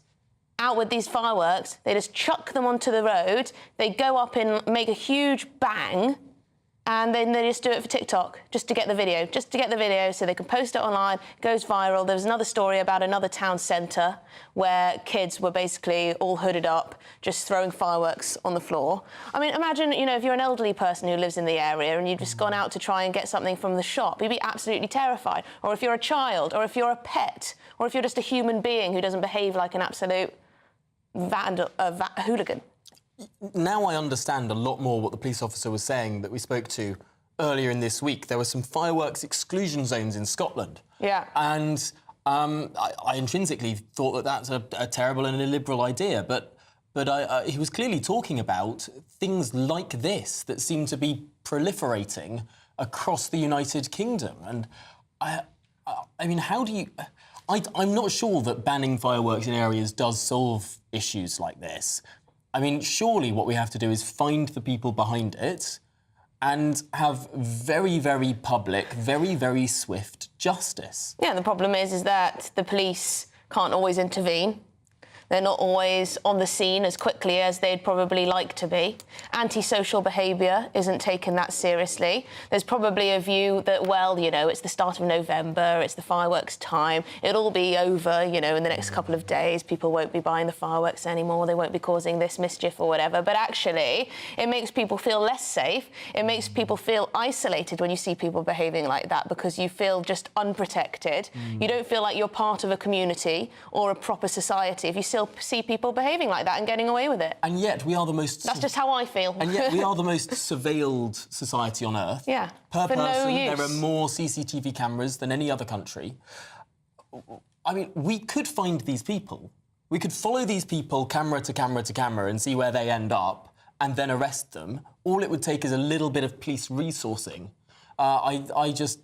out with these fireworks, they just chuck them onto the road, they go up and make a huge bang, and then they just do it for TikTok, just to get the video so they can post it online, it goes viral. There was another story about another town centre where kids were basically all hooded up, just throwing fireworks on the floor. I mean, imagine, you know, if you're an elderly person who lives in the area and you've just gone out to try and get something from the shop, you'd be absolutely terrified. Or if you're a child, or if you're a pet, or if you're just a human being who doesn't behave like an absolute hooligan. Now I understand a lot more what the police officer was saying that we spoke to earlier in this week. There were some fireworks exclusion zones in Scotland. Yeah. And I intrinsically thought that that's a terrible and illiberal idea, but he was clearly talking about things like this that seem to be proliferating across the United Kingdom. And I mean, how do you... I'm not sure that banning fireworks in areas does solve issues like this. I mean, surely what we have to do is find the people behind it and have very, very public, very, very swift justice. Yeah, the problem is that the police can't always intervene. They're not always on the scene as quickly as they'd probably like to be. Antisocial behaviour isn't taken that seriously. There's probably a view that, well, you know, it's the start of November, it's the fireworks time, it'll all be over, you know, in the next couple of days. People won't be buying the fireworks anymore, they won't be causing this mischief or whatever. But actually, it makes people feel less safe. It makes people feel isolated when you see people behaving like that, because you feel just unprotected. You don't feel like you're part of a community or a proper society if you still see people behaving like that and getting away with it. And yet we are the most... That's just how I feel. And yet we are the most surveilled society on Earth. Yeah, Per for person, no use. there are more CCTV cameras than any other country. I mean, we could find these people. We could follow these people camera to camera to camera and see where they end up and then arrest them. All it would take is a little bit of police resourcing. I just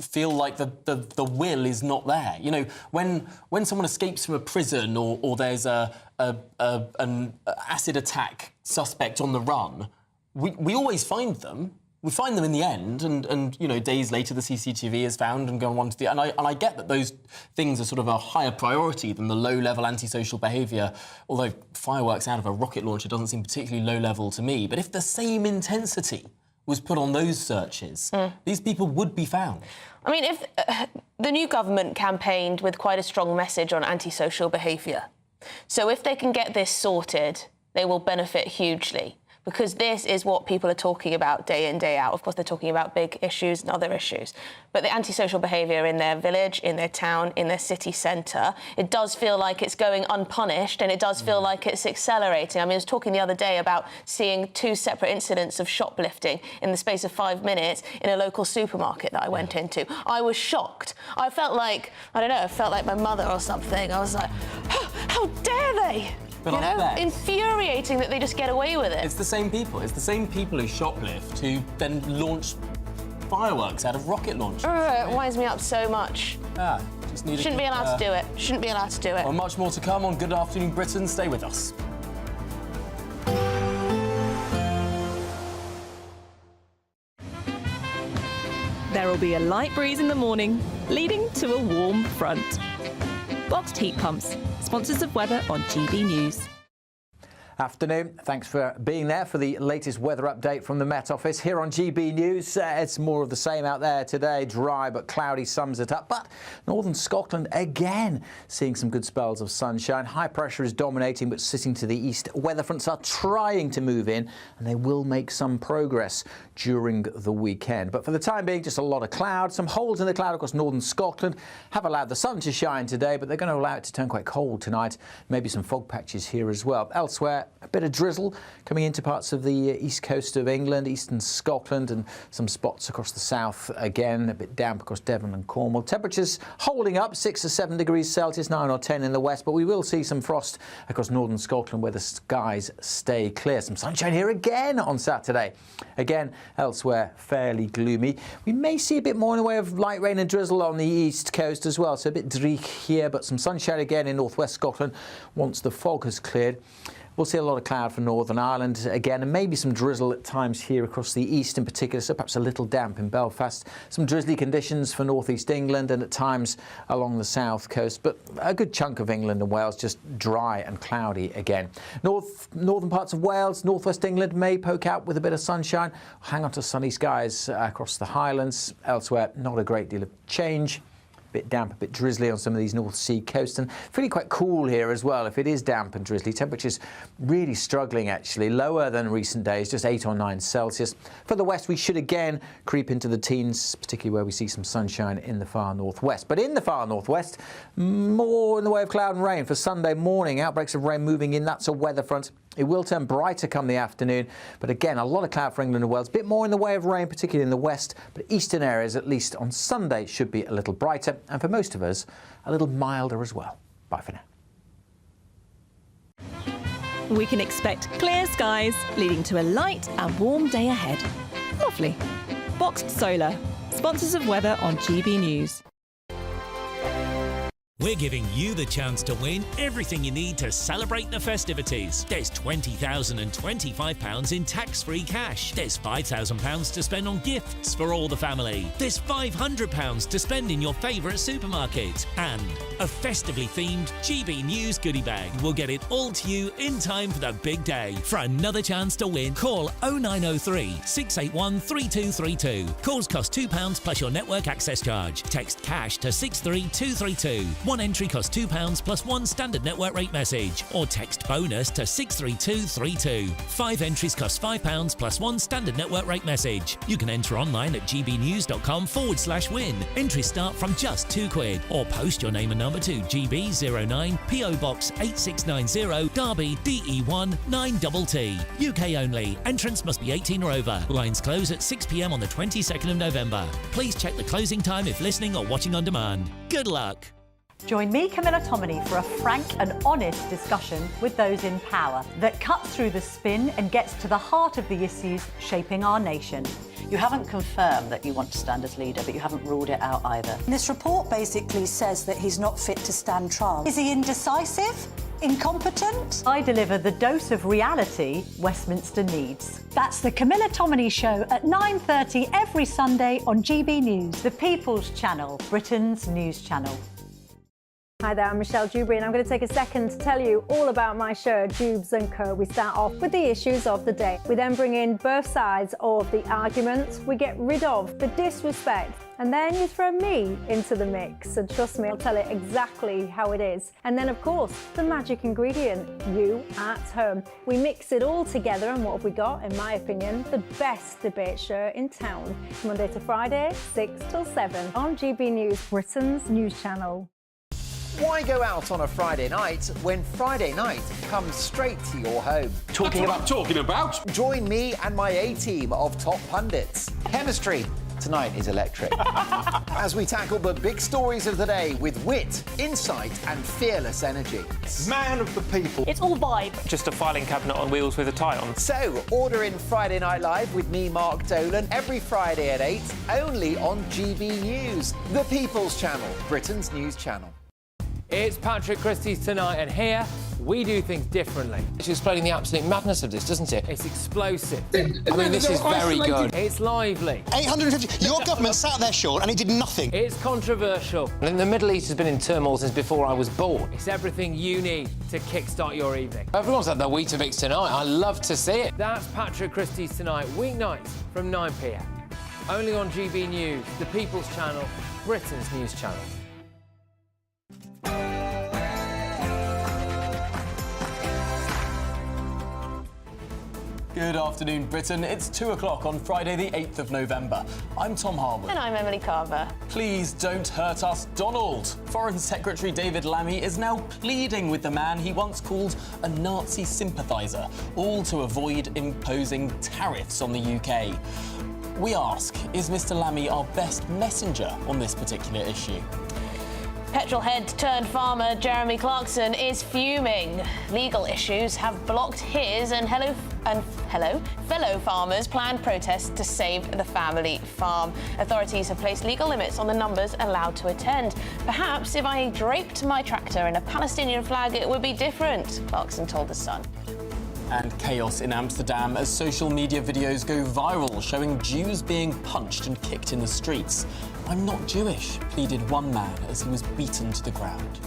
feel like the will is not there. You know, when someone escapes from a prison or there's an acid attack suspect on the run, we always find them. We find them in the end, and you know, days later the CCTV is found and go on to the. And I get that those things are sort of a higher priority than the low-level antisocial behaviour. Although fireworks out of a rocket launcher doesn't seem particularly low-level to me. But if the same intensity was put on those searches, these people would be found. I mean, if the new government campaigned with quite a strong message on antisocial behaviour, so if they can get this sorted, they will benefit hugely. Because this is what people are talking about day in, day out. Of course, they're talking about big issues and other issues. But the antisocial behaviour in their village, in their town, in their city centre, it does feel like it's going unpunished, and it does feel like it's accelerating. I mean, I was talking the other day about seeing 2 separate incidents of shoplifting in the space of 5 minutes in a local supermarket that I went into. I was shocked. I felt like, I don't know, I felt like my mother or something. I was like, how dare they? But you know, infuriating that they just get away with it. It's the same people. It's the same people who shoplift who then launch fireworks out of rocket launchers. It winds me up so much. Just need Shouldn't be allowed to do it. Shouldn't be allowed to do it. Well, much more to come on Good Afternoon Britain. Stay with us. There will be a light breeze in the morning, leading to a warm front. Boxed heat pumps, sponsors of weather on GB News. Afternoon. Thanks for being there for the latest weather update from the Met Office. Here on GB News, it's more of the same out there today. Dry but cloudy sums it up. But northern Scotland again seeing some good spells of sunshine. High pressure is dominating but sitting to the east. Weather fronts are trying to move in and they will make some progress during the weekend. But for the time being, just a lot of clouds. Some holes in the cloud across northern Scotland have allowed the sun to shine today, but they're going to allow it to turn quite cold tonight. Maybe some fog patches here as well. Elsewhere, a bit of drizzle coming into parts of the east coast of England, eastern Scotland, and some spots across the south again. A bit damp across Devon and Cornwall. Temperatures holding up, 6 or 7 degrees Celsius, 9 or 10 in the west, but we will see some frost across northern Scotland where the skies stay clear. Some sunshine here again on Saturday. Again, elsewhere, fairly gloomy. We may see a bit more in the way of light rain and drizzle on the east coast as well, so a bit dreich here, but some sunshine again in northwest Scotland once the fog has cleared. We'll see a lot of cloud for Northern Ireland again, and maybe some drizzle at times here across the east in particular, so perhaps a little damp in Belfast. Some drizzly conditions for northeast England and at times along the south coast, but a good chunk of England and Wales just dry and cloudy again. Northern parts of Wales, northwest England may poke out with a bit of sunshine. Hang on to sunny skies across the Highlands. Elsewhere, not a great deal of change. Bit damp, a bit drizzly on some of these North Sea coasts, and feeling quite cool here as well. If it is damp and drizzly, temperatures really struggling actually, lower than recent days, just 8 or 9 Celsius. For the west, we should again creep into the teens, particularly where we see some sunshine in the far northwest. But in the far northwest, more in the way of cloud and rain for Sunday morning. Outbreaks of rain moving in, that's a weather front. It will turn brighter come the afternoon, but again, a lot of cloud for England and Wales. A bit more in the way of rain, particularly in the west, but eastern areas, at least on Sunday, should be a little brighter, and for most of us, a little milder as well. Bye for now. We can expect clear skies, leading to a light and warm day ahead. Lovely. Boxed Solar, sponsors of weather on GB News. We're giving you the chance to win everything you need to celebrate the festivities. There's £20,025 in tax-free cash. There's £5,000 to spend on gifts for all the family. There's £500 to spend in your favourite supermarket. And a festively themed GB News goodie bag. We'll get it all to you in time for the big day. For another chance to win, call 0903 681 3232. Calls cost £2 plus your network access charge. Text cash to 63232. One entry costs £2 plus one standard network rate message, or text bonus to 63232. 5 entries cost £5 plus one standard network rate message. You can enter online at gbnews.com/win. Entries start from just £2, or post your name and number to GB09 PO Box 8690 Derby DE1 9TT. UK only. Entrance must be 18 or over. Lines close at 6 p.m. on the 22nd of November. Please check the closing time if listening or watching on demand. Good luck. Join me, Camilla Tominey, for a frank and honest discussion with those in power that cuts through the spin and gets to the heart of the issues shaping our nation. You haven't confirmed that you want to stand as leader, but you haven't ruled it out either. This report basically says that he's not fit to stand trial. Is he indecisive? Incompetent? I deliver the dose of reality Westminster needs. That's the Camilla Tominey Show at 9:30 every Sunday on GB News, the People's Channel, Britain's news channel. Hi there, I'm Michelle Dewberry, and I'm going to take a second to tell you all about my show, Dubes & Co. We start off with the issues of the day. We then bring in both sides of the arguments. We get rid of the disrespect, and then you throw me into the mix. And trust me, I'll tell it exactly how it is. And then, of course, the magic ingredient, you at home. We mix it all together, and what have we got? In my opinion, the best debate show in town. Monday to Friday, 6 till 7 on GB News, Britain's news channel. Why go out on a Friday night when Friday night comes straight to your home? Talking about? Join me and my A-team of top pundits. Chemistry tonight is electric. As we tackle the big stories of the day with wit, insight and fearless energy. Man of the people. It's all vibe. Just a filing cabinet on wheels with a tie on. So, order in Friday Night Live with me, Mark Dolan, every Friday at 8, only on GB News, the People's Channel, Britain's news channel. It's Patrick Christie's Tonight, and here we do things differently. It's explaining the absolute madness of this, doesn't it? It's explosive. I mean, this is very good. It's lively. 850. Your government sat there, Sean, and it did nothing. It's controversial. And the Middle East has been in turmoil since before I was born. It's everything you need to kickstart your evening. Everyone's had their Weetabix tonight. I love to see it. That's Patrick Christie's Tonight, weeknights from 9 p.m. Only on GB News, the People's Channel, Britain's news channel. Good afternoon, Britain. It's 2 o'clock on Friday, the 8th of November. I'm Tom Harwood. And I'm Emily Kaba. Please don't hurt us, Donald. Foreign Secretary David Lammy is now pleading with the man he once called a Nazi sympathiser, all to avoid imposing tariffs on the UK. We ask, is Mr Lammy our best messenger on this particular issue? Petrol head turned farmer Jeremy Clarkson is fuming. Legal issues have blocked his and fellow farmers' planned protests to save the family farm. Authorities have placed legal limits on the numbers allowed to attend. Perhaps if I draped my tractor in a Palestinian flag, it would be different, Clarkson told The Sun. And chaos in Amsterdam as social media videos go viral, showing Jews being punched and kicked in the streets. I'm not Jewish, pleaded one man as he was beaten to the ground.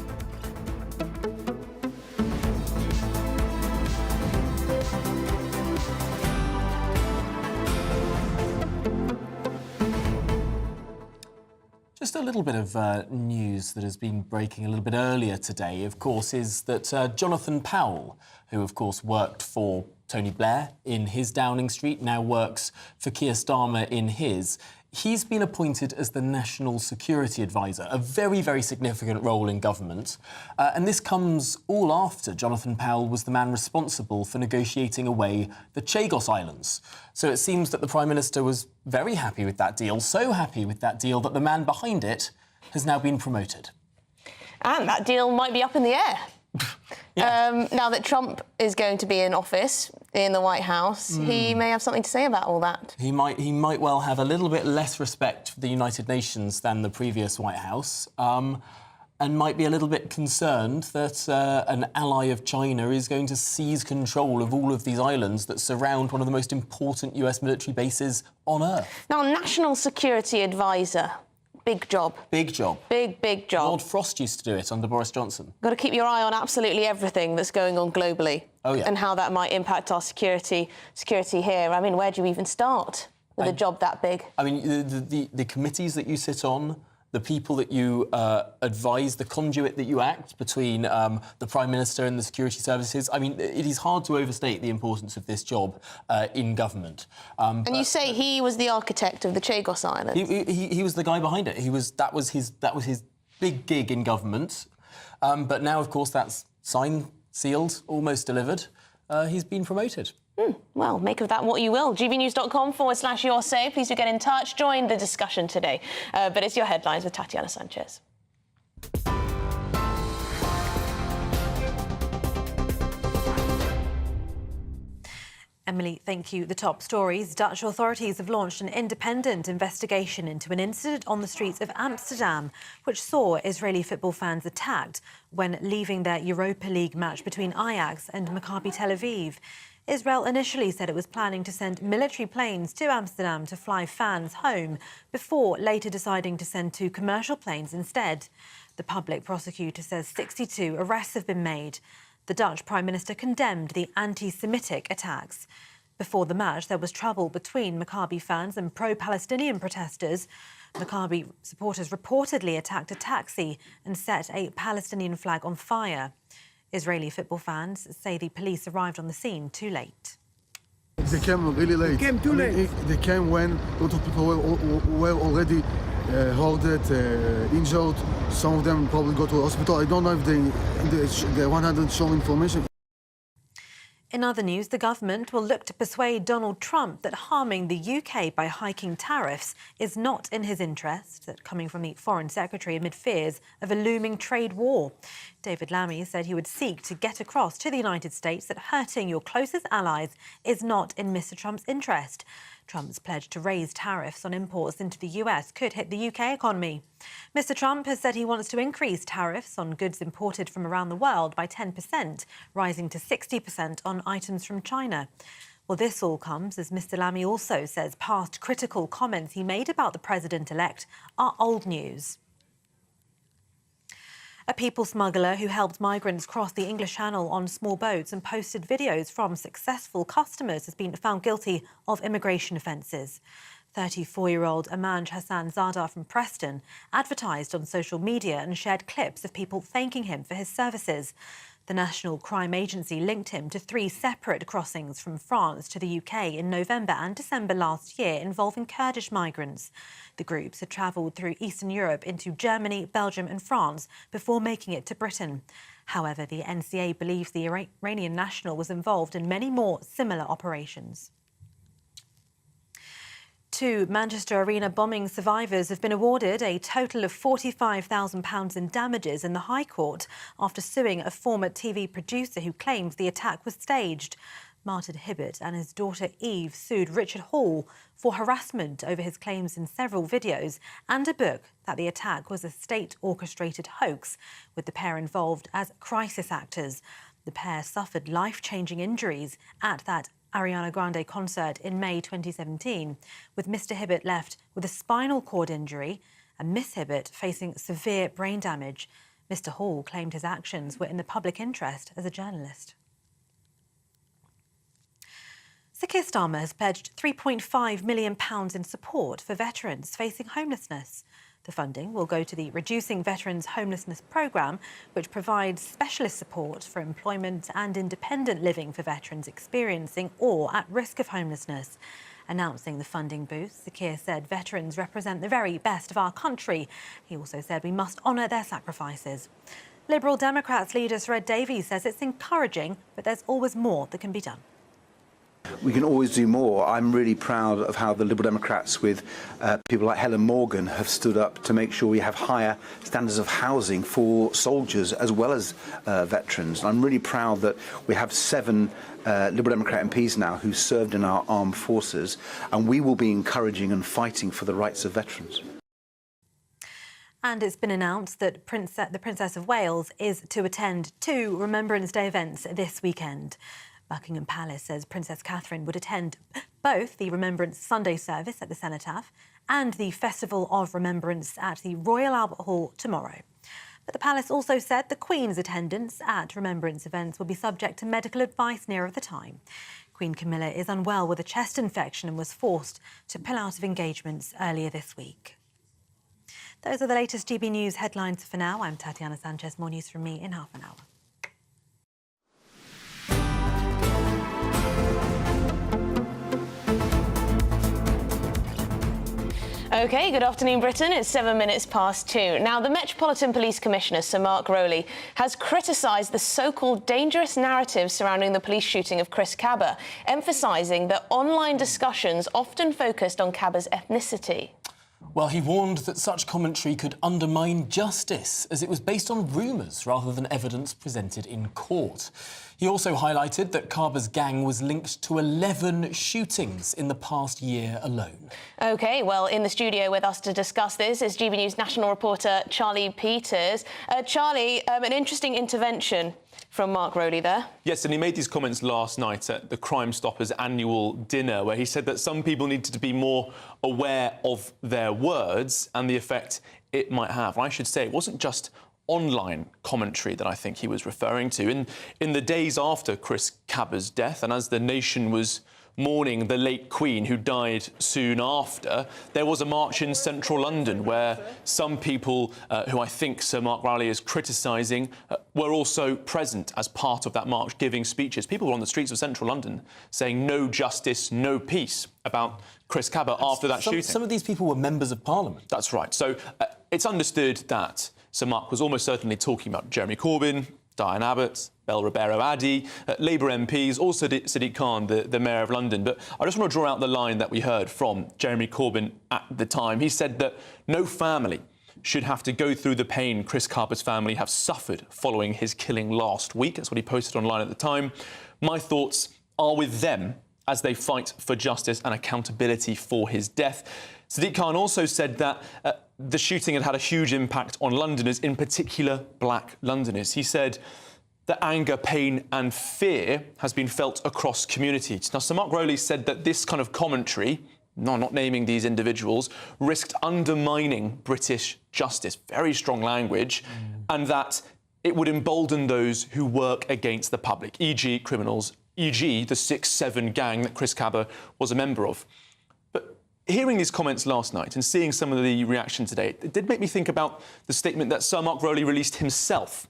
Just a little bit of news that has been breaking a little bit earlier today, of course, is that Jonathan Powell, who, of course, worked for Tony Blair in his Downing Street, now works for Keir Starmer in his. He's been appointed as the National Security Advisor, a very, very significant role in government. And this comes all after Jonathan Powell was the man responsible for negotiating away the Chagos Islands. So it seems that the Prime Minister was very happy with that deal, so happy with that deal that the man behind it has now been promoted. And that deal might be up in the air. Now that Trump is going to be in office in the White House, he may have something to say about all that. He might well have a little bit less respect for the United Nations than the previous White House, and might be a little bit concerned that an ally of China is going to seize control of all of these islands that surround one of the most important US military bases on Earth. Now, National Security Advisor. Big job. Big job. Big job. Lord Frost used to do it under Boris Johnson. Got to keep your eye on absolutely everything that's going on globally. Oh, yeah. And how that might impact our security here. I mean, where do you even start with a job that big? I mean, the committees that you sit on, the people that you advise, the conduit that you act between the Prime Minister and the security services. I mean, it is hard to overstate the importance of this job in government. And you say he was the architect of the Chagos Islands? He was the guy behind it. That was his big gig in government. But now, of course, that's signed, sealed, almost delivered. He's been promoted. Well, make of that what you will. gbnews.com/your say. Please do get in touch. Join the discussion today. But it's your headlines with Tatiana Sanchez. Emily, thank you. The top stories. Dutch authorities have launched an independent investigation into an incident on the streets of Amsterdam, which saw Israeli football fans attacked when leaving their Europa League match between Ajax and Maccabi Tel Aviv. Israel initially said it was planning to send military planes to Amsterdam to fly fans home, before later deciding to send 2 commercial planes instead. The public prosecutor says 62 arrests have been made. The Dutch Prime Minister condemned the anti-Semitic attacks. Before the match, there was trouble between Maccabi fans and pro-Palestinian protesters. Maccabi supporters reportedly attacked a taxi and set a Palestinian flag on fire. Israeli football fans say the police arrived on the scene too late. They came really late. They came too late. They came when a lot of people were already hoarded, injured. Some of them probably go to the hospital. I don't know if they 100 show information. In other news, the government will look to persuade Donald Trump that harming the UK by hiking tariffs is not in his interest, that coming from the Foreign Secretary amid fears of a looming trade war. David Lammy said he would seek to get across to the United States that hurting your closest allies is not in Mr. Trump's interest. Trump's pledge to raise tariffs on imports into the US could hit the UK economy. Mr. Trump has said he wants to increase tariffs on goods imported from around the world by 10%, rising to 60% on items from China. Well, this all comes as Mr. Lammy also says past critical comments he made about the president-elect are old news. A people smuggler who helped migrants cross the English Channel on small boats and posted videos from successful customers has been found guilty of immigration offences. 34-year-old Amanj Hassan Zada from Preston advertised on social media and shared clips of people thanking him for his services. The National Crime Agency linked him to 3 separate crossings from France to the UK in November and December last year involving Kurdish migrants. The groups had travelled through Eastern Europe into Germany, Belgium and France before making it to Britain. However, the NCA believes the Iranian national was involved in many more similar operations. 2 Manchester Arena bombing survivors have been awarded a total of £45,000 in damages in the High Court after suing a former TV producer who claims the attack was staged. Martin Hibbert and his daughter Eve sued Richard Hall for harassment over his claims in several videos and a book that the attack was a state-orchestrated hoax, with the pair involved as crisis actors. The pair suffered life-changing injuries at that Ariana Grande concert in May 2017, with Mr. Hibbert left with a spinal cord injury and Miss Hibbert facing severe brain damage. Mr. Hall claimed his actions were in the public interest as a journalist. Sir Keir Starmer has pledged £3.5 million in support for veterans facing homelessness. The funding will go to the Reducing Veterans Homelessness programme, which provides specialist support for employment and independent living for veterans experiencing or at risk of homelessness. Announcing the funding boost, Sir Keir said veterans represent the very best of our country. He also said we must honour their sacrifices. Liberal Democrats leader Sir Ed Davies says it's encouraging, but there's always more that can be done. We can always do more. I'm really proud of how the Liberal Democrats, with people like Helen Morgan, have stood up to make sure we have higher standards of housing for soldiers as well as veterans. And I'm really proud that we have 7 Liberal Democrat MPs now who served in our armed forces, and we will be encouraging and fighting for the rights of veterans. And it's been announced that the Princess of Wales is to attend 2 Remembrance Day events this weekend. Buckingham Palace says Princess Catherine would attend both the Remembrance Sunday service at the Cenotaph and the Festival of Remembrance at the Royal Albert Hall tomorrow. But the palace also said the Queen's attendance at Remembrance events will be subject to medical advice nearer the time. Queen Camilla is unwell with a chest infection and was forced to pull out of engagements earlier this week. Those are the latest GB News headlines for now. I'm Tatiana Sanchez. More news from me in half an hour. OK, good afternoon, Britain. It's 7 minutes past 2. Now, the Metropolitan Police Commissioner, Sir Mark Rowley, has criticised the so-called dangerous narrative surrounding the police shooting of Chris Kaba, emphasising that online discussions often focused on Kaba's ethnicity. Well, he warned that such commentary could undermine justice, as it was based on rumours rather than evidence presented in court. He also highlighted that Kaba's gang was linked to 11 shootings in the past year alone. OK, well, in the studio with us to discuss this is GB News national reporter Charlie Peters. Charlie, an interesting intervention from Mark Rowley there. Yes, and he made these comments last night at the Crime Stoppers annual dinner, where he said that some people needed to be more aware of their words and the effect it might have. And I should say, it wasn't just online commentary that I think he was referring to. In the days after Chris Kaba's death, and as the nation was mourning the late Queen, who died soon after, there was a march in central London where some people, who I think Sir Mark Rowley is criticising, were also present as part of that march, giving speeches. People were on the streets of central London saying no justice, no peace about Chris Kaba after that shooting. Some of these people were members of Parliament. That's right. So it's understood that Sir Mark was almost certainly talking about Jeremy Corbyn, Diane Abbott, Bel Roberto Addy, Labour MPs, also Sadiq Khan, the Mayor of London. But I just want to draw out the line that we heard from Jeremy Corbyn at the time. He said that no family should have to go through the pain Chris Kaba's family have suffered following his killing last week. That's what he posted online at the time. My thoughts are with them as they fight for justice and accountability for his death. Sadiq Khan also said that the shooting had had a huge impact on Londoners, in particular black Londoners. He said that anger, pain and fear has been felt across communities. Now, Sir Mark Rowley said that this kind of commentary, not naming these individuals, risked undermining British justice, very strong language, and that it would embolden those who work against the public, e.g. criminals, e.g. the 6-7 gang that Chris Kaba was a member of. Hearing these comments last night and seeing some of the reaction today, it did make me think about the statement that Sir Mark Rowley released himself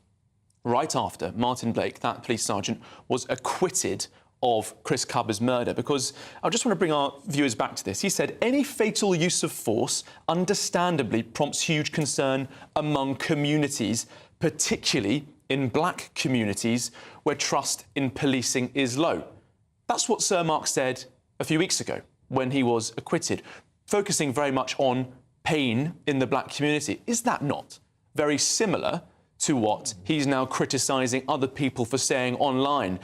right after Martin Blake, that police sergeant, was acquitted of Chris Kaba's murder, because I just want to bring our viewers back to this. He said, any fatal use of force understandably prompts huge concern among communities, particularly in black communities where trust in policing is low. That's what Sir Mark said a few weeks ago when he was acquitted, focusing very much on pain in the black community. Is that not very similar to what he's now criticising other people for saying online?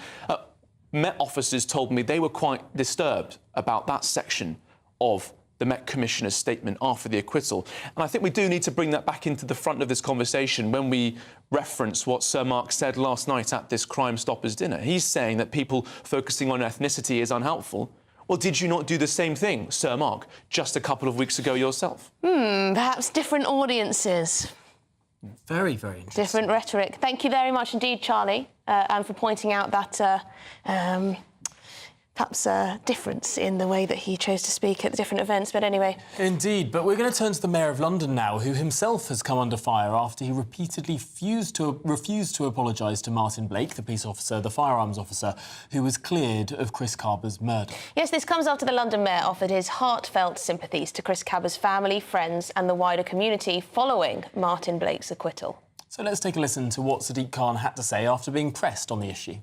Met officers told me they were quite disturbed about that section of the Met Commissioner's statement after the acquittal. And I think we do need to bring that back into the front of this conversation when we reference what Sir Mark said last night at this Crime Stoppers dinner. He's saying that people focusing on ethnicity is unhelpful. Well, did you not do the same thing, Sir Mark, just a couple of weeks ago yourself? Perhaps different audiences. Very, very interesting. Different rhetoric. Thank you very much indeed, Charlie, and for pointing out that perhaps a difference in the way that he chose to speak at the different events. But anyway. Indeed. But we're going to turn to the Mayor of London now, who himself has come under fire after he repeatedly refused to apologise to Martin Blake, the police officer, the firearms officer, who was cleared of Chris Kaba's murder. Yes, this comes after the London Mayor offered his heartfelt sympathies to Chris Kaba's family, friends and the wider community following Martin Blake's acquittal. So let's take a listen to what Sadiq Khan had to say after being pressed on the issue.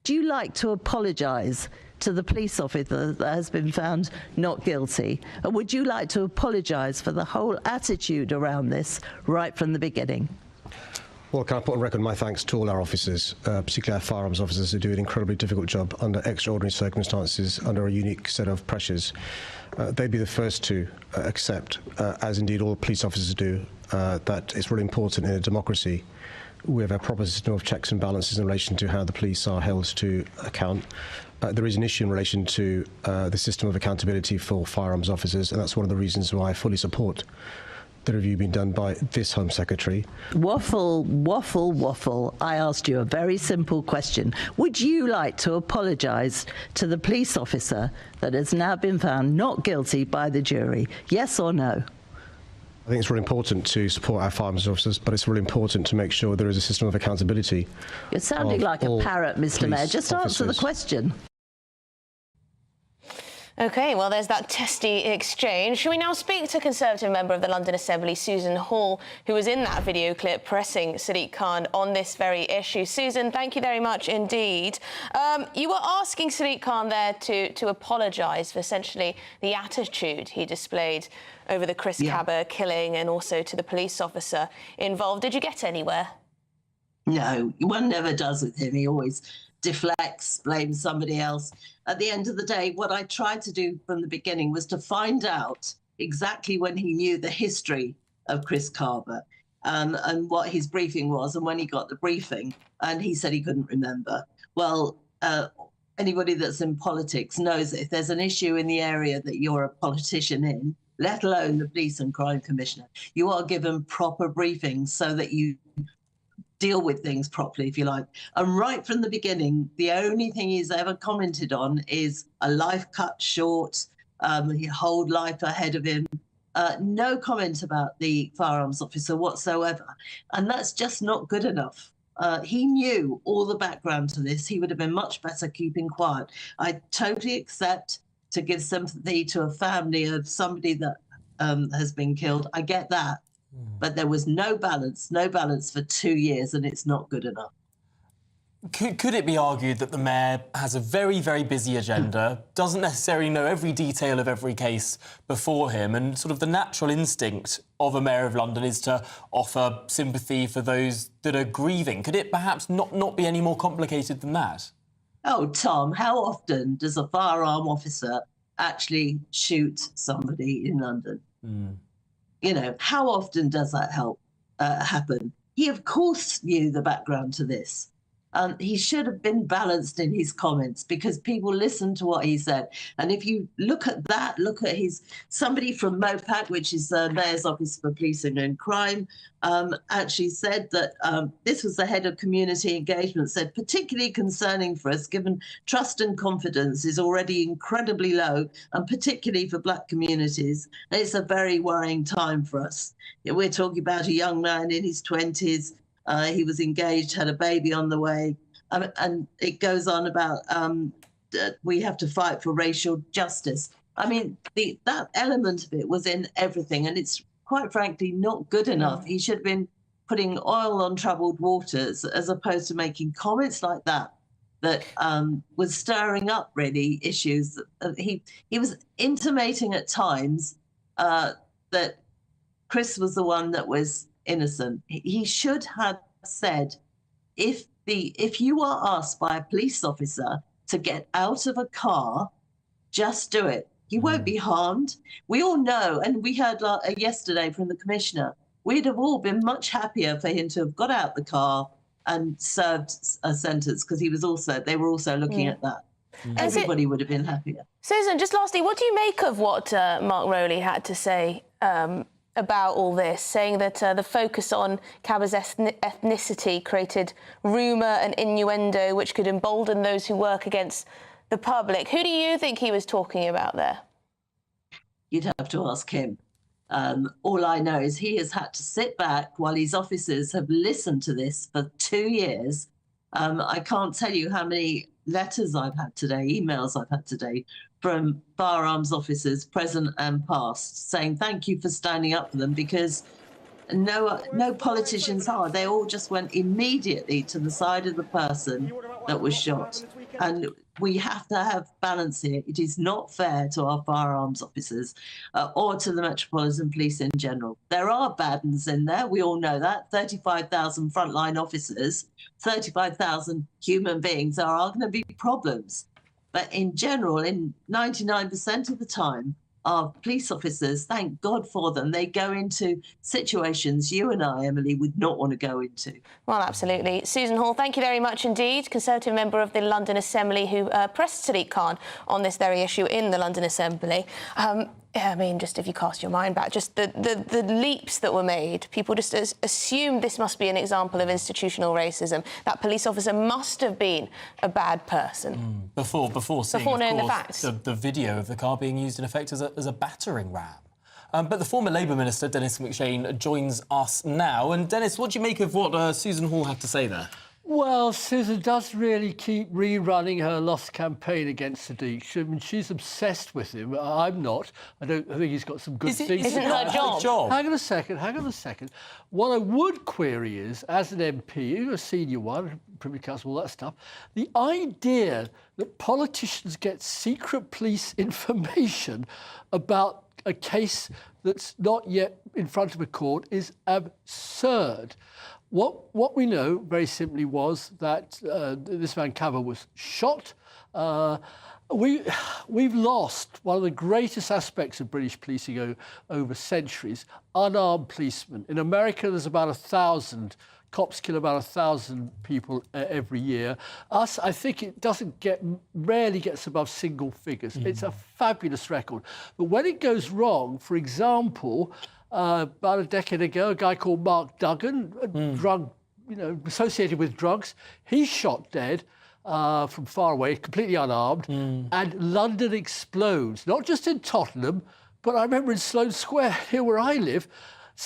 Do you like to apologise to the police officer that has been found not guilty? And would you like to apologise for the whole attitude around this right from the beginning? Well, can I put on record my thanks to all our officers, particularly our firearms officers, who do an incredibly difficult job under extraordinary circumstances, under a unique set of pressures. They'd be the first to accept, as indeed all police officers do, that it's really important in a democracy we have a proper system of checks and balances in relation to how the police are held to account. There is an issue in relation to the system of accountability for firearms officers, and that's one of the reasons why I fully support the review being done by this Home Secretary. Waffle, waffle, waffle. I asked you a very simple question. Would you like to apologise to the police officer that has now been found not guilty by the jury? Yes or no? I think it's really important to support our firearms officers, but it's really important to make sure there is a system of accountability. You're sounding like a parrot, Mr. Mayor. Just answer the question. OK, well, there's that testy exchange. Shall we now speak to Conservative member of the London Assembly, Susan Hall, who was in that video clip pressing Sadiq Khan on this very issue. Susan, thank you very much indeed. You were asking Sadiq Khan there to apologise for essentially the attitude he displayed over the Chris Kaba killing and also to the police officer involved. Did you get anywhere? No, one never does with him. He always deflects, blames somebody else. At the end of the day, what I tried to do from the beginning was to find out exactly when he knew the history of Chris Kaba and what his briefing was and when he got the briefing. And he said he couldn't remember. Well, anybody that's in politics knows that if there's an issue in the area that you're a politician in, let alone the police and crime commissioner, you are given proper briefings so that you deal with things properly, if you like. And right from the beginning, the only thing he's ever commented on is a life cut short, his whole life ahead of him. No comment about the firearms officer whatsoever. And that's just not good enough. He knew all the background to this. He would have been much better keeping quiet. I totally accept to give sympathy to a family of somebody that has been killed. I get that. But there was no balance for 2 years, and it's not good enough. Could it be argued that the mayor has a very, very busy agenda, doesn't necessarily know every detail of every case before him, and sort of the natural instinct of a mayor of London is to offer sympathy for those that are grieving? Could it perhaps not be any more complicated than that? Oh, Tom, how often does a firearm officer actually shoot somebody in London? You know, how often does that happen? He, of course, knew the background to this. He should have been balanced in his comments because people listened to what he said. And if you look at that, look at somebody from MOPAC, which is the Mayor's Office for Policing and Crime, actually said that this was the head of community engagement, said particularly concerning for us, given trust and confidence is already incredibly low, and particularly for black communities. It's a very worrying time for us. We're talking about a young man in his 20s. He was engaged, had a baby on the way, and it goes on about we have to fight for racial justice. I mean, that element of it was in everything, and it's quite frankly not good enough. He should have been putting oil on troubled waters as opposed to making comments like that was stirring up really issues. He was intimating at times that Chris was the one that was innocent. He should have said, if you are asked by a police officer to get out of a car, just do it. You won't be harmed. We all know, and we heard yesterday from the commissioner, we'd have all been much happier for him to have got out the car and served a sentence, because they were also looking at that. Everybody would have been happier. Susan, just lastly, what do you make of what Mark Rowley had to say about all this, saying that the focus on Kaba's ethnicity created rumour and innuendo which could embolden those who work against the public? Who do you think he was talking about there? You'd have to ask him. All I know is he has had to sit back while his officers have listened to this for 2 years. I can't tell you how many letters I've had today, emails I've had today from firearms officers, present and past, saying thank you for standing up for them, because no politicians are. They all just went immediately to the side of the person that was shot. And we have to have balance here. It is not fair to our firearms officers or to the Metropolitan Police in general. There are bad ones in there. We all know that. 35,000 frontline officers, 35,000 human beings. There are going to be problems. But in general, in 99% of the time, our police officers, thank God for them, they go into situations you and I, Emily, would not want to go into. Well, absolutely. Susan Hall, thank you very much indeed. Conservative member of the London Assembly who pressed Sadiq Khan on this very issue in the London Assembly. I mean, just if you cast your mind back, just the leaps that were made, people just assumed this must be an example of institutional racism. That police officer must have been a bad person. Before seeing, knowing the facts. The video of the car being used in effect as a battering ram. But the former Labour Minister, Dennis McShane, joins us now. And Dennis, what do you make of what Susan Hall had to say there? Well, Susan does really keep rerunning her lost campaign against Sadiq. She's obsessed with him. I'm not. I think he's got some good things. Isn't her job? Hang on a second. What I would query is, as an MP, a senior one, Privy Council, all that stuff, the idea that politicians get secret police information about a case that's not yet in front of a court is absurd. What we know, very simply, was that this man Kaba was shot. We've lost one of the greatest aspects of British policing over centuries, unarmed policemen. In America, there's about 1,000. Cops kill about 1,000 people every year. I think it rarely gets above single figures. It's a fabulous record. But when it goes wrong, for example, about a decade ago, a guy called Mark Duggan, associated with drugs, he's shot dead from far away, completely unarmed, and London explodes. Not just in Tottenham, but I remember in Sloane Square, here where I live,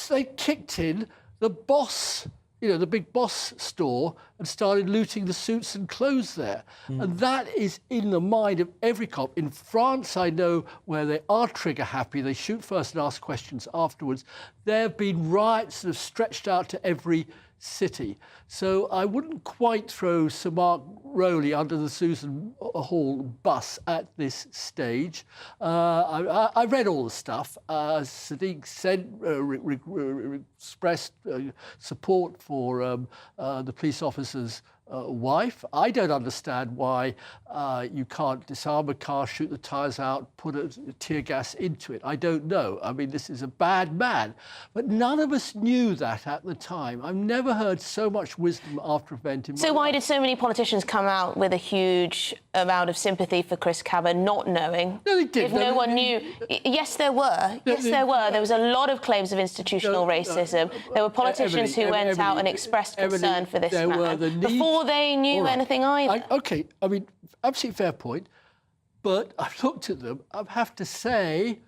they kicked in the Boss, the big Boss store, and started looting the suits and clothes there. And that is in the mind of every cop. In France, I know where they are trigger happy. They shoot first and ask questions afterwards. There have been riots that have stretched out to every city. So I wouldn't quite throw Sir Mark Rowley under the Susan Hall bus at this stage. I read all the stuff. Sadiq expressed support for the police officer's wife. I don't understand why you can't disarm a car, shoot the tyres out, put a tear gas into it. I don't know. I mean, this is a bad man. But none of us knew that at the time. I've never heard so much wisdom after an event in my life. So why did so many politicians come out with a huge amount of sympathy for Chris Kaba, not knowing? No, they didn't. If no one knew. Yes, there were. Yes, there were. There was a lot of claims of institutional racism. There were politicians who went out and expressed concern for this man before they knew anything either. OK, I mean, absolutely fair point. But I've looked at them. I have to say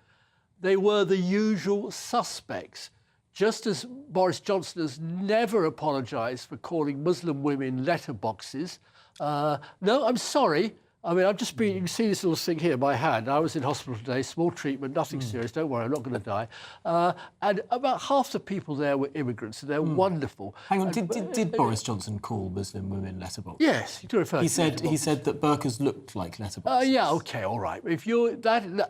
they were the usual suspects. Just as Boris Johnson has never apologised for calling Muslim women letterboxes. No, I'm sorry. I mean, I've just been, you can see this little thing here, my hand. I was in hospital today, small treatment, nothing serious, don't worry, I'm not going to die. And about half the people there were immigrants, and they're wonderful. Hang on, did Boris Johnson call Muslim women letterboxes? Yes, you do refer to He said that burqas looked like letterboxes. Yeah, OK, all right. If you're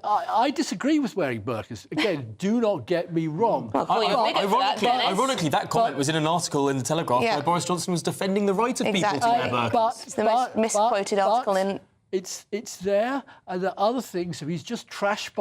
I disagree with wearing burqas. Again, do not get me wrong. Ironically, that comment was in an article in The Telegraph where Boris Johnson was defending the right of people to wear burqas. It's the most misquoted article in... It's there, and the other things. He's just trashed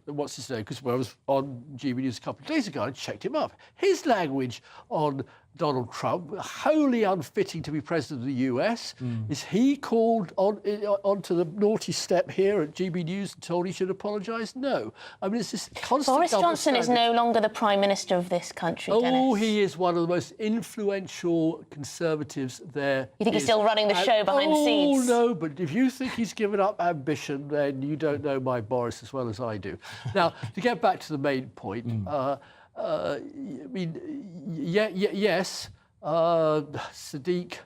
what's his name? Because I was on GBNews a couple of days ago, I checked him up. His language on Donald Trump, wholly unfitting to be president of the US. Is he called onto the naughty step here at GBNews and told he should apologise? No. I mean, it's this constant. Boris Johnson is no longer the Prime Minister of this country, Dennis. Oh, he is one of the most influential Conservatives there. You think he's still running the show behind the scenes? Oh, no, but if you think he's given up ambition, then you don't know my Boris as well as I do. Now, to get back to the main point, I mean, yes, Sadiq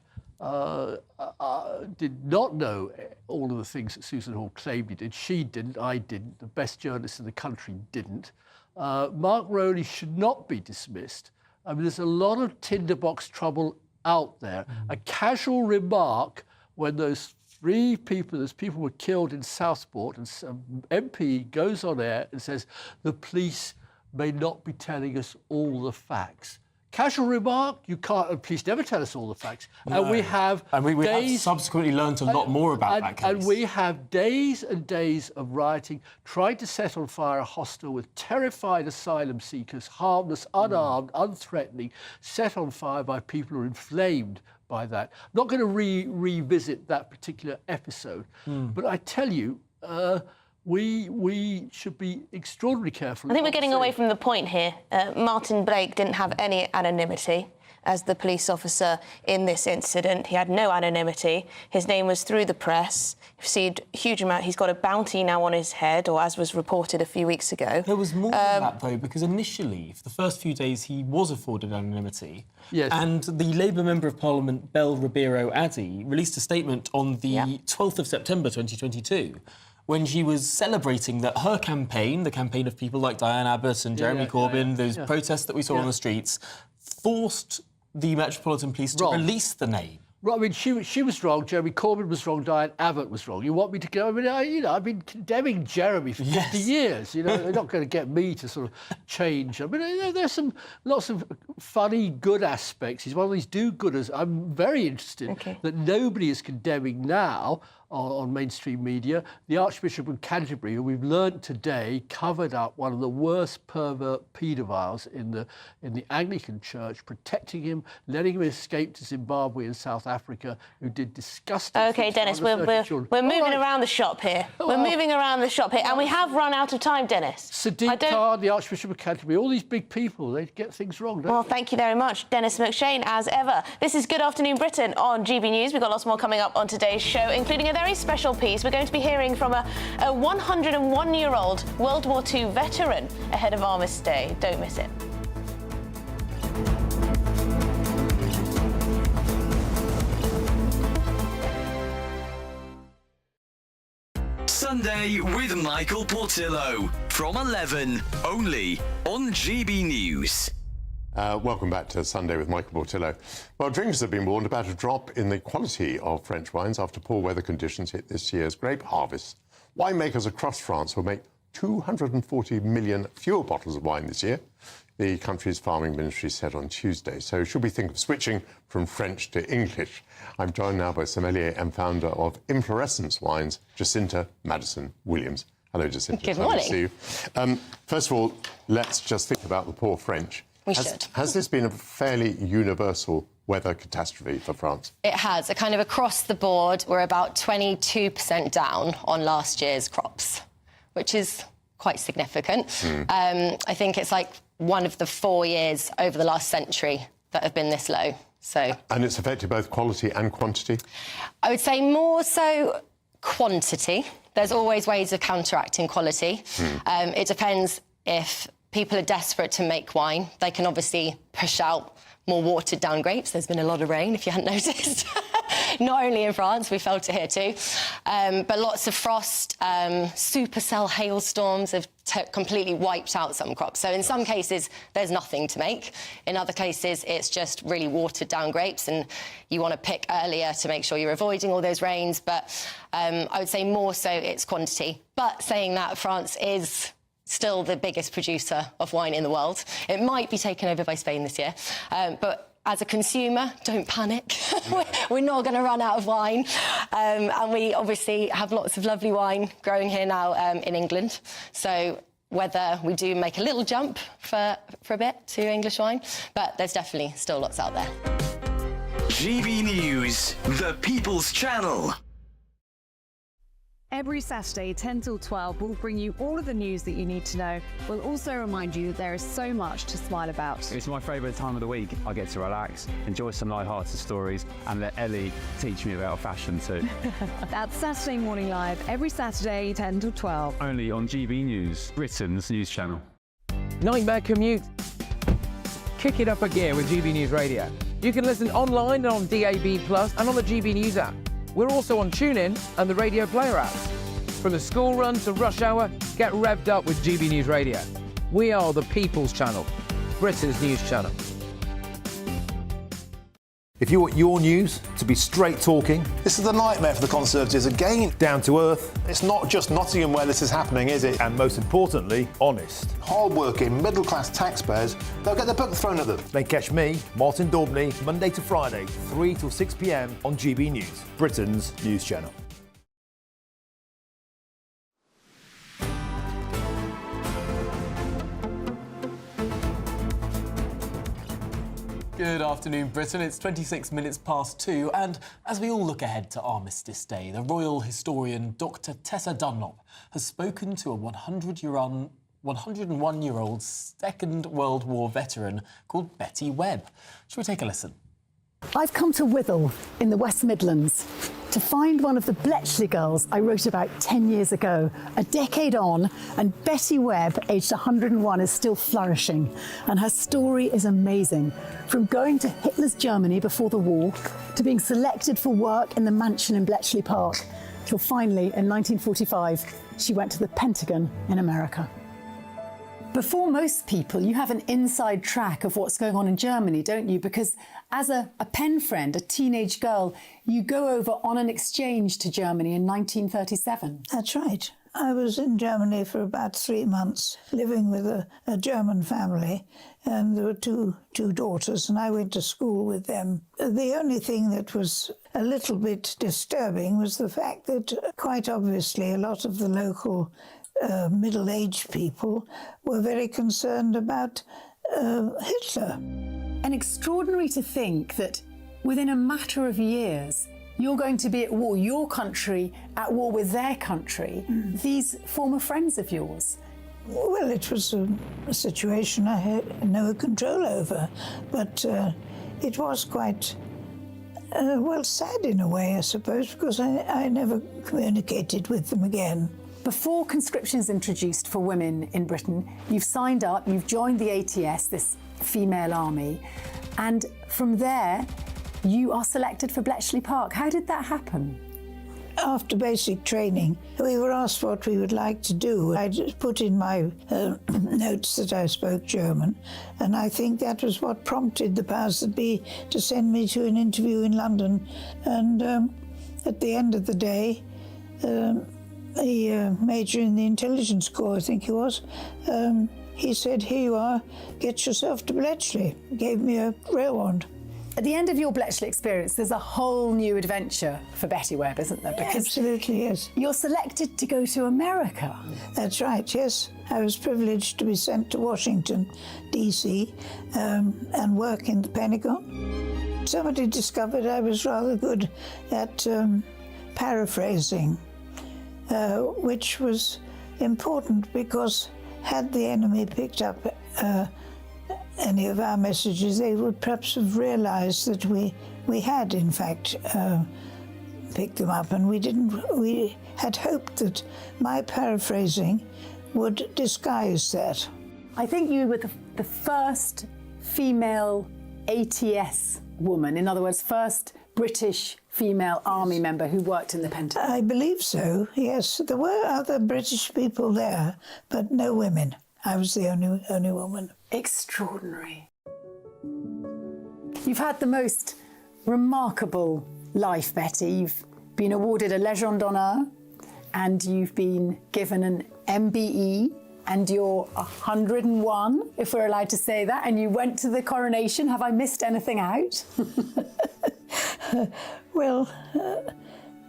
did not know all of the things that Susan Hall claimed he did. She didn't, I didn't, the best journalist in the country didn't. Mark Rowley should not be dismissed. I mean, there's a lot of tinderbox trouble out there. A casual remark when those people were killed in Southport, and some MP goes on air and says, the police may not be telling us all the facts. Casual remark, you can't, the police never tell us all the facts. No. And we have we have subsequently learned a lot more about that case. And we have days and days of rioting, trying to set on fire a hostel with terrified asylum seekers, harmless, unarmed, unthreatening, set on fire by people who are inflamed by that. I'm not going to revisit that particular episode, but I tell you, we should be extraordinarily careful. I think we're getting away from the point here. Martin Blake didn't have any anonymity as the police officer in this incident. He had no anonymity. His name was through the press. He received a huge amount. He's got a bounty now on his head, or as was reported a few weeks ago. There was more than that, though, because initially, for the first few days, he was afforded anonymity. Yes. And the Labour Member of Parliament, Bel Ribeiro Addy, released a statement on the 12th of September 2022, when she was celebrating that her campaign, the campaign of people like Diane Abbott and Jeremy Corbyn, those protests that we saw on the streets, forced the Metropolitan Police to release the name Well, I mean, she was wrong. Jeremy Corbyn was wrong. Diane Abbott was wrong. You want me to go? I mean, I've been condemning Jeremy for 50 years. They're not going to get me to sort of change. I mean, there's lots of funny, good aspects. He's one of these do-gooders. I'm very interested that nobody is condemning now on mainstream media. The Archbishop of Canterbury, who we've learned today, covered up one of the worst pervert paedophiles in the Anglican Church, protecting him, letting him escape to Zimbabwe and South Africa, who did disgusting things. OK, Dennis, we're moving around the shop here. We're moving around the shop here, and we have run out of time, Dennis. Sadiq Khan, the Archbishop of Canterbury, all these big people, they get things wrong, don't they? Thank you very much, Dennis McShane, as ever. This is Good Afternoon Britain on GB News. We've got lots more coming up on today's show, including a very special piece. We're going to be hearing from a 101-year-old World War II veteran ahead of Armistice Day. Don't miss it. Sunday with Michael Portillo from 11, only on GB News. Welcome back to Sunday with Michael Portillo. Well, drinkers have been warned about a drop in the quality of French wines after poor weather conditions hit this year's grape harvest. Winemakers across France will make 240 million fewer bottles of wine this year, the country's farming ministry said on Tuesday. So should we think of switching from French to English? I'm joined now by sommelier and founder of Inflorescence Wines, Jacinta Madison-Williams. Hello, Jacinta. Good morning. Nice to see you. First of all, let's just think about the poor French. Has this been a fairly universal weather catastrophe for France? It has. Kind of across the board, we're about 22% down on last year's crops, which is quite significant. I think it's like one of the 4 years over the last century that have been this low. And it's affected both quality and quantity? I would say more so quantity. There's always ways of counteracting quality. It depends if people are desperate to make wine. They can obviously push out more watered down grapes. There's been a lot of rain, if you hadn't noticed. Not only in France, we felt it here too. But lots of frost, supercell hailstorms have completely wiped out some crops. So in some cases, there's nothing to make. In other cases, it's just really watered down grapes and you want to pick earlier to make sure you're avoiding all those rains. But I would say more so it's quantity. But saying that, France is still the biggest producer of wine in the world. It might be taken over by Spain this year, but as a consumer, don't panic. We're not going to run out of wine. And we obviously have lots of lovely wine growing here now in England. So whether we do make a little jump for a bit to English wine, but there's definitely still lots out there. GB News, the People's Channel. Every Saturday, 10 till 12, we'll bring you all of the news that you need to know. We'll also remind you that there is so much to smile about. It's my favourite time of the week. I get to relax, enjoy some light-hearted stories, and let Ellie teach me about fashion too. That's Saturday Morning Live, every Saturday, 10 till 12. Only on GB News, Britain's news channel. Nightmare commute? Kick it up a gear with GB News Radio. You can listen online and on DAB+, and on the GB News app. We're also on TuneIn and the Radio Player app. From the school run to rush hour, get revved up with GB News Radio. We are the People's Channel, Britain's news channel. If you want your news to be straight talking, this is the nightmare for the Conservatives again. Down to earth. It's not just Nottingham where this is happening, is it? And most importantly, honest. Hard-working, middle-class taxpayers, they'll get their book thrown at them. They catch me, Martin Daubney, Monday to Friday, 3 till 6 p.m. on GB News, Britain's news channel. Good afternoon, Britain. It's 26 minutes past 2, and as we all look ahead to Armistice Day, the royal historian Dr. Tessa Dunlop has spoken to a 101-year-old Second World War veteran called Betty Webb. Shall we take a listen? I've come to Withell in the West Midlands to find one of the Bletchley girls I wrote about 10 years ago. A decade on, and Betty Webb, aged 101, is still flourishing. And her story is amazing. From going to Hitler's Germany before the war, to being selected for work in the mansion in Bletchley Park, till finally, in 1945, she went to the Pentagon in America. Before most people, you have an inside track of what's going on in Germany, don't you? Because as a pen friend, a teenage girl, you go over on an exchange to Germany in 1937. That's right. I was in Germany for about 3 months, living with a German family, and there were two daughters, and I went to school with them. The only thing that was a little bit disturbing was the fact that, quite obviously, a lot of the local middle-aged people were very concerned about Hitler. And extraordinary to think that within a matter of years, you're going to be at war, your country at war with their country, these former friends of yours. Well, it was a situation I had no control over, but it was quite, well, sad in a way, I suppose, because I never communicated with them again. Before conscription is introduced for women in Britain, you've signed up, you've joined the ATS, this female army, and from there, you are selected for Bletchley Park. How did that happen? After basic training, we were asked what we would like to do. I just put in my notes that I spoke German, and I think that was what prompted the powers that be to send me to an interview in London. And at the end of the day, the major in the intelligence corps, I think he was, he said, "Here you are, get yourself to Bletchley." He gave me a rail wand. At the end of your Bletchley experience, there's a whole new adventure for Betty Webb, isn't there? Because absolutely, yes. You're selected to go to America. That's right, yes. I was privileged to be sent to Washington, D.C., and work in the Pentagon. Somebody discovered I was rather good at paraphrasing, which was important because had the enemy picked up any of our messages, they would perhaps have realised that we had, in fact, picked them up, and we had hoped that my paraphrasing would disguise that. I think you were the first female ATS woman, in other words, first British female army member who worked in the Pentagon. I believe so, yes. There were other British people there, but no women. I was the only woman. Extraordinary. You've had the most remarkable life, Betty. You've been awarded a Légion d'honneur, and you've been given an MBE, and you're 101, if we're allowed to say that, and you went to the coronation. Have I missed anything out? Well,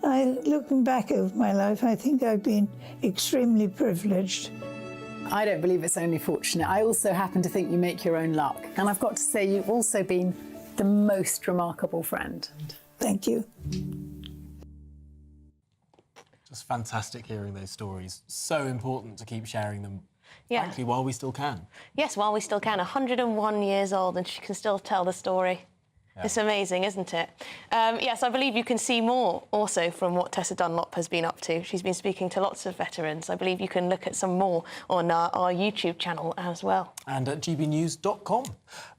looking back over my life, I think I've been extremely privileged. I don't believe it's only fortunate. I also happen to think you make your own luck. And I've got to say, you've also been the most remarkable friend. Thank you. Just fantastic hearing those stories. So important to keep sharing them, frankly, while we still can. Yes, while we still can. 101 years old, and she can still tell the story. Yeah. It's amazing, isn't it? Yes, I believe you can see more also from what Tessa Dunlop has been up to. She's been speaking to lots of veterans. I believe you can look at some more on our YouTube channel as well. And at gbnews.com.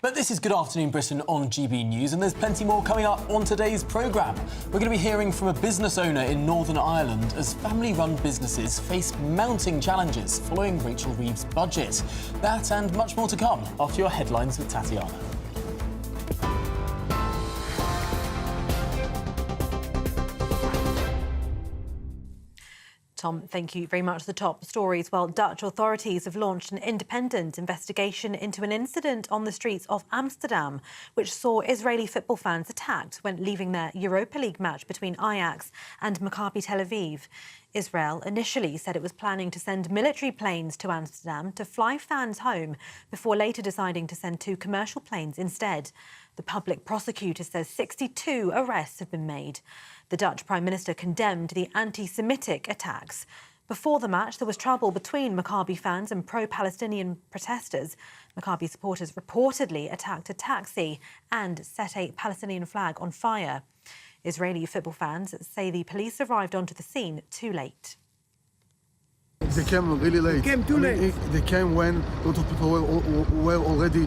But this is Good Afternoon Britain on GB News, and there's plenty more coming up on today's programme. We're going to be hearing from a business owner in Northern Ireland as family-run businesses face mounting challenges following Rachel Reeves' budget. That and much more to come after your headlines with Tatiana. Tom, thank you very much. The top stories. Well, Dutch authorities have launched an independent investigation into an incident on the streets of Amsterdam, which saw Israeli football fans attacked when leaving their Europa League match between Ajax and Maccabi Tel Aviv. Israel initially said it was planning to send military planes to Amsterdam to fly fans home before later deciding to send 2 commercial planes instead. The public prosecutor says 62 arrests have been made. The Dutch Prime Minister condemned the anti-Semitic attacks. Before the match, there was trouble between Maccabi fans and pro-Palestinian protesters. Maccabi supporters reportedly attacked a taxi and set a Palestinian flag on fire. Israeli football fans say the police arrived onto the scene too late. They came really late. They came too late. They came when a lot of people were already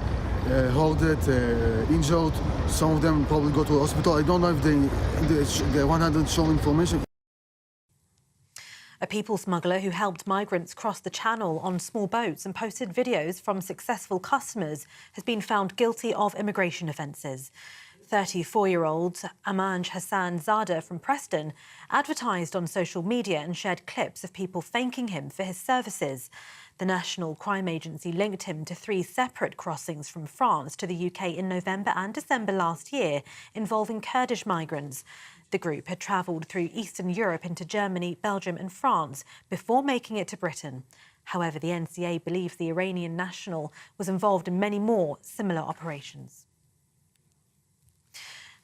hurted, injured. Some of them probably go to the hospital. I don't know if the 100 show information. A people smuggler who helped migrants cross the channel on small boats and posted videos from successful customers has been found guilty of immigration offences. 34-year-old Amanj Hassan Zada from Preston advertised on social media and shared clips of people thanking him for his services. The National Crime Agency linked him to 3 separate crossings from France to the UK in November and December last year, involving Kurdish migrants. The group had travelled through Eastern Europe into Germany, Belgium and France before making it to Britain. However, the NCA believes the Iranian national was involved in many more similar operations.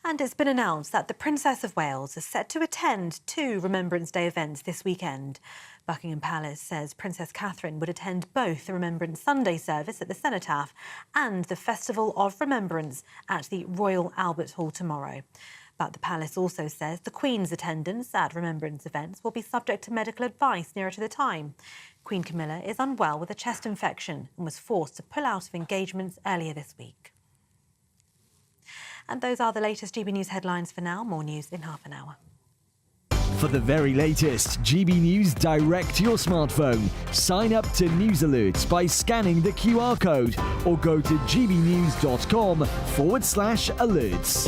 And it's been announced that the Princess of Wales is set to attend 2 Remembrance Day events this weekend. Buckingham Palace says Princess Catherine would attend both the Remembrance Sunday service at the Cenotaph and the Festival of Remembrance at the Royal Albert Hall tomorrow. But the palace also says the Queen's attendance at Remembrance events will be subject to medical advice nearer to the time. Queen Camilla is unwell with a chest infection and was forced to pull out of engagements earlier this week. And those are the latest GB News headlines for now. More news in half an hour. For the very latest GB News direct to your smartphone, sign up to News Alerts by scanning the QR code or go to gbnews.com/alerts.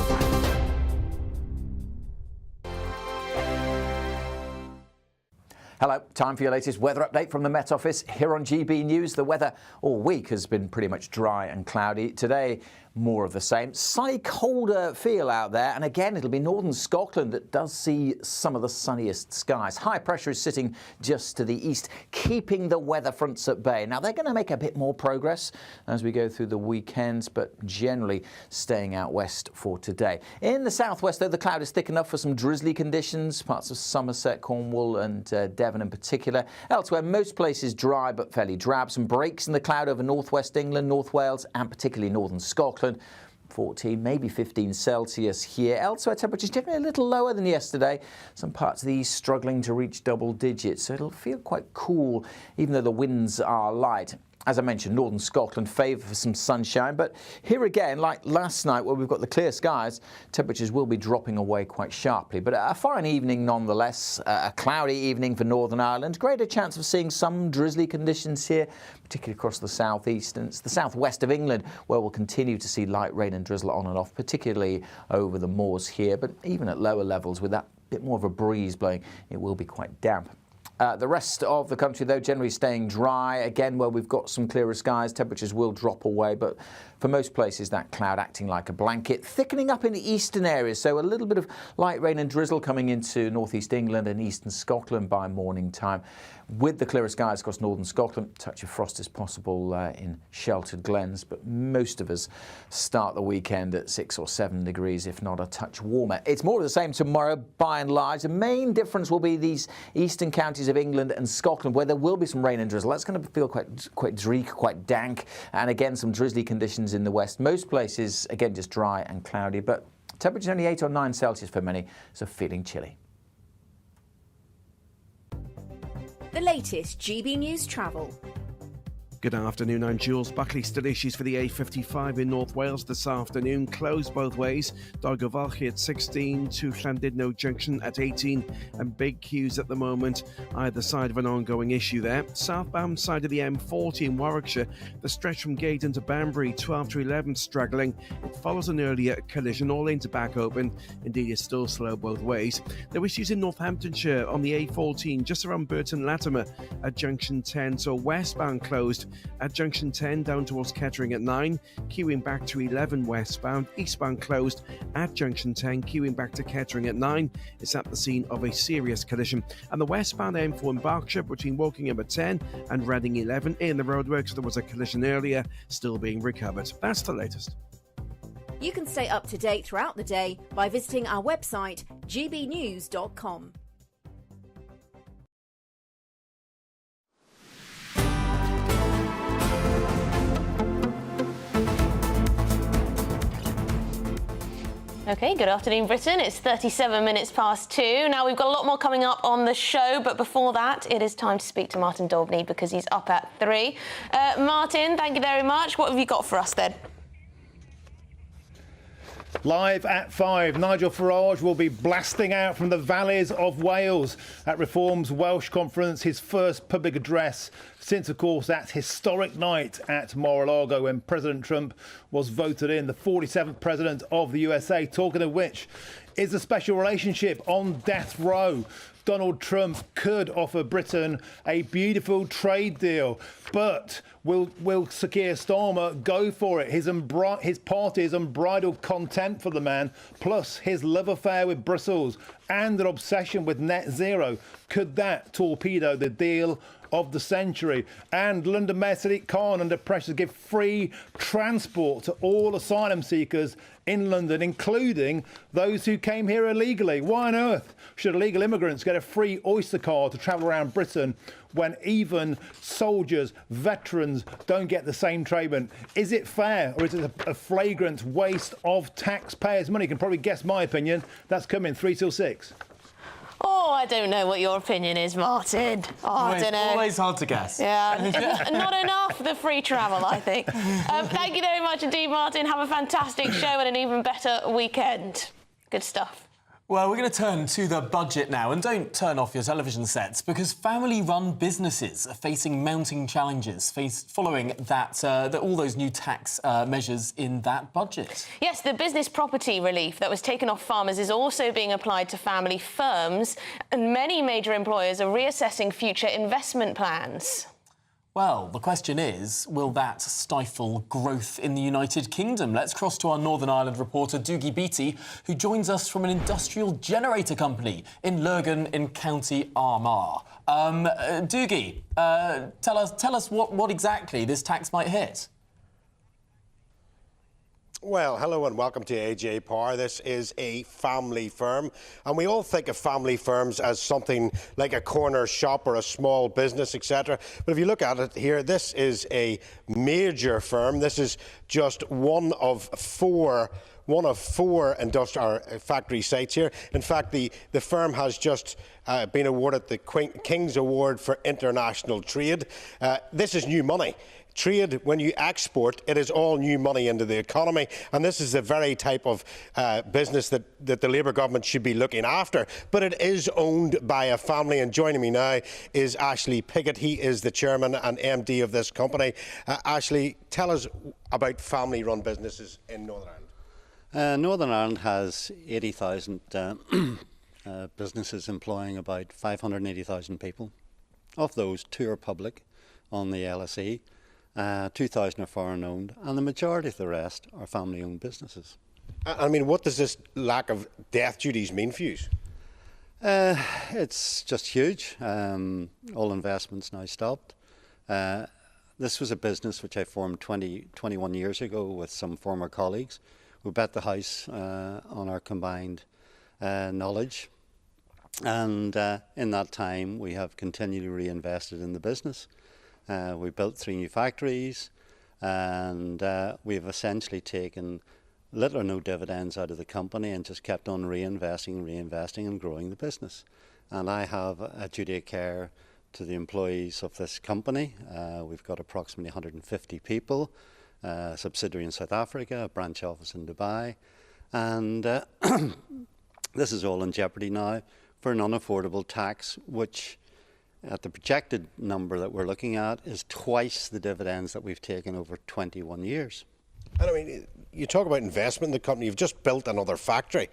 Hello, time for your latest weather update from the Met Office here on GB News. The weather all week has been pretty much dry and cloudy. Today, more of the same. Slightly colder feel out there, and again, it'll be northern Scotland that does see some of the sunniest skies. High pressure is sitting just to the east, keeping the weather fronts at bay. Now, they're going to make a bit more progress as we go through the weekends, but generally staying out west for today. In the southwest, though, the cloud is thick enough for some drizzly conditions, parts of Somerset, Cornwall and Devon in particular. Elsewhere, most places dry but fairly drab. Some breaks in the cloud over northwest England, North Wales and particularly northern Scotland. 14, maybe 15 Celsius here. Elsewhere, temperatures generally a little lower than yesterday. Some parts of the east struggling to reach double digits, so it'll feel quite cool, even though the winds are light. As I mentioned, northern Scotland favour for some sunshine, but here again, like last night where we've got the clear skies, temperatures will be dropping away quite sharply. But a fine evening nonetheless, a cloudy evening for Northern Ireland. Greater chance of seeing some drizzly conditions here, particularly across the southeast and the southwest of England, where we'll continue to see light rain and drizzle on and off, particularly over the moors here. But even at lower levels, with that bit more of a breeze blowing, it will be quite damp. The rest of the country, though, generally staying dry. Again, where we've got some clearer skies, temperatures will drop away. But for most places, that cloud acting like a blanket, thickening up in the eastern areas. So a little bit of light rain and drizzle coming into northeast England and eastern Scotland by morning time. With the clearer skies across northern Scotland, a touch of frost is possible in sheltered glens. But most of us start the weekend at 6 or 7 degrees, if not a touch warmer. It's more of the same tomorrow, by and large. The main difference will be these eastern counties of England and Scotland, where there will be some rain and drizzle. That's going to feel quite dreary, quite dank, and again some drizzly conditions in the west. Most places again just dry and cloudy, but temperatures only 8 or 9 Celsius for many, so feeling chilly. The latest GB News travel. Good afternoon, I'm Jules Buckley. Still issues for the A55 in North Wales this afternoon. Closed both ways. Dargavulchi at 16 to Llandudno Junction at 18, and big queues at the moment either side of an ongoing issue there. Southbound side of the M40 in Warwickshire, the stretch from Gaydon to Banbury, 12 to 11 struggling. It follows an earlier collision, all lanes are back open. Indeed, it's still slow both ways. There were issues in Northamptonshire on the A14 just around Burton Latimer at Junction 10, so westbound closed at Junction 10 down towards Kettering at 9, queuing back to 11 westbound, eastbound closed at Junction 10, queuing back to Kettering at 9. It's at the scene of a serious collision. And the westbound M4 in Berkshire between Wokingham at 10 and Reading 11 in the roadworks. There was a collision earlier, still being recovered. That's the latest. You can stay up to date throughout the day by visiting our website, gbnews.com. OK, good afternoon, Britain. It's 37 minutes past 2. Now, we've got a lot more coming up on the show, but before that, it is time to speak to Martin Daubney because he's up at 3. Martin, thank you very much. What have you got for us then? Live at 5, Nigel Farage will be blasting out from the valleys of Wales at Reform's Welsh Conference, his first public address since, of course, that historic night at Mar-a-Lago when President Trump was voted in, the 47th president of the USA. Talking of which, is a special relationship on death row. Donald Trump could offer Britain a beautiful trade deal, but will Sir Keir Starmer go for it? His party's unbridled contempt for the man, plus his love affair with Brussels and an obsession with net zero, could that torpedo the deal of the century? And London Mayor Sadiq Khan under pressure to give free transport to all asylum seekers in London, including those who came here illegally. Why on earth should illegal immigrants get a free Oyster card to travel around Britain when even soldiers, veterans don't get the same treatment? Is it fair, or is it a flagrant waste of taxpayers' money? You can probably guess my opinion. That's coming 3 till 6. Oh, I don't know what your opinion is, Martin. Oh, I don't know. Always hard to guess. Yeah, not enough the free travel, I think. Thank you very much indeed, Martin. Have a fantastic show and an even better weekend. Good stuff. Well, we're going to turn to the budget now, and don't turn off your television sets, because family-run businesses are facing mounting challenges following that all those new tax measures in that budget. Yes, the business property relief that was taken off farmers is also being applied to family firms, and many major employers are reassessing future investment plans. Well, the question is, will that stifle growth in the United Kingdom? Let's cross to our Northern Ireland reporter, Doogie Beattie, who joins us from an industrial generator company in Lurgan in County Armagh. Doogie, tell us what exactly this tax might hit. Well, hello and welcome to AJ Power. This is a family firm, and we all think of family firms as something like a corner shop or a small business, etc. But if you look at it here, this is a major firm. This is just one of four industrial factory sites here. In fact, the firm has just been awarded the King's Award for International Trade. This is new money. Trade, when you export, it is all new money into the economy, and this is the very type of business that the Labour government should be looking after. But it is owned by a family, and joining me now is Ashley Piggott. He is the chairman and MD of this company. Ashley, tell us about family-run businesses in Northern Ireland. Northern Ireland has 80,000 businesses employing about 580,000 people. Of those, 2 are public on the LSE. 2,000 are foreign owned, and the majority of the rest are family owned businesses. I mean, what does this lack of death duties mean for you? It's just huge. All investments now stopped. This was a business which I formed 21 years ago with some former colleagues. We bet the house on our combined knowledge, and in that time we have continually reinvested in the business. We built 3 new factories, and we've essentially taken little or no dividends out of the company and just kept on reinvesting and growing the business. And I have a duty of care to the employees of this company. We've got approximately 150 people, a subsidiary in South Africa, a branch office in Dubai, and this is all in jeopardy now for an unaffordable tax, which at the projected number that we're looking at is twice the dividends that we've taken over 21 years. And I mean, you talk about investment in the company. You've just built another factory.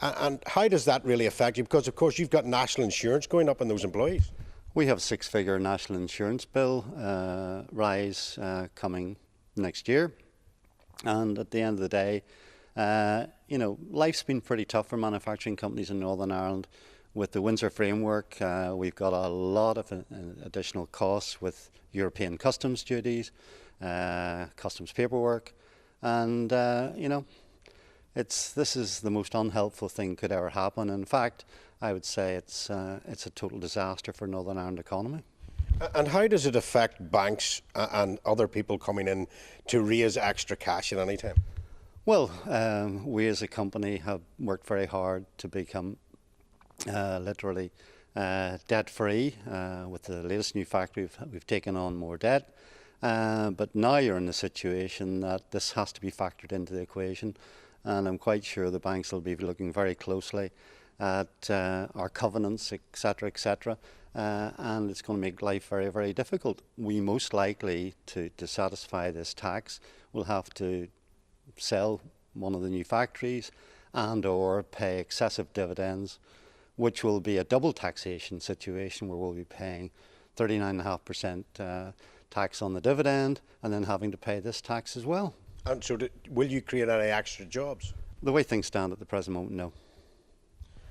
And how does that really affect you? Because, of course, you've got national insurance going up on those employees. We have a 6-figure national insurance bill rise coming next year. And at the end of the day, life's been pretty tough for manufacturing companies in Northern Ireland. With the Windsor framework, we've got a lot of additional costs with European customs duties, customs paperwork, and this is the most unhelpful thing could ever happen. In fact, I would say it's a total disaster for Northern Ireland economy. And how does it affect banks and other people coming in to raise extra cash at any time? Well, we as a company have worked very hard to become literally debt-free. With the latest new factory, we've taken on more debt. But now you're in a situation that this has to be factored into the equation. and I'm quite sure the banks will be looking very closely at our covenants, etc., etc., and it's going to make life very, very difficult. We most likely, to satisfy this tax, will have to sell one of the new factories and or pay excessive dividends, which will be a double taxation situation where we'll be paying 39.5% tax on the dividend and then having to pay this tax as well. And so will you create any extra jobs? The way things stand at the present moment, no.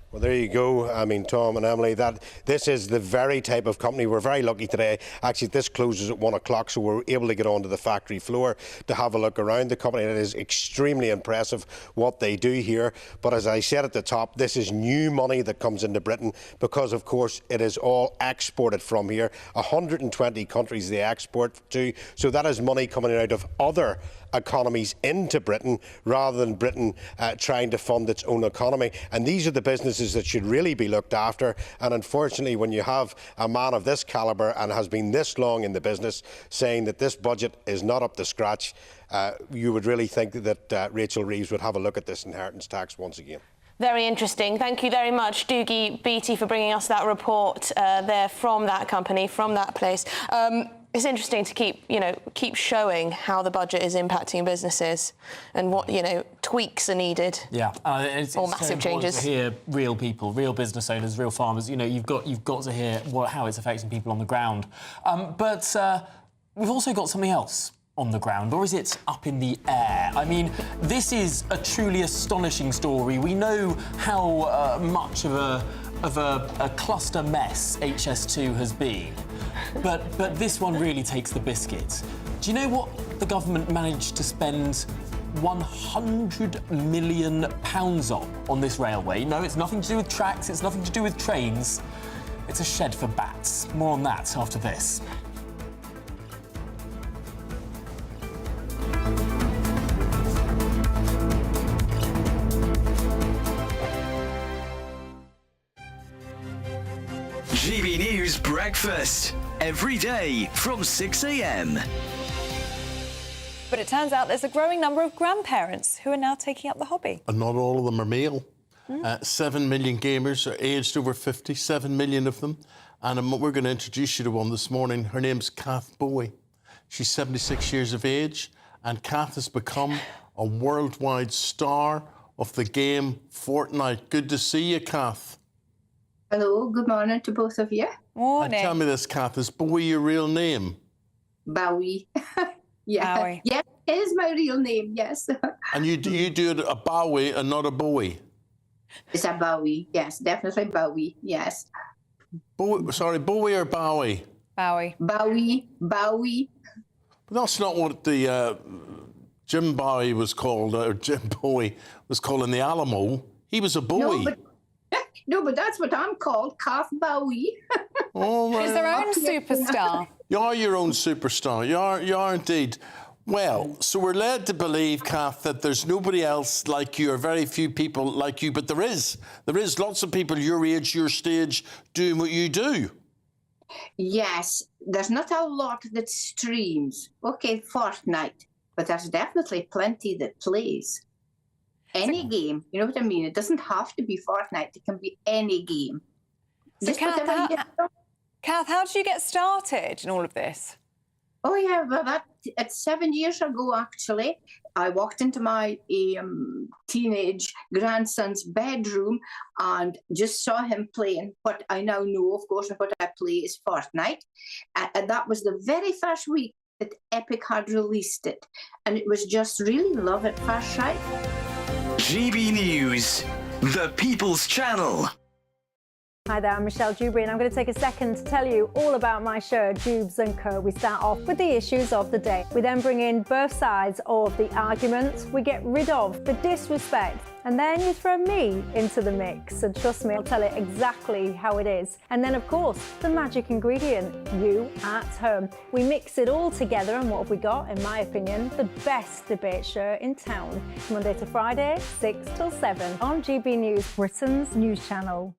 Well, there you go. I mean, Tom and Emily, this is the very type of company. We're very lucky today. Actually, this closes at 1 o'clock, so we're able to get onto the factory floor to have a look around the company. It is extremely impressive what they do here. But as I said at the top, this is new money that comes into Britain because, of course, it is all exported from here. 120 countries they export to. So that is money coming out of other economies into Britain rather than Britain trying to fund its own economy. And these are the businesses that should really be looked after. And unfortunately, when you have a man of this calibre and has been this long in the business saying that this budget is not up to scratch, you would really think that Rachel Reeves would have a look at this inheritance tax once again. Very interesting. Thank you very much, Doogie Beattie, for bringing us that report there from that company, from that place. It's interesting to keep showing how the budget is impacting businesses and what, tweaks are needed. Yeah, it's massive changes. To hear real people, real business owners, real farmers. You've got to hear how it's affecting people on the ground. But we've also got something else on the ground, or is it up in the air? I mean, this is a truly astonishing story. We know how much of a cluster mess HS2 has been, but this one really takes the biscuit. Do you know what the government managed to spend £100 million on this railway? No, it's nothing to do with tracks, it's nothing to do with trains. It's a shed for bats. More on that after this. GB News Breakfast, every day from 6 a.m. But it turns out there's a growing number of grandparents who are now taking up the hobby. And not all of them are male. 7 million gamers are aged over 50, 7 million of them. And we're going to introduce you to one this morning. Her name's Kath Bowie. She's 76 years of age, and Kath has become a worldwide star of the game Fortnite. Good to see you, Kath. Hello, good morning to both of you. And tell me this, Kath, is Bowie your real name? Bowie. Yeah. Bowie. Yeah, it is my real name, yes. And you do it a Bowie and not a Bowie? It's a Bowie, yes, definitely Bowie, yes. Bowie or Bowie? Bowie. Bowie. But that's not what the Jim Bowie was called, or Jim Bowie was called in the Alamo. He was a Bowie. No, but that's what I'm called, Kath Bowie. Oh, right. She's their own superstar. You are your own superstar. You are indeed. Well, so we're led to believe, Kath, that there's nobody else like you, or very few people like you, but there is. There is lots of people your age, your stage, doing what you do. Yes, there's not a lot that streams. Okay, Fortnite, but there's definitely plenty that plays. Any game, you know what I mean? It doesn't have to be Fortnite. It can be any game. So, Kath, how did you get started in all of this? Oh, yeah, well, it's 7 years ago, actually. I walked into my teenage grandson's bedroom and just saw him playing what I now know, of course, what I play is Fortnite. And that was the very first week that Epic had released it. And it was just really love at first sight. GB News, the People's Channel. Hi there, I'm Michelle Dewberry, and I'm going to take a second to tell you all about my show, Dubes & Co. We start off with the issues of the day. We then bring in both sides of the argument. We get rid of the disrespect, and then you throw me into the mix. And trust me, I'll tell it exactly how it is. And then, of course, the magic ingredient, you at home. We mix it all together, and what have we got? In my opinion, the best debate show in town. Monday to Friday, 6 till 7 on GB News, Britain's news channel.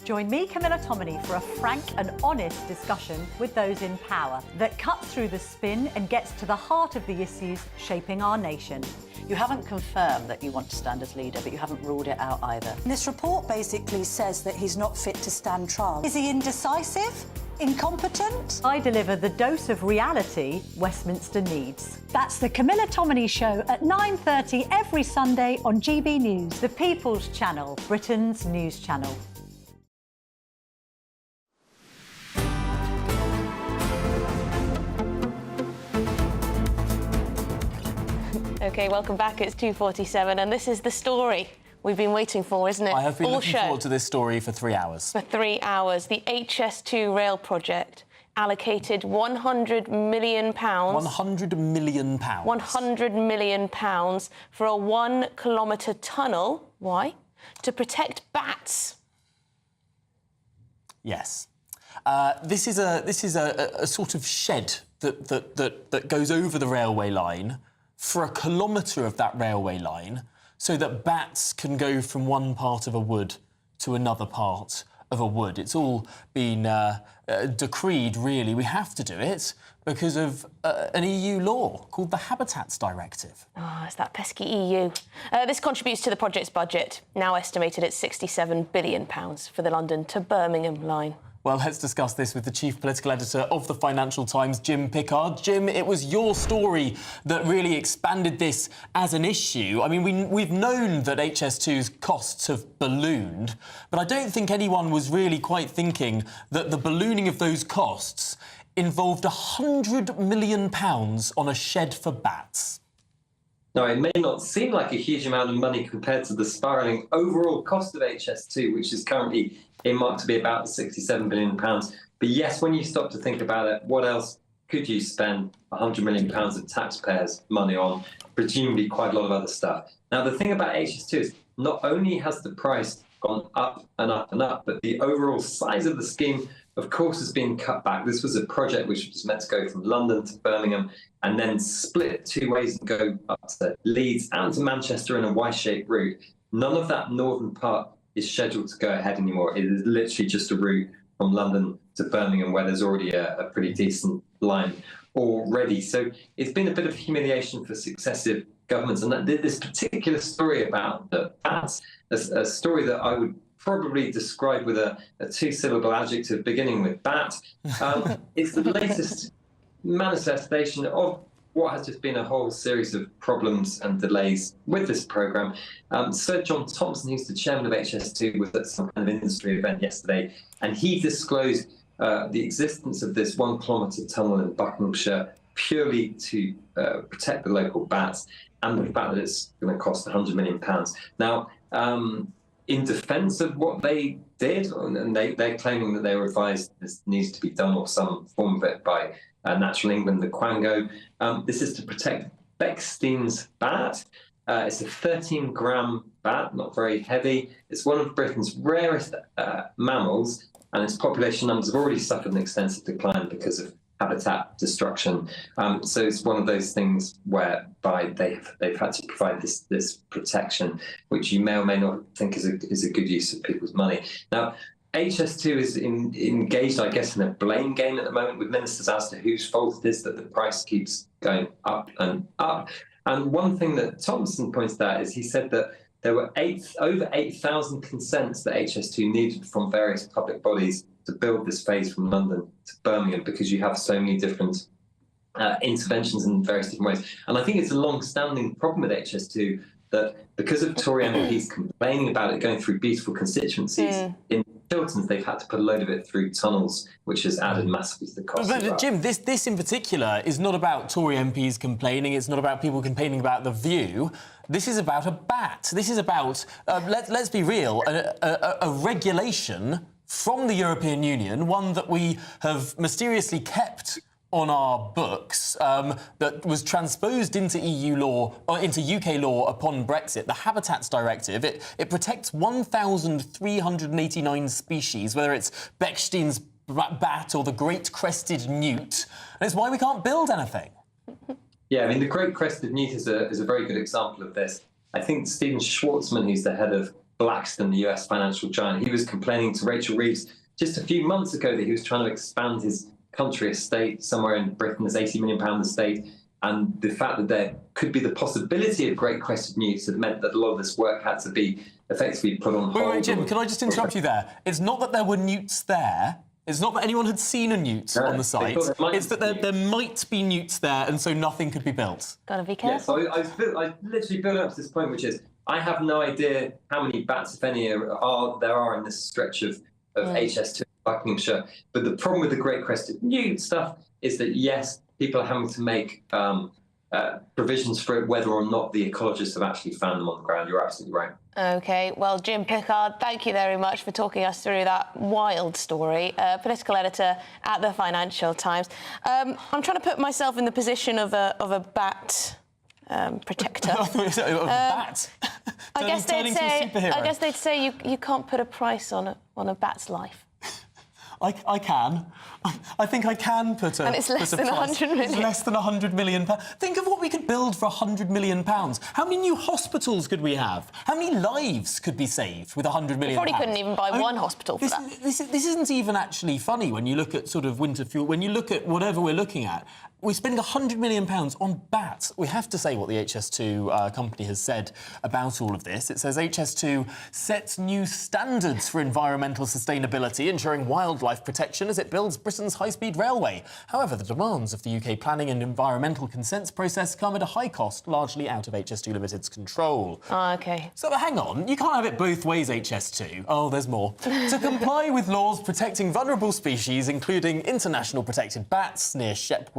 Join me, Camilla Tominey, for a frank and honest discussion with those in power that cuts through the spin and gets to the heart of the issues shaping our nation. You haven't confirmed that you want to stand as leader, but you haven't ruled it out either. This report basically says that he's not fit to stand trial. Is he indecisive? Incompetent? I deliver the dose of reality Westminster needs. That's the Camilla Tominey Show at 9:30 every Sunday on GB News. The People's Channel, Britain's news channel. OK, welcome back. It's 2:47, and this is the story we've been waiting for, isn't it? I have been looking forward to this story for 3 hours. For 3 hours. The HS2 rail project allocated £100 million. £100 million. £100 million for a 1 kilometre tunnel. Why? To protect bats. Yes. This is a sort of shed that goes over the railway line for a kilometre of that railway line, so that bats can go from one part of a wood to another part of a wood. It's all been decreed, really. We have to do it because of an EU law called the Habitats Directive. Ah, it's that pesky EU. This contributes to the project's budget, now estimated at £67 billion for the London to Birmingham line. Well, let's discuss this with the chief political editor of the Financial Times, Jim Pickard. Jim, it was your story that really expanded this as an issue. I mean, we've known that HS2's costs have ballooned, but I don't think anyone was really quite thinking that the ballooning of those costs involved £100 million on a shed for bats. Now, it may not seem like a huge amount of money compared to the spiralling overall cost of HS2, which is currently earmarked to be about £67 billion. But yes, when you stop to think about it, what else could you spend £100 million of taxpayers' money on? Presumably quite a lot of other stuff. Now, the thing about HS2 is not only has the price gone up and up and up, but the overall size of the scheme, of course, has been cut back. This was a project which was meant to go from London to Birmingham and then split 2 ways and go up to Leeds and to Manchester in a Y-shaped route. None of that northern part is scheduled to go ahead anymore. It is literally just a route from London to Birmingham, where there's already a pretty decent line already. So it's been a bit of humiliation for successive governments. And this particular story about the bats, a story that I would probably describe with a 2-syllable adjective beginning with bat. It's the latest manifestation of what has just been a whole series of problems and delays with this programme. Sir John Thompson, who's the chairman of HS2, was at some kind of industry event yesterday, and he disclosed the existence of this 1 kilometre tunnel in Buckinghamshire purely to protect the local bats, and the fact that it's going to cost £100 million. Now, in defence of what they did, and they're claiming that they were advised this needs to be done, or some form of it, by Natural England, the Quango. This is to protect Bechstein's bat. It's a 13-gram bat, not very heavy. It's one of Britain's rarest mammals, and its population numbers have already suffered an extensive decline because of habitat destruction. So it's one of those things whereby they've had to provide this protection, which you may or may not think is a good use of people's money. Now, HS2 is engaged, I guess, in a blame game at the moment with ministers as to whose fault it is that the price keeps going up and up. And one thing that Thompson pointed out is he said that there were over 8,000 consents that HS2 needed from various public bodies to build this phase from London to Birmingham, because you have so many different interventions in various different ways. And I think it's a long-standing problem with HS2 that because of Tory MPs complaining about it going through beautiful constituencies in Chilterns, they've had to put a load of it through tunnels, which has added massively to the cost. But Jim, this in particular is not about Tory MPs complaining. It's not about people complaining about the view. This is about a bat. This is about, let's be real, a regulation from the European Union, one that we have mysteriously kept on our books, that was transposed into EU law, or into UK law upon Brexit, the Habitats Directive. It protects 1,389 species, whether it's Bechstein's bat or the great crested newt. And it's why we can't build anything. Yeah, I mean, the great crested newt is a very good example of this. I think Stephen Schwartzman, who's the head of Blackstone, the US financial giant. He was complaining to Rachel Reeves just a few months ago that he was trying to expand his country estate somewhere in Britain, this £80 million estate. And the fact that there could be the possibility of great crested newts had meant that a lot of this work had to be effectively put on hold. Wait, Jim, can I just interrupt you there? It's not that there were newts there. It's not that anyone had seen a newt on the site. It's that there might be newts there, and so nothing could be built. Gotta be careful. Yeah, so I literally built up to this point, which is I have no idea how many bats, if any, there are in this stretch of HS2 Buckinghamshire. But the problem with the great crested newt stuff is that, yes, people are having to make provisions for it, whether or not the ecologists have actually found them on the ground. You're absolutely right. OK, well, Jim Pickard, thank you very much for talking us through that wild story. Political editor at the Financial Times. I'm trying to put myself in the position of a bat protector. Bat? I guess they'd say you can't put a price on a bat's life. I can. I think I can put a. And it's less than 100 million. It's less than 100 million pounds. Think of what we could build for 100 million pounds. How many new hospitals could we have? How many lives could be saved with 100 million You probably couldn't even buy one hospital for that. This isn't even actually funny when you look at sort of winter fuel. When you look at whatever we're looking at, we're spending £100 million on bats. We have to say what the HS2 company has said about all of this. It says HS2 sets new standards for environmental sustainability, ensuring wildlife protection as it builds Britain's high-speed railway. However, the demands of the UK planning and environmental consents process come at a high cost, largely out of HS2 Limited's control. Oh, OK. So hang on, you can't have it both ways, HS2. Oh, there's more. To comply with laws protecting vulnerable species, including international protected bats near Shep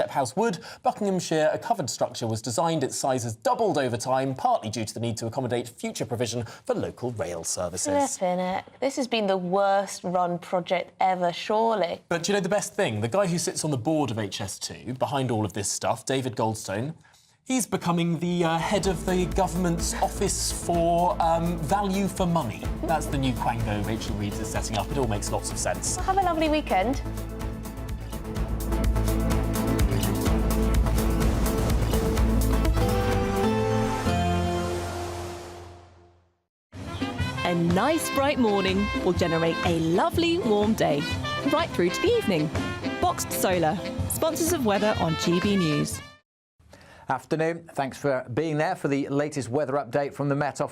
House Wood, Buckinghamshire, a covered structure was designed. Its size has doubled over time, partly due to the need to accommodate future provision for local rail services. Flippin' heck. This has been the worst run project ever, surely. But do you know the best thing? The guy who sits on the board of HS2, behind all of this stuff, David Goldstone, he's becoming the head of the government's office for value for money. That's the new quango Rachel Reeves is setting up. It all makes lots of sense. Well, have a lovely weekend. A nice bright morning will generate a lovely warm day, right through to the evening. Boxed Solar, sponsors of weather on GB News. Afternoon. Thanks for being there for the latest weather update from the Met Office.